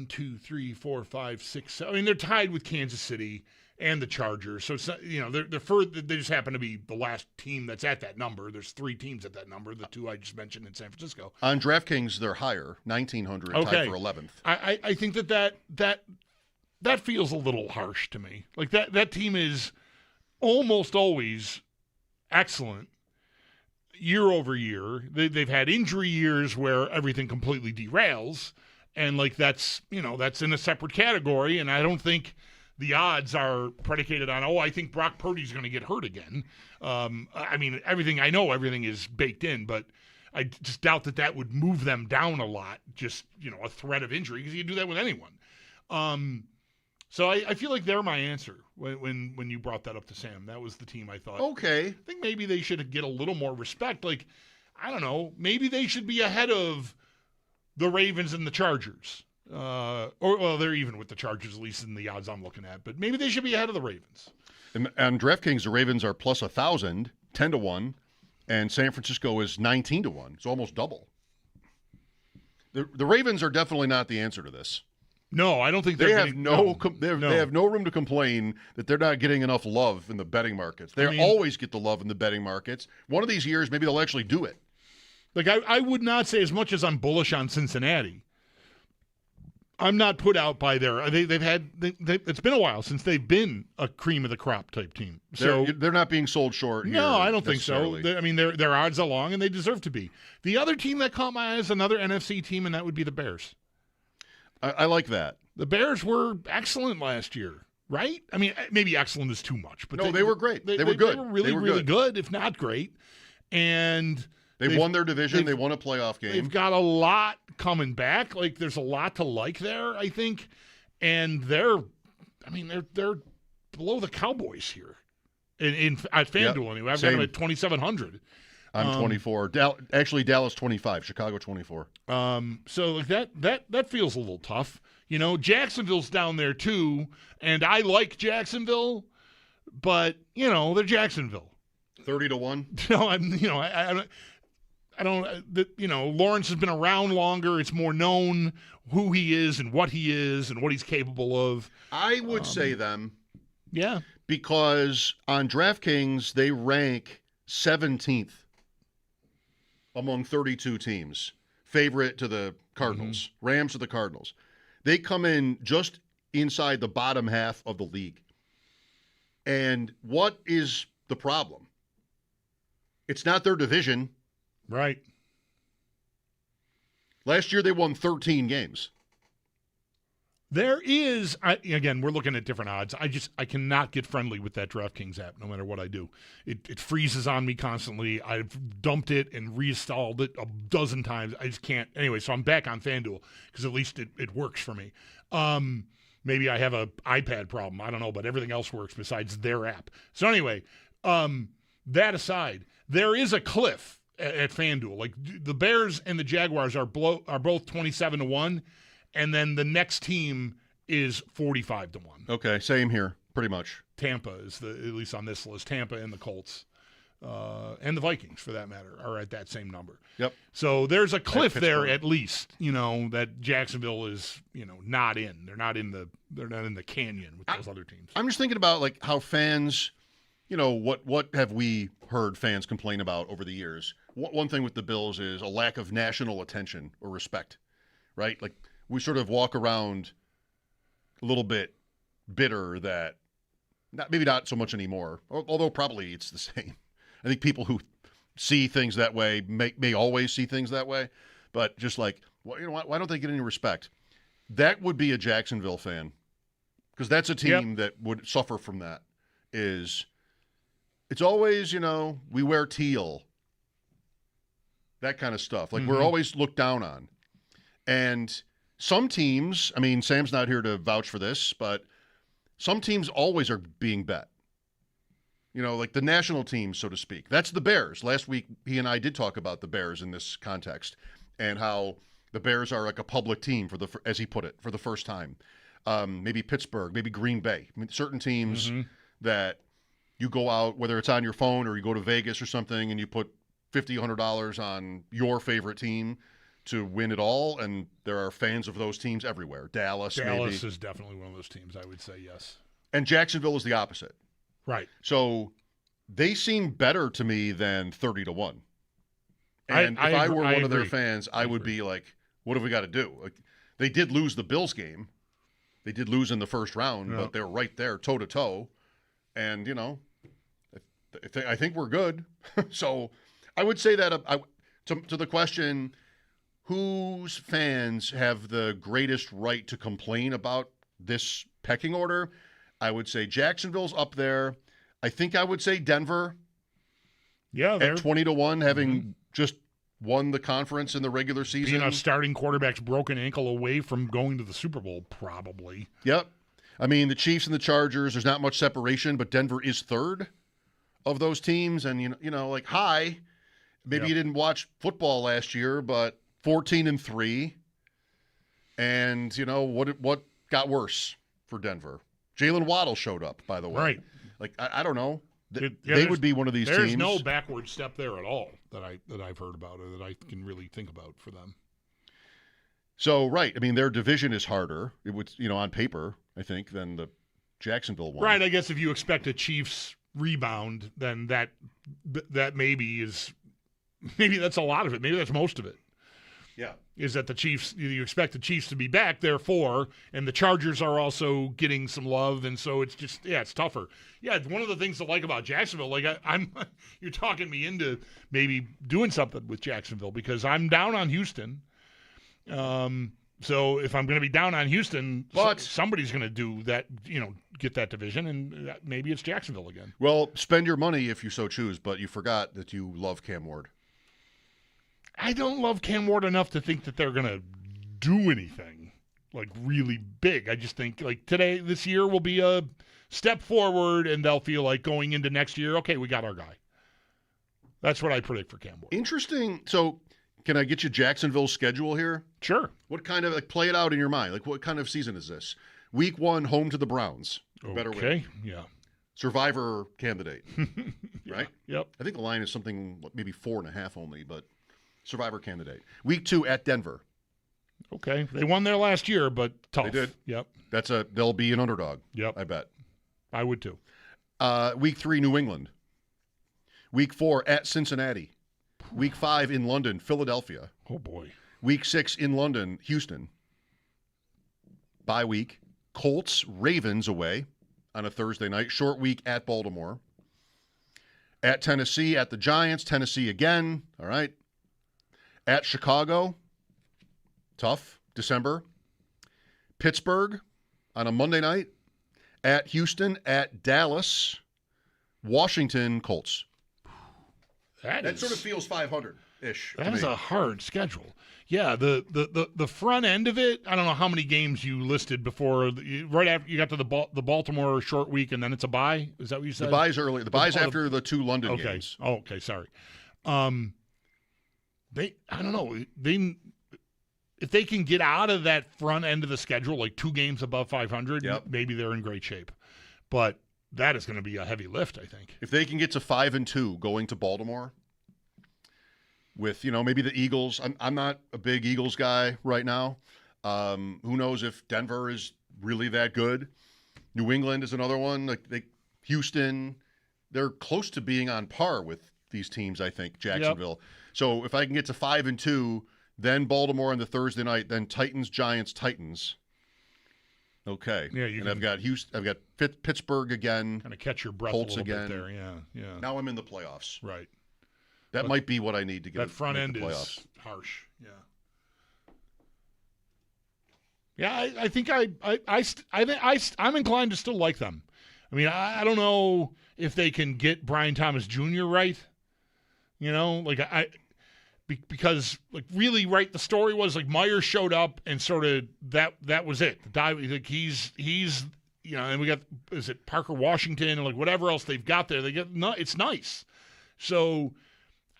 2, 3, 4, 5, 6, 7. I mean, they're tied with Kansas City and the Chargers. So it's not, they're further, they just happen to be the last team that's at that number. There's 3 teams at that number, the 2 I just mentioned in San Francisco. On DraftKings, they're higher, 1,900, tied for 11th. I think that feels a little harsh to me. Like that team is almost always excellent year over year. They've had injury years where everything completely derails, and like that's in a separate category. And I don't think the odds are predicated on, I think Brock Purdy's going to get hurt again. I mean, everything is baked in, but I just doubt that would move them down a lot. Just a threat of injury, because you can do that with anyone. So I feel like they're my answer when you brought that up to Sam. That was the team I thought. Okay. I think maybe they should get a little more respect. Like, I don't know, maybe they should be ahead of the Ravens and the Chargers. They're even with the Chargers, at least in the odds I'm looking at. But maybe they should be ahead of the Ravens. And on DraftKings, the Ravens are plus 1,000, 10-1, and San Francisco is 19-1. It's almost double. The Ravens are definitely not the answer to this. No, I don't think they have they have no room to complain that they're not getting enough love in the betting markets. They always get the love in the betting markets. One of these years, maybe they'll actually do it. Like I would not say, as much as I'm bullish on Cincinnati, I'm not put out by it's been a while since they've been a cream of the crop type team. So they're not being sold short. No, I don't think so. Their odds are long, and they deserve to be. The other team that caught my eye is another NFC team, and that would be the Bears. I like that. The Bears were excellent last year, right? I mean, maybe excellent is too much, but they were great. They were good. They were really good, if not great. And they won their division. They won a playoff game. They've got a lot coming back. Like, there's a lot to like there, I think. And they're below the Cowboys here at FanDuel anyway. I've got them at 2,700. I'm 24. Actually, Dallas 25. Chicago 24. So that feels a little tough. Jacksonville's down there too, and I like Jacksonville, but they're Jacksonville. 30-1. No, I don't. Lawrence has been around longer. It's more known who he is and what he's capable of. I would say them. Yeah. Because on DraftKings they rank 17th. Among 32 teams, favorite to the Cardinals, Rams to the Cardinals. They come in just inside the bottom half of the league. And what is the problem? It's not their division. Right. Last year they won 13 games. There is, again, we're looking at different odds. I cannot get friendly with that DraftKings app no matter what I do. It freezes on me constantly. I've dumped it and reinstalled it a dozen times. I just can't. Anyway, so I'm back on FanDuel because at least it works for me. Maybe I have a iPad problem. I don't know, but everything else works besides their app. So anyway, that aside, there is a cliff at FanDuel. Like the Bears and the Jaguars are both 27-1. And then the next team is 45-1. Okay, same here, pretty much. Tampa is at least on this list. Tampa and the Colts, and the Vikings, for that matter, are at that same number. Yep. So there's a cliff there, at least, that Jacksonville is, not in. They're not in the canyon with those other teams. I'm just thinking about like how fans, what have we heard fans complain about over the years? One thing with the Bills is a lack of national attention or respect, right? Like, we sort of walk around a little bit bitter that maybe not so much anymore, although probably it's the same. I think people who see things that way may always see things that way, but just like, well, why don't they get any respect? That would be a Jacksonville fan, because that's a team that would suffer from that. It's always, we wear teal, that kind of stuff. Like, we're always looked down on. And some teams, I mean, Sam's not here to vouch for this, but some teams always are being bet. Like the national teams, so to speak. That's the Bears. Last week, he and I did talk about the Bears in this context and how the Bears are like a public team, as he put it, for the first time. Maybe Pittsburgh, maybe Green Bay. I mean, certain teams that you go out, whether it's on your phone or you go to Vegas or something, and you put $50, $100 on your favorite team to win it all, and there are fans of those teams everywhere. Dallas maybe. Is definitely one of those teams, I would say, yes. And Jacksonville is the opposite. Right. So they seem better to me than 30-1. And if I were one of their fans, I would be like, what have we got to do? Like, they did lose the Bills game. They did lose in the first round, but they're right there, toe-to-toe. And, I think we're good. So I would say that to the question, whose fans have the greatest right to complain about this pecking order, I would say Jacksonville's up there. I think I would say Denver. Yeah, at 20-1, having just won the conference in the regular season. Being a starting quarterback's broken ankle away from going to the Super Bowl, probably. Yep. I mean, the Chiefs and the Chargers, there's not much separation, but Denver is third of those teams. And, like, maybe you didn't watch football last year, but 14-3, and what got worse for Denver? Jalen Waddle showed up, by the way. Right. Like I don't know. They would be one of these teams. There's no backward step there at all that I've heard about or that I can really think about for them. So right, I mean their division is harder. It would on paper, I think, than the Jacksonville one. Right. I guess if you expect a Chiefs rebound, then that maybe that's a lot of it. Maybe that's most of it. Yeah. Is that the Chiefs, you expect the Chiefs to be back, therefore, and the Chargers are also getting some love, and so it's just, it's tougher. Yeah, one of the things to like about Jacksonville, like you're talking me into maybe doing something with Jacksonville because I'm down on Houston. So if I'm going to be down on Houston, somebody's going to do that, get that division, and maybe it's Jacksonville again. Well, spend your money if you so choose, but you forgot that you love Cam Ward. I don't love Cam Ward enough to think that they're going to do anything like really big. I just think like this year will be a step forward, and they'll feel like going into next year, okay, we got our guy. That's what I predict for Cam Ward. Interesting. So can I get you Jacksonville's schedule here? Sure. What kind of, play it out in your mind. Like, what kind of season is this? Week 1, home to the Browns. Better win. Okay, yeah. Survivor candidate, right? Yep. I think the line is something, maybe 4.5 only, but Survivor candidate. Week 2 at Denver. Okay. They won there last year, but tough. They did. Yep. They'll be an underdog. Yep. I bet. I would too. Week 3, New England. Week 4 at Cincinnati. Week 5 in London, Philadelphia. Oh, boy. Week 6 in London, Houston. Bye week. Colts, Ravens away on a Thursday night. Short week at Baltimore. At Tennessee, at the Giants. Tennessee again. All right. At Chicago. Tough. December. Pittsburgh on a Monday night, at Houston, at Dallas, Washington, Colts. That sort of feels 500-ish. That is a hard schedule. Yeah, the front end of it, I don't know how many games you listed before. Right after you got to the Baltimore short week, and then it's a bye. Is that what you said? The bye's early. The bye's after the 2 London games. Oh, okay, sorry. I don't know. If they can get out of that front end of the schedule, like 2 games above 500, maybe they're in great shape. But that is going to be a heavy lift, I think. If they can get to 5-2 going to Baltimore with, maybe the Eagles. I'm not a big Eagles guy right now. Who knows if Denver is really that good. New England is another one. Houston, they're close to being on par with these teams, I think, Jacksonville. Yep. So if I can get to 5-2, then Baltimore on the Thursday night, then Titans, Giants, Titans. Okay. Yeah, I've got Houston. I've got Pittsburgh again. Kind of catch your breath Colts a little again. Bit there. Yeah. Now I'm in the playoffs. Right. That might be what I need to get. That front end playoffs. Is harsh. Yeah. Yeah, I think I'm inclined to still like them. I mean, I don't know if they can get Brian Thomas Jr. right. Because really right, the story was Myers showed up and sort of that was it. The dive, he's and we got Parker Washington and whatever else they've got there. It's nice. So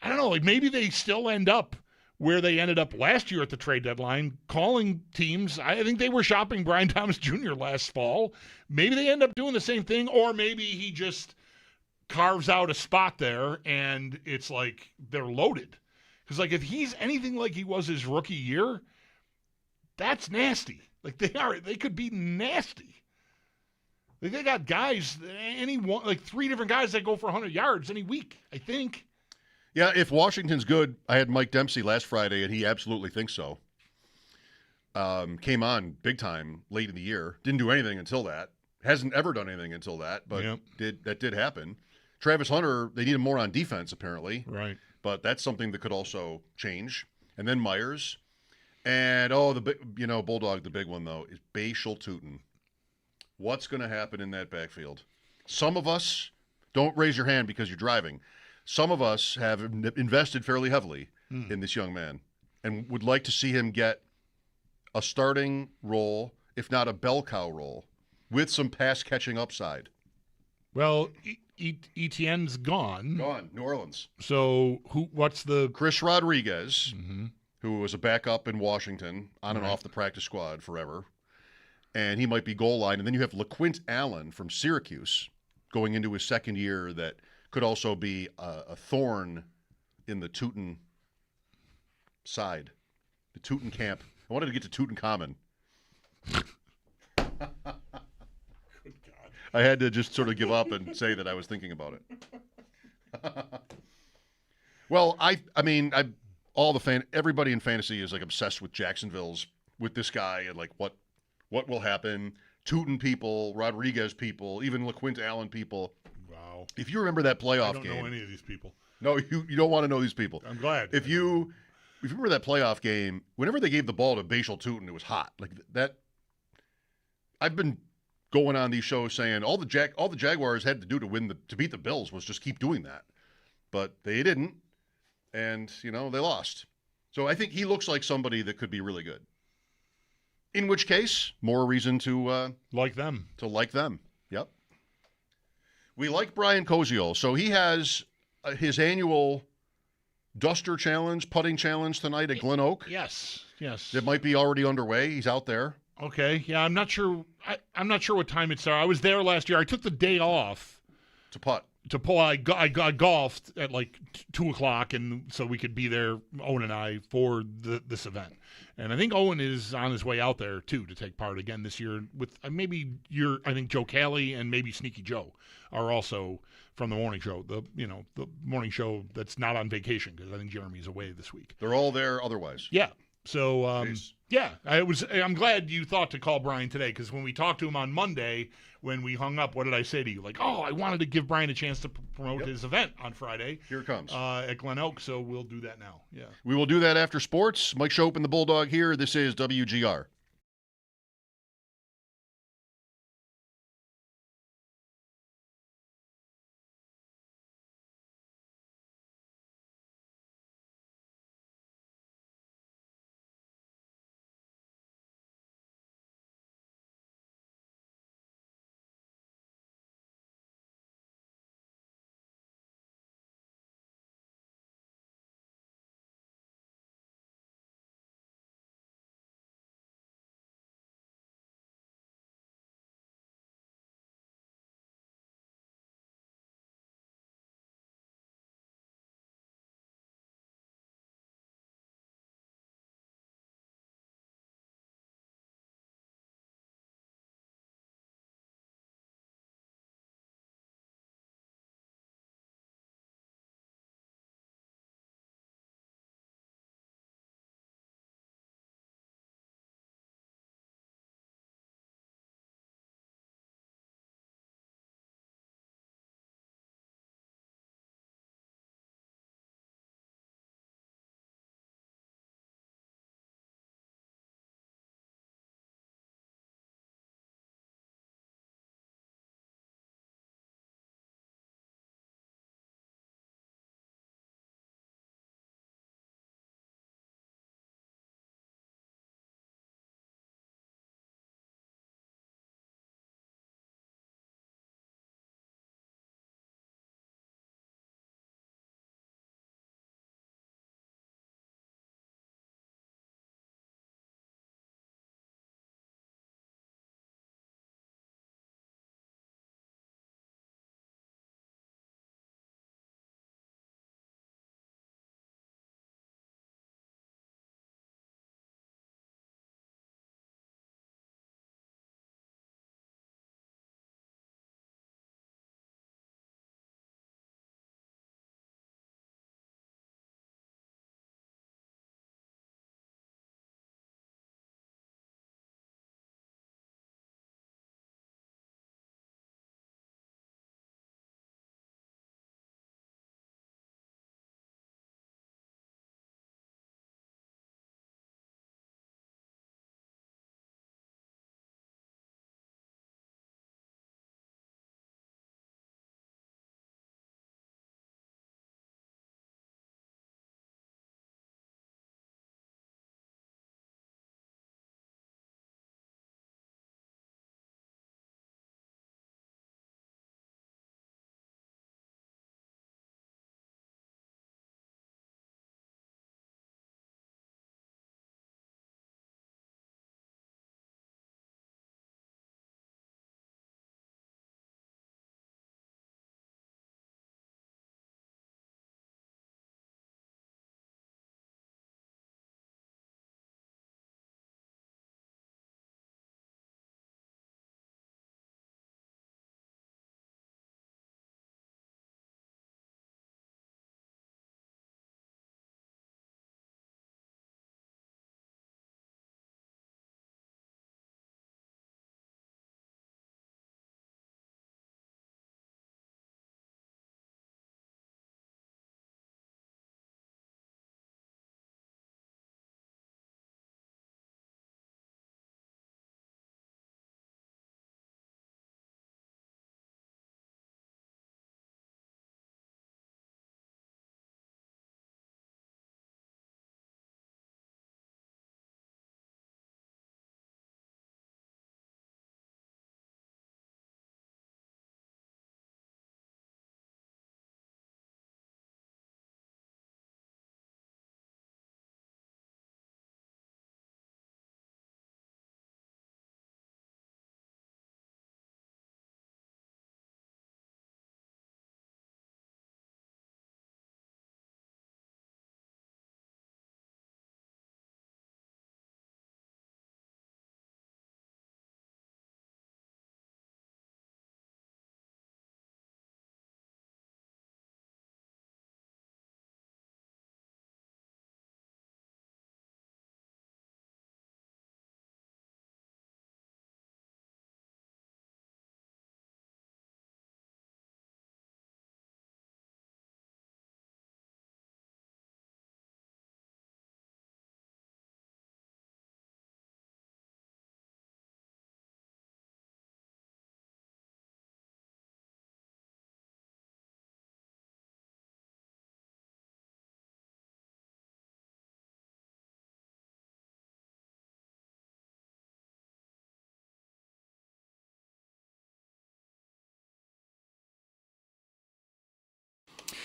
I don't know, maybe they still end up where they ended up last year at the trade deadline, calling teams. I think they were shopping Brian Thomas Jr. last fall. Maybe they end up doing the same thing, or maybe he just carves out a spot there and it's they're loaded. Because if he's anything like he was his rookie year, that's nasty. They could be nasty. They got guys, 3 different guys that go for 100 yards any week, I think. Yeah, if Washington's good, I had Mike Dempsey last Friday, and he absolutely thinks so. Came on big time late in the year. Didn't do anything until that. Hasn't ever done anything until that, but that did happen. Travis Hunter, they need him more on defense, apparently. Right. But that's something that could also change. And then Myers. And, Bulldog, the big one, though, is Bashal Tootin. What's going to happen in that backfield? Some of us, don't raise your hand because you're driving. Some of us have invested fairly heavily in this young man and would like to see him get a starting role, if not a bell cow role, with some pass-catching upside. Well, Etienne's gone. Gone. New Orleans. So what's the... Chris Rodriguez, who was a backup in Washington, on and off the practice squad forever. And he might be goal line. And then you have LaQuint Allen from Syracuse going into his second year that could also be a thorn in the Tootin side, the Tootin camp. I wanted to get to Tutankhamun. Good God. I had to just sort of give up and say that I was thinking about it. Well, everybody in fantasy is obsessed with Jacksonville's, with this guy and what will happen. Tootin people, Rodriguez people, even LaQuint Allen people. Wow. If you remember that playoff game. I don't know any of these people. No, you don't want to know these people. I'm glad. If you remember that playoff game, whenever they gave the ball to Bashal Tootin, it was hot. That. I've been going on these shows saying all the Jaguars had to do to beat the Bills was just keep doing that. But they didn't, and they lost. So I think he looks like somebody that could be really good. In which case, more reason to like them. To like them. Yep. We like Brian Koziol. So he has his annual Duster Challenge, putting challenge tonight at Glen Oak. Yes. It might be already underway. He's out there. Okay. Yeah, I'm not sure. I'm not sure what time it started. I was there last year. I took the day off to putt. To pull. I golfed at 2:00, and so we could be there, Owen and I, for this event. And I think Owen is on his way out there too to take part again this year with I think Joe Cali and maybe Sneaky Joe are also from the morning show. The morning show that's not on vacation because I think Jeremy's away this week. They're all there otherwise. Yeah. So, I'm glad you thought to call Brian today because when we talked to him on Monday, when we hung up, what did I say to you? I wanted to give Brian a chance to promote his event on Friday. Here it comes. At Glen Oak, so we'll do that now. Yeah. We will do that after sports. Mike Schopp and the Bulldog here. This is WGR.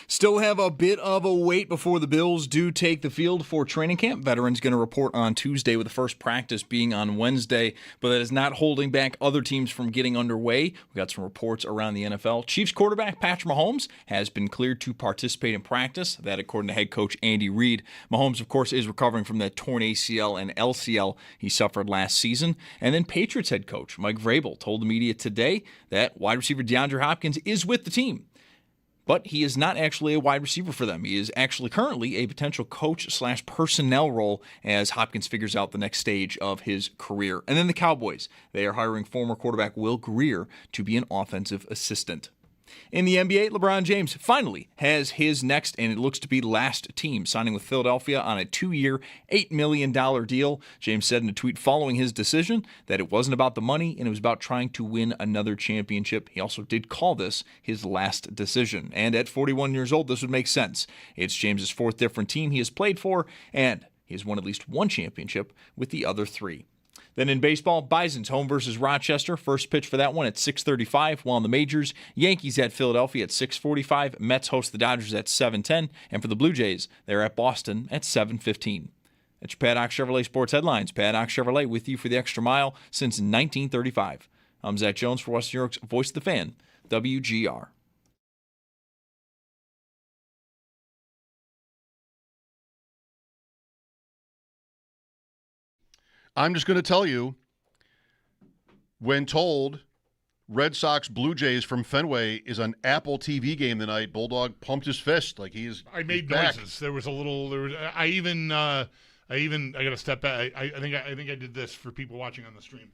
Still have a bit of a wait before the Bills do take the field for training camp. Veterans going to report on Tuesday with the first practice being on Wednesday, but that is not holding back other teams from getting underway. We got some reports around the NFL. Chiefs quarterback Patrick Mahomes has been cleared to participate in practice. That according to head coach Andy Reid. Mahomes, of course, is recovering from that torn ACL and LCL he suffered last season. And then Patriots head coach Mike Vrabel told the media today that wide receiver DeAndre Hopkins is with the team. But he is not actually a wide receiver for them. He is actually currently a potential coach/personnel role as Hopkins figures out the next stage of his career. And then the Cowboys. They are hiring former quarterback Will Greer to be an offensive assistant. In the NBA, LeBron James finally has his next, and it looks to be last team, signing with Philadelphia on a 2-year, $8 million deal. James said in a tweet following his decision that it wasn't about the money and it was about trying to win another championship. He also did call this his last decision. And at 41 years old, this would make sense. It's James's fourth different team he has played for, and he has won at least one championship with the other three. Then in baseball, Bison's home versus Rochester. First pitch for that one at 6:35. While in the majors, Yankees at Philadelphia at 6:45. Mets host the Dodgers at 7:10. And for the Blue Jays, they're at Boston at 7:15. That's your Paddock Chevrolet Sports Headlines. Paddock Chevrolet with you for the extra mile since 1935. I'm Zach Jones for West New York's Voice of the Fan, WGR. I'm just going to tell you, when told Red Sox Blue Jays from Fenway is an Apple TV game tonight, Bulldog pumped his fist like he's back. Noises. There was a little. There was. I got to step back. I think I did this for people watching on the stream.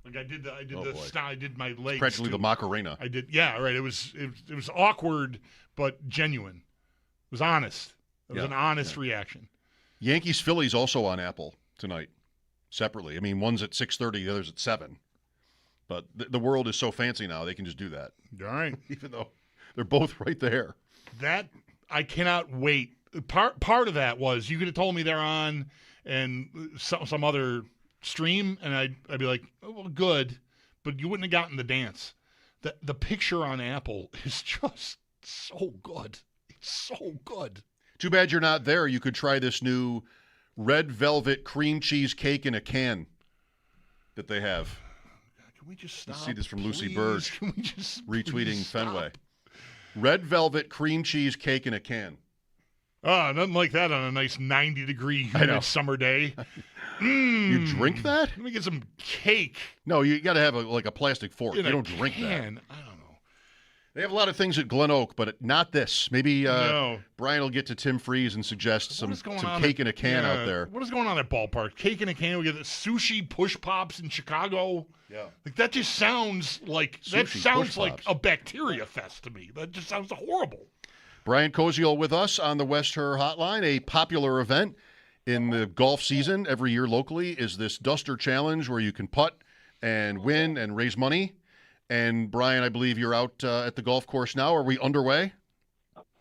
Like I did I did my legs. Practically the Macarena. I did. Yeah, right. It was awkward but genuine. It was honest. It was an honest reaction. Yankees Phillies also on Apple tonight, separately. I mean, one's at 6:30, the other's at 7. But the world is so fancy now, they can just do that. All right. Even though they're both right there. That, I cannot wait. Part of that was, you could have told me they're on and some other stream, and I'd be like, oh, well, good, but you wouldn't have gotten the dance. The picture on Apple is just so good. It's so good. Too bad you're not there. You could try this new red velvet cream cheese cake in a can that they have. Can we just stop? You see this from please? Lucy Bird Can we just retweeting stop? Fenway. Red velvet cream cheese cake in a can. Oh, nothing like that on a nice 90-degree humid summer day. You drink that? Let me get some cake. No, you got to have a plastic fork. You don't drink that. I don't know. They have a lot of things at Glen Oak, but not this. Maybe Brian will get to Tim Freeze and suggest some cake in a can out there. What is going on at Ballpark? Cake in a can. We get the sushi push pops in Chicago. Yeah, like that just sounds like a bacteria fest to me. That just sounds horrible. Brian Koziol with us on the West Her Hotline. A popular event in the golf season every year locally is this Duster Challenge where you can putt and win and raise money. And, Brian, I believe you're out at the golf course now. Are we underway?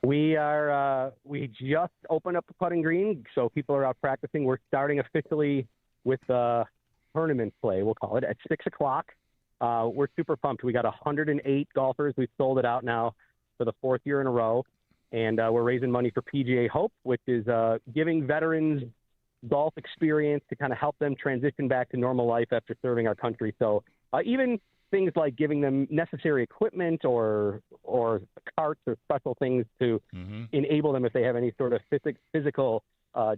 We are. We just opened up the putting green, so people are out practicing. We're starting officially with tournament play, we'll call it, at 6 o'clock. We're super pumped. We got 108 golfers. We've sold it out now for the 4th year in a row. And we're raising money for PGA Hope, which is giving veterans golf experience to kind of help them transition back to normal life after serving our country. So even things like giving them necessary equipment or carts or special things to enable them if they have any sort of physical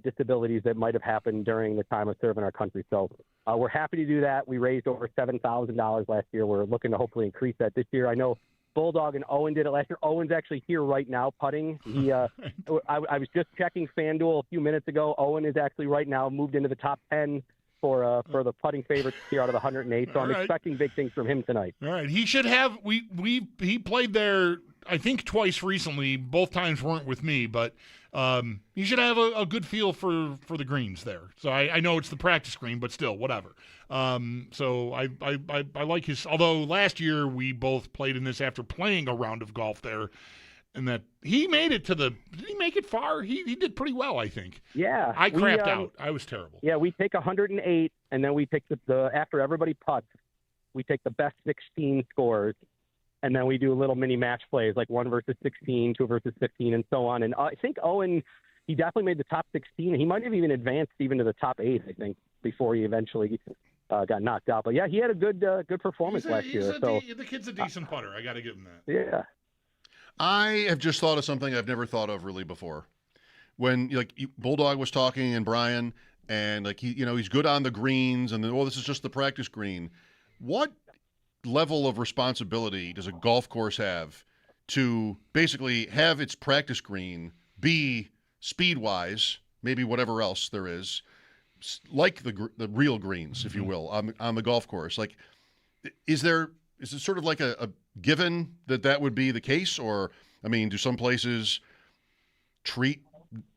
disabilities that might have happened during the time of serving our country. So we're happy to do that. We raised over $7,000 last year. We're looking to hopefully increase that this year. I know Bulldog and Owen did it last year. Owen's actually here right now putting. He, I was just checking FanDuel a few minutes ago. Owen is actually right now moved into the top 10 for the putting favorites here out of the 108. So I'm expecting big things from him tonight. All right, he should have. He played there, I think, twice recently. Both times weren't with me, but he should have a good feel for the greens there. So I know it's the practice green, but still, whatever. So I like his. Although last year we both played in this after playing a round of golf there. And that he made it to did he make it far? He did pretty well, I think. Yeah. I crapped out. I was terrible. Yeah, we take 108, and then we pick the after everybody putts, we take the best 16 scores, and then we do little mini match plays like 1 versus 16, 2 versus 15, and so on. And I think Owen, he definitely made the top 16. He might have even advanced even to the top 8, I think, before he eventually got knocked out. But yeah, he had a good performance last year. The kid's a decent putter. I got to give him that. Yeah. I have just thought of something I've never thought of really before. When Bulldog was talking and Brian, and he's good on the greens, and this is just the practice green. What level of responsibility does a golf course have to basically have its practice green be speed-wise, maybe whatever else there is, like the real greens, if you will, on the golf course? Like, is it sort of like a given that would be the case? Or, I mean, do some places treat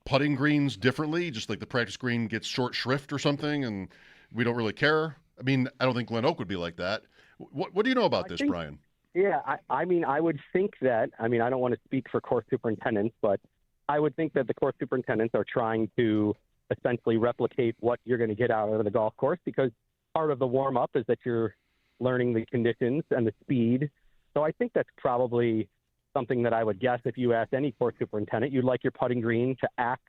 putting greens differently, just like the practice green gets short shrift or something, and we don't really care? I mean, I don't think Glen Oak would be like that. What do you know about this, Brian? Yeah, I mean, I would think that, I mean, I don't want to speak for course superintendents, but I would think that the course superintendents are trying to essentially replicate what you're going to get out of the golf course, because part of the warm-up is that you're learning the conditions and the speed. So I think that's probably something that I would guess if you asked any course superintendent, you'd like your putting green to act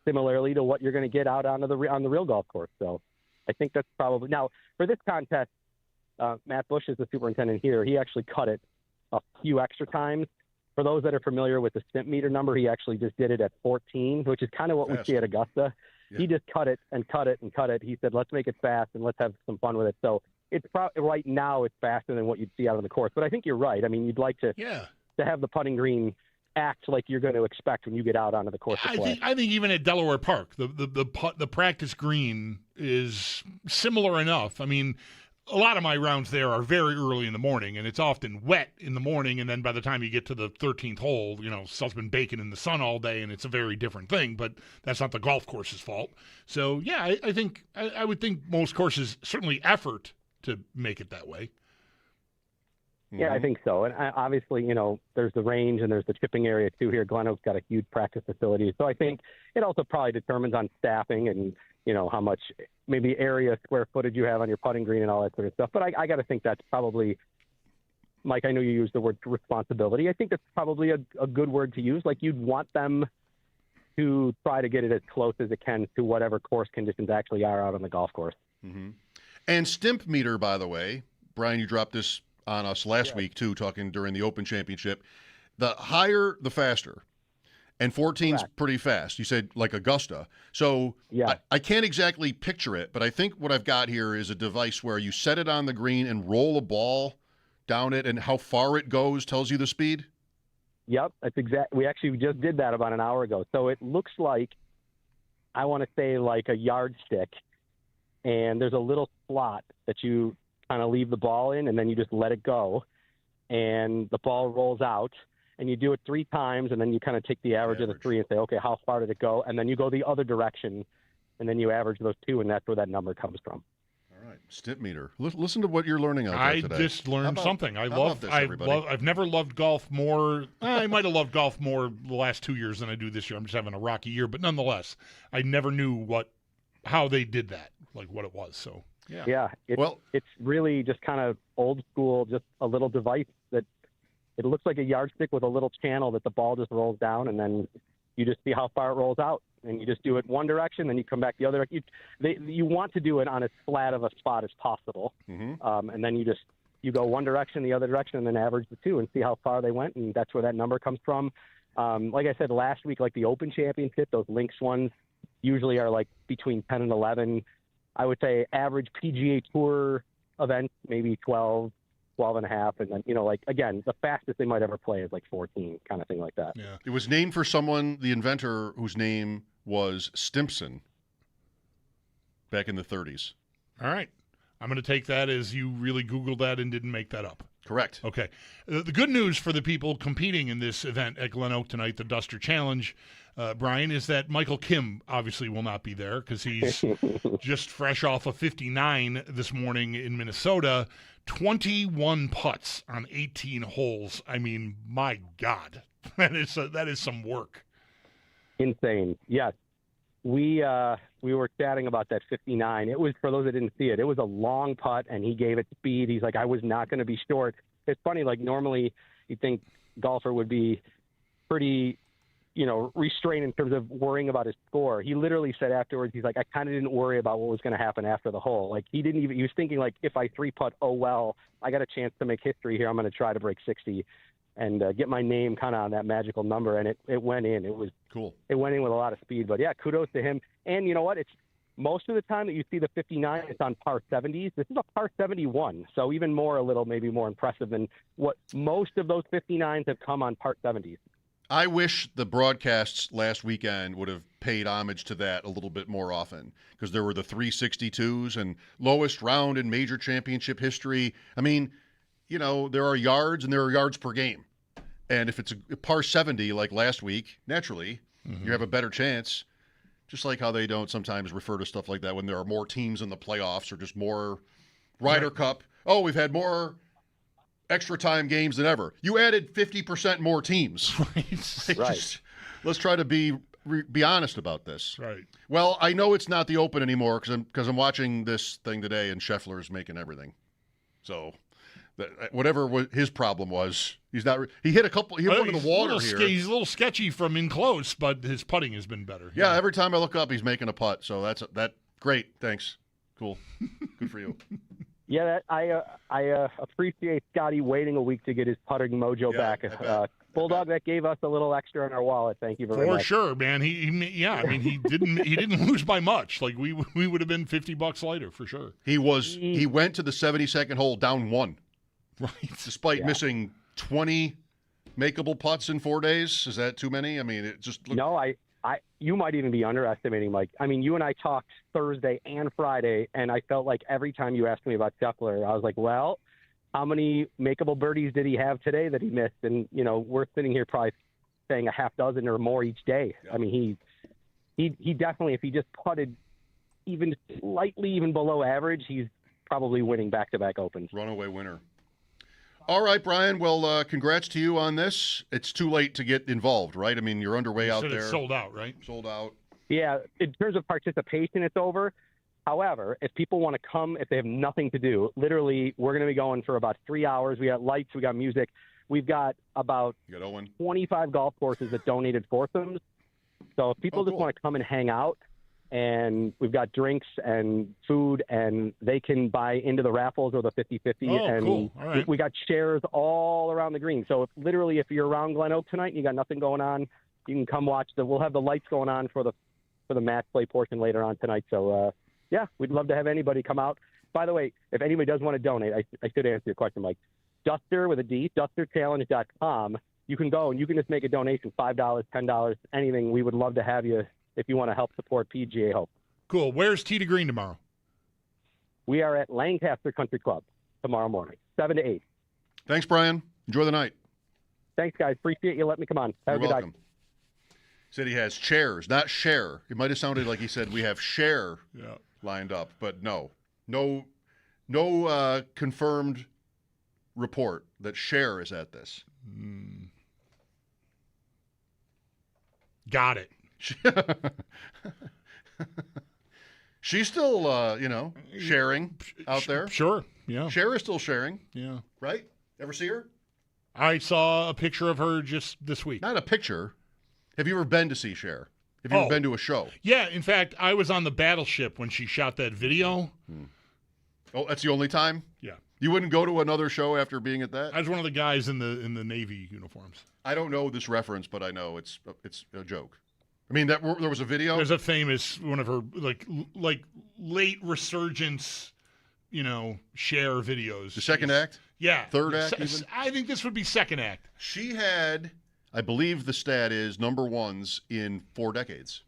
similarly to what you're going to get out on the real golf course. So I think that's probably – now, for this contest, Matt Bush is the superintendent here. He actually cut it a few extra times. For those that are familiar with the stimp meter number, he actually just did it at 14, which is kind of what we see at Augusta. Yeah. He just cut it and cut it and cut it. He said, let's make it fast and let's have some fun with it. So it's right now it's faster than what you'd see out on the course. But I think you're right. I mean, you'd like to have the putting green act like you're going to expect when you get out onto the course to play. I think even at Delaware Park, the practice green is similar enough. I mean, a lot of my rounds there are very early in the morning, and it's often wet in the morning, and then by the time you get to the 13th hole, stuff's been baking in the sun all day, and it's a very different thing, but that's not the golf course's fault. So, yeah, I think I would think most courses certainly effort to make it that way. Yeah, I think so. And obviously, there's the range and there's the chipping area too here. Glen Oak's got a huge practice facility. So I think it also probably determines on staffing and, how much maybe area, square footage you have on your putting green and all that sort of stuff. But I got to think that's probably, Mike, I know you used the word responsibility. I think that's probably a good word to use. Like, you'd want them to try to get it as close as it can to whatever course conditions actually are out on the golf course. Mm-hmm. And stimp meter, by the way, Brian, you dropped this on us last week, too, talking during the Open Championship. The higher, the faster. And 14's pretty fast. You said like Augusta. So I can't exactly picture it, but I think what I've got here is a device where you set it on the green and roll a ball down it, and how far it goes tells you the speed? Yep, that's exact. We actually just did that about an hour ago. So it looks like, I want to say like a yardstick, and there's a little slot that you kind of leave the ball in, and then you just let it go, and the ball rolls out, and you do it 3 times, and then you kind of take the average of the 3 and say, okay, how far did it go? And then you go the other direction, and then you average those 2, and that's where that number comes from. All right, stimp meter. Listen to what you're learning out there today. I just learned something. I've never loved golf more. I might have loved golf more the last 2 years than I do this year. I'm just having a rocky year, but nonetheless, I never knew how they did that, like what it was. So. Yeah. It's really just kind of old school, just a little device that it looks like a yardstick with a little channel that the ball just rolls down, and then you just see how far it rolls out, and you just do it one direction, then you come back the other. You want to do it on as flat of a spot as possible, and then you go one direction, the other direction, and then average the 2 and see how far they went, and that's where that number comes from. Like I said last week, like the Open Championship, those Lynx ones usually are like between 10 and 11. I would say average PGA Tour event, maybe 12 and a half. And then, like, again, the fastest they might ever play is like 14, kind of thing like that. Yeah. It was named for someone, the inventor, whose name was Stimpson back in the 30s. All right. I'm going to take that as you really Googled that and didn't make that up. Correct. Okay. The good news for the people competing in this event at Glen Oak tonight, the Duster Challenge, Brian, is that Michael Kim obviously will not be there because he's just fresh off a 59 this morning in Minnesota. 21 putts on 18 holes. I mean, my God, that is some work. Insane. Yes. We were chatting about that 59. It was, for those that didn't see it, it was a long putt, and he gave it speed. He's like, I was not going to be short. it's funny. Like normally, you think golfer would be pretty, restrained in terms of worrying about his score. He literally said afterwards, he's like, I kind of didn't worry about what was going to happen after the hole. Like he was thinking like, if I 3-putt, oh well, I got a chance to make history here. I'm going to try to break 60 and get my name kind of on that magical number. And it went in. It was cool. It went in with a lot of speed. But yeah, kudos to him. And you know what? It's most of the time that you see the 59, it's on par 70s. This is a par 71. So even maybe more impressive than what most of those 59s have come on par 70s. I wish the broadcasts last weekend would have paid homage to that a little bit more often, because there were the 362s and lowest round in major championship history. I mean, there are yards and there are yards per game. And if it's a par 70 like last week, naturally, you have a better chance. Just like how they don't sometimes refer to stuff like that when there are more teams in the playoffs or just more Ryder Cup. Oh, we've had more extra time games than ever. You added 50% more teams. Right. Let's try to be honest about this. Right. Well, I know it's not the Open anymore because I'm watching this thing today and Scheffler's making everything. So whatever his problem was, he's not. He hit a couple. He hit one in the water here. He's a little sketchy from in close, but his putting has been better. Yeah, every time I look up, he's making a putt. So that's great. Thanks. Cool. Good for you. Yeah, I appreciate Scotty waiting a week to get his putting mojo back. Bulldog, that gave us a little extra in our wallet. Thank you very much. For sure, man. He didn't lose by much. Like we would have been $50 lighter for sure. He went to the 72nd hole down 1, right? Despite missing 20 makeable putts in 4 days. Is that too many? I mean, it just looked... No, you might even be underestimating, Mike. I mean, you and I talked Thursday and Friday, and I felt like every time you asked me about Scheffler, I was like, well, how many makeable birdies did he have today that he missed? And, we're sitting here probably saying a half dozen or more each day. Yeah. I mean, he definitely, if he just putted even slightly even below average, he's probably winning back-to-back Opens. Runaway winner. All right, Brian. Well, congrats to you on this. It's too late to get involved, right? I mean, you're underway out there. It's sold out, right? Sold out. Yeah. In terms of participation, it's over. However, if people want to come, if they have nothing to do, literally, we're going to be going for about 3 hours. We got lights. We got music. We've got about 25 golf courses that donated foursomes. So if people just want to come and hang out, and we've got drinks and food, and they can buy into the raffles or the 50-50. And cool. All right. we got shares all around the green. So if you're around Glen Oak tonight and you got nothing going on, you can come watch. We'll have the lights going on for the match play portion later on tonight. So, yeah, we'd love to have anybody come out. By the way, if anybody does want to donate, I should answer your question, Mike. Duster with a D, dusterchallenge.com. You can go and you can just make a donation, $5, $10, anything. We would love to have you if you want to help support PGA Hope. Cool. Where's Tee to Green tomorrow? We are at Lancaster Country Club tomorrow morning, 7 to 8. Thanks, Brian. Enjoy the night. Thanks, guys. Appreciate you letting me come on. Have a good welcome. Night. Said he has chairs, not share. It might have sounded like he said we have share lined up, but no confirmed report that Cher is at this. Got it. She's still, sharing out there. Sure, yeah. Cher is still sharing. Yeah. Right? Ever see her? I saw a picture of her just this week. Not a picture. Have you ever been to see Cher? Have you ever been to a show? Yeah, in fact, I was on the Battleship when she shot that video. Oh, that's the only time? Yeah. You wouldn't go to another show after being at that? I was one of the guys in the Navy uniforms. I don't know this reference, but I know it's a joke. I mean, there was a video. There's a famous one of her like late resurgence, Cher videos. The second act? Yeah. Third act even? I think this would be second act. She had, I believe the stat is, number ones in 4 decades.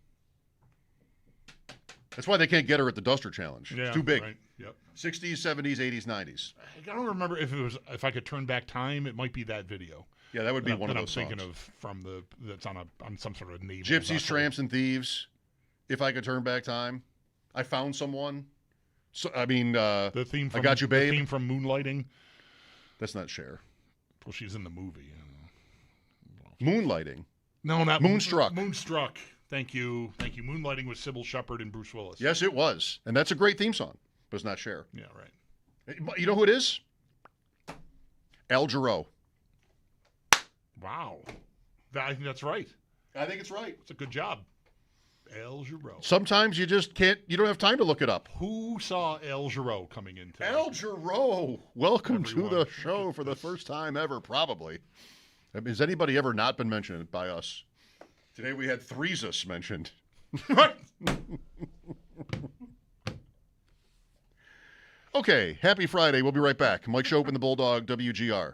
That's why they can't get her at the Duster Challenge. Yeah, it's too big. Right. Yep. 60s, 70s, 80s, 90s. I don't remember if I could turn back time. It might be that video. Yeah, that would be one of those songs. I'm thinking of that's on some sort of naval Gypsies, vessel. Tramps, and Thieves. If I could turn back time, I found someone. So I mean, the theme. From, I Got You, Babe. The theme from Moonlighting. That's not Cher. Well, she's in the movie. Moonlighting. No, not Moonstruck. Moonstruck. Thank you. Moonlighting with Sybil Shepherd and Bruce Willis. Yes, it was, and that's a great theme song, but it's not Cher. Yeah, right. You know who it is? Al Jarreau. Wow. I think that's right. I think it's right. It's a good job. Al Jarreau. Sometimes you just can't, you don't have time to look it up. Who saw Al Jarreau coming in today? Al Jarreau. Welcome to the show for the first time ever, probably. Has anybody ever not been mentioned by us? Today we had Threesus mentioned. Right. Okay, happy Friday. We'll be right back. Mike Schopp and the Bulldog, WGR.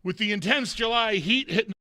With the intense July heat hitting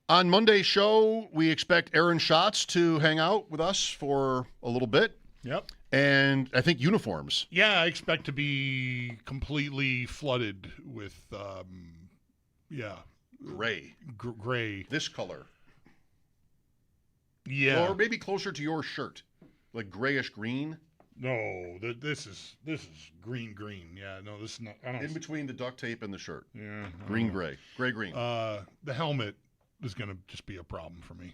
On Monday's show, we expect Aaron Schatz to hang out with us for a little bit. Yep. And I think uniforms. Yeah, I expect to be completely flooded with, Gray. Gray. This color. Yeah. Or maybe closer to your shirt. Like grayish green. No, this is green. Yeah, no, this is not. I don't. In between the duct tape and the shirt. Yeah. Gray. Green. The helmet is going to just be a problem for me.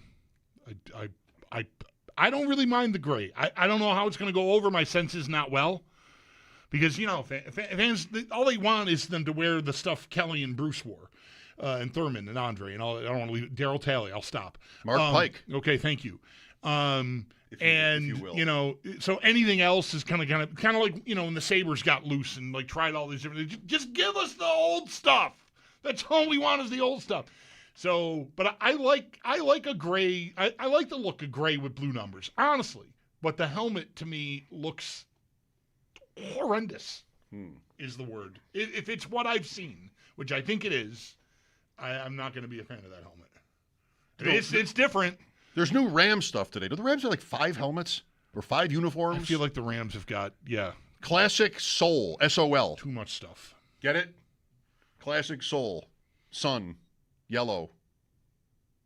I don't really mind the gray. I don't know how it's going to go over my senses not well. Because, fans, all they want is them to wear the stuff Kelly and Bruce wore. And Thurman and Andre and all. I don't want to leave Daryl Talley. I'll stop. Mark Pike. Okay, thank you. If you will. So anything else is kind of like when the Sabres got loose and like tried all these different. Just give us the old stuff. That's all we want is the old stuff. So, but I like a gray. I like the look of gray with blue numbers, honestly. But the helmet to me looks horrendous. Is the word. If it's what I've seen, which I think it is, I'm not going to be a fan of that helmet. It's different. There's new Rams stuff today. Do the Rams have like 5 helmets or 5 uniforms? I feel like the Rams have got, Classic Soul, S-O-L. Too much stuff. Get it? Classic Soul, Sun, Yellow.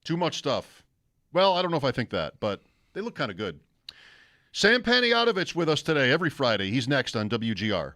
Too much stuff. Well, I don't know if I think that, but they look kind of good. Sam Panayotowicz with us today every Friday. He's next on WGR.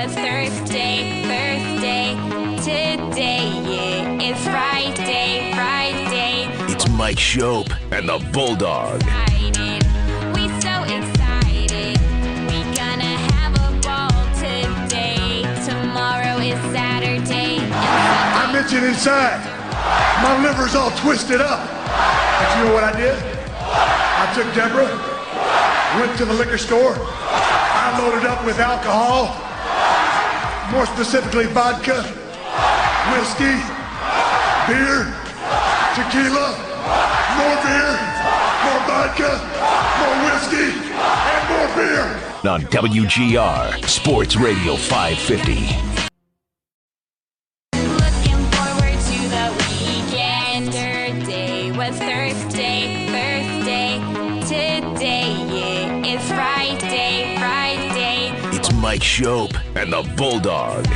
Thursday, today, yeah, it's Friday. It's Mike Schopp and the Bulldog. We so excited, we gonna have a ball today. Tomorrow is Saturday. I'm itching inside. My liver's all twisted up. But you know what I did? I took Deborah, went to the liquor store, I loaded up with alcohol. More specifically, vodka, whiskey, beer, tequila, more beer, more vodka, more whiskey, and more beer. On WGR, Sports Radio 550. Looking forward to the weekend. Day was Thursday, today, yeah, it's Friday. It's Mike Schopp and the Bulldog.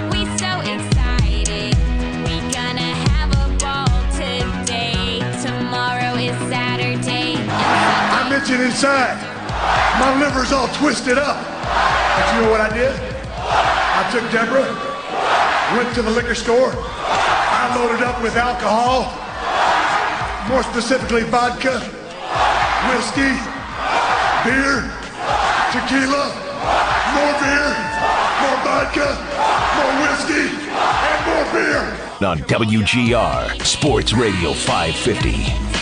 We so excited, we gonna have a ball today. Tomorrow is Saturday. I'm itching inside. My liver's all twisted up. But you know what I did? I took Deborah, went to the liquor store, I loaded up with alcohol, more specifically vodka, whiskey, beer, tequila, more beer, more vodka, more whiskey, and more beer. On WGR, Sports Radio 550.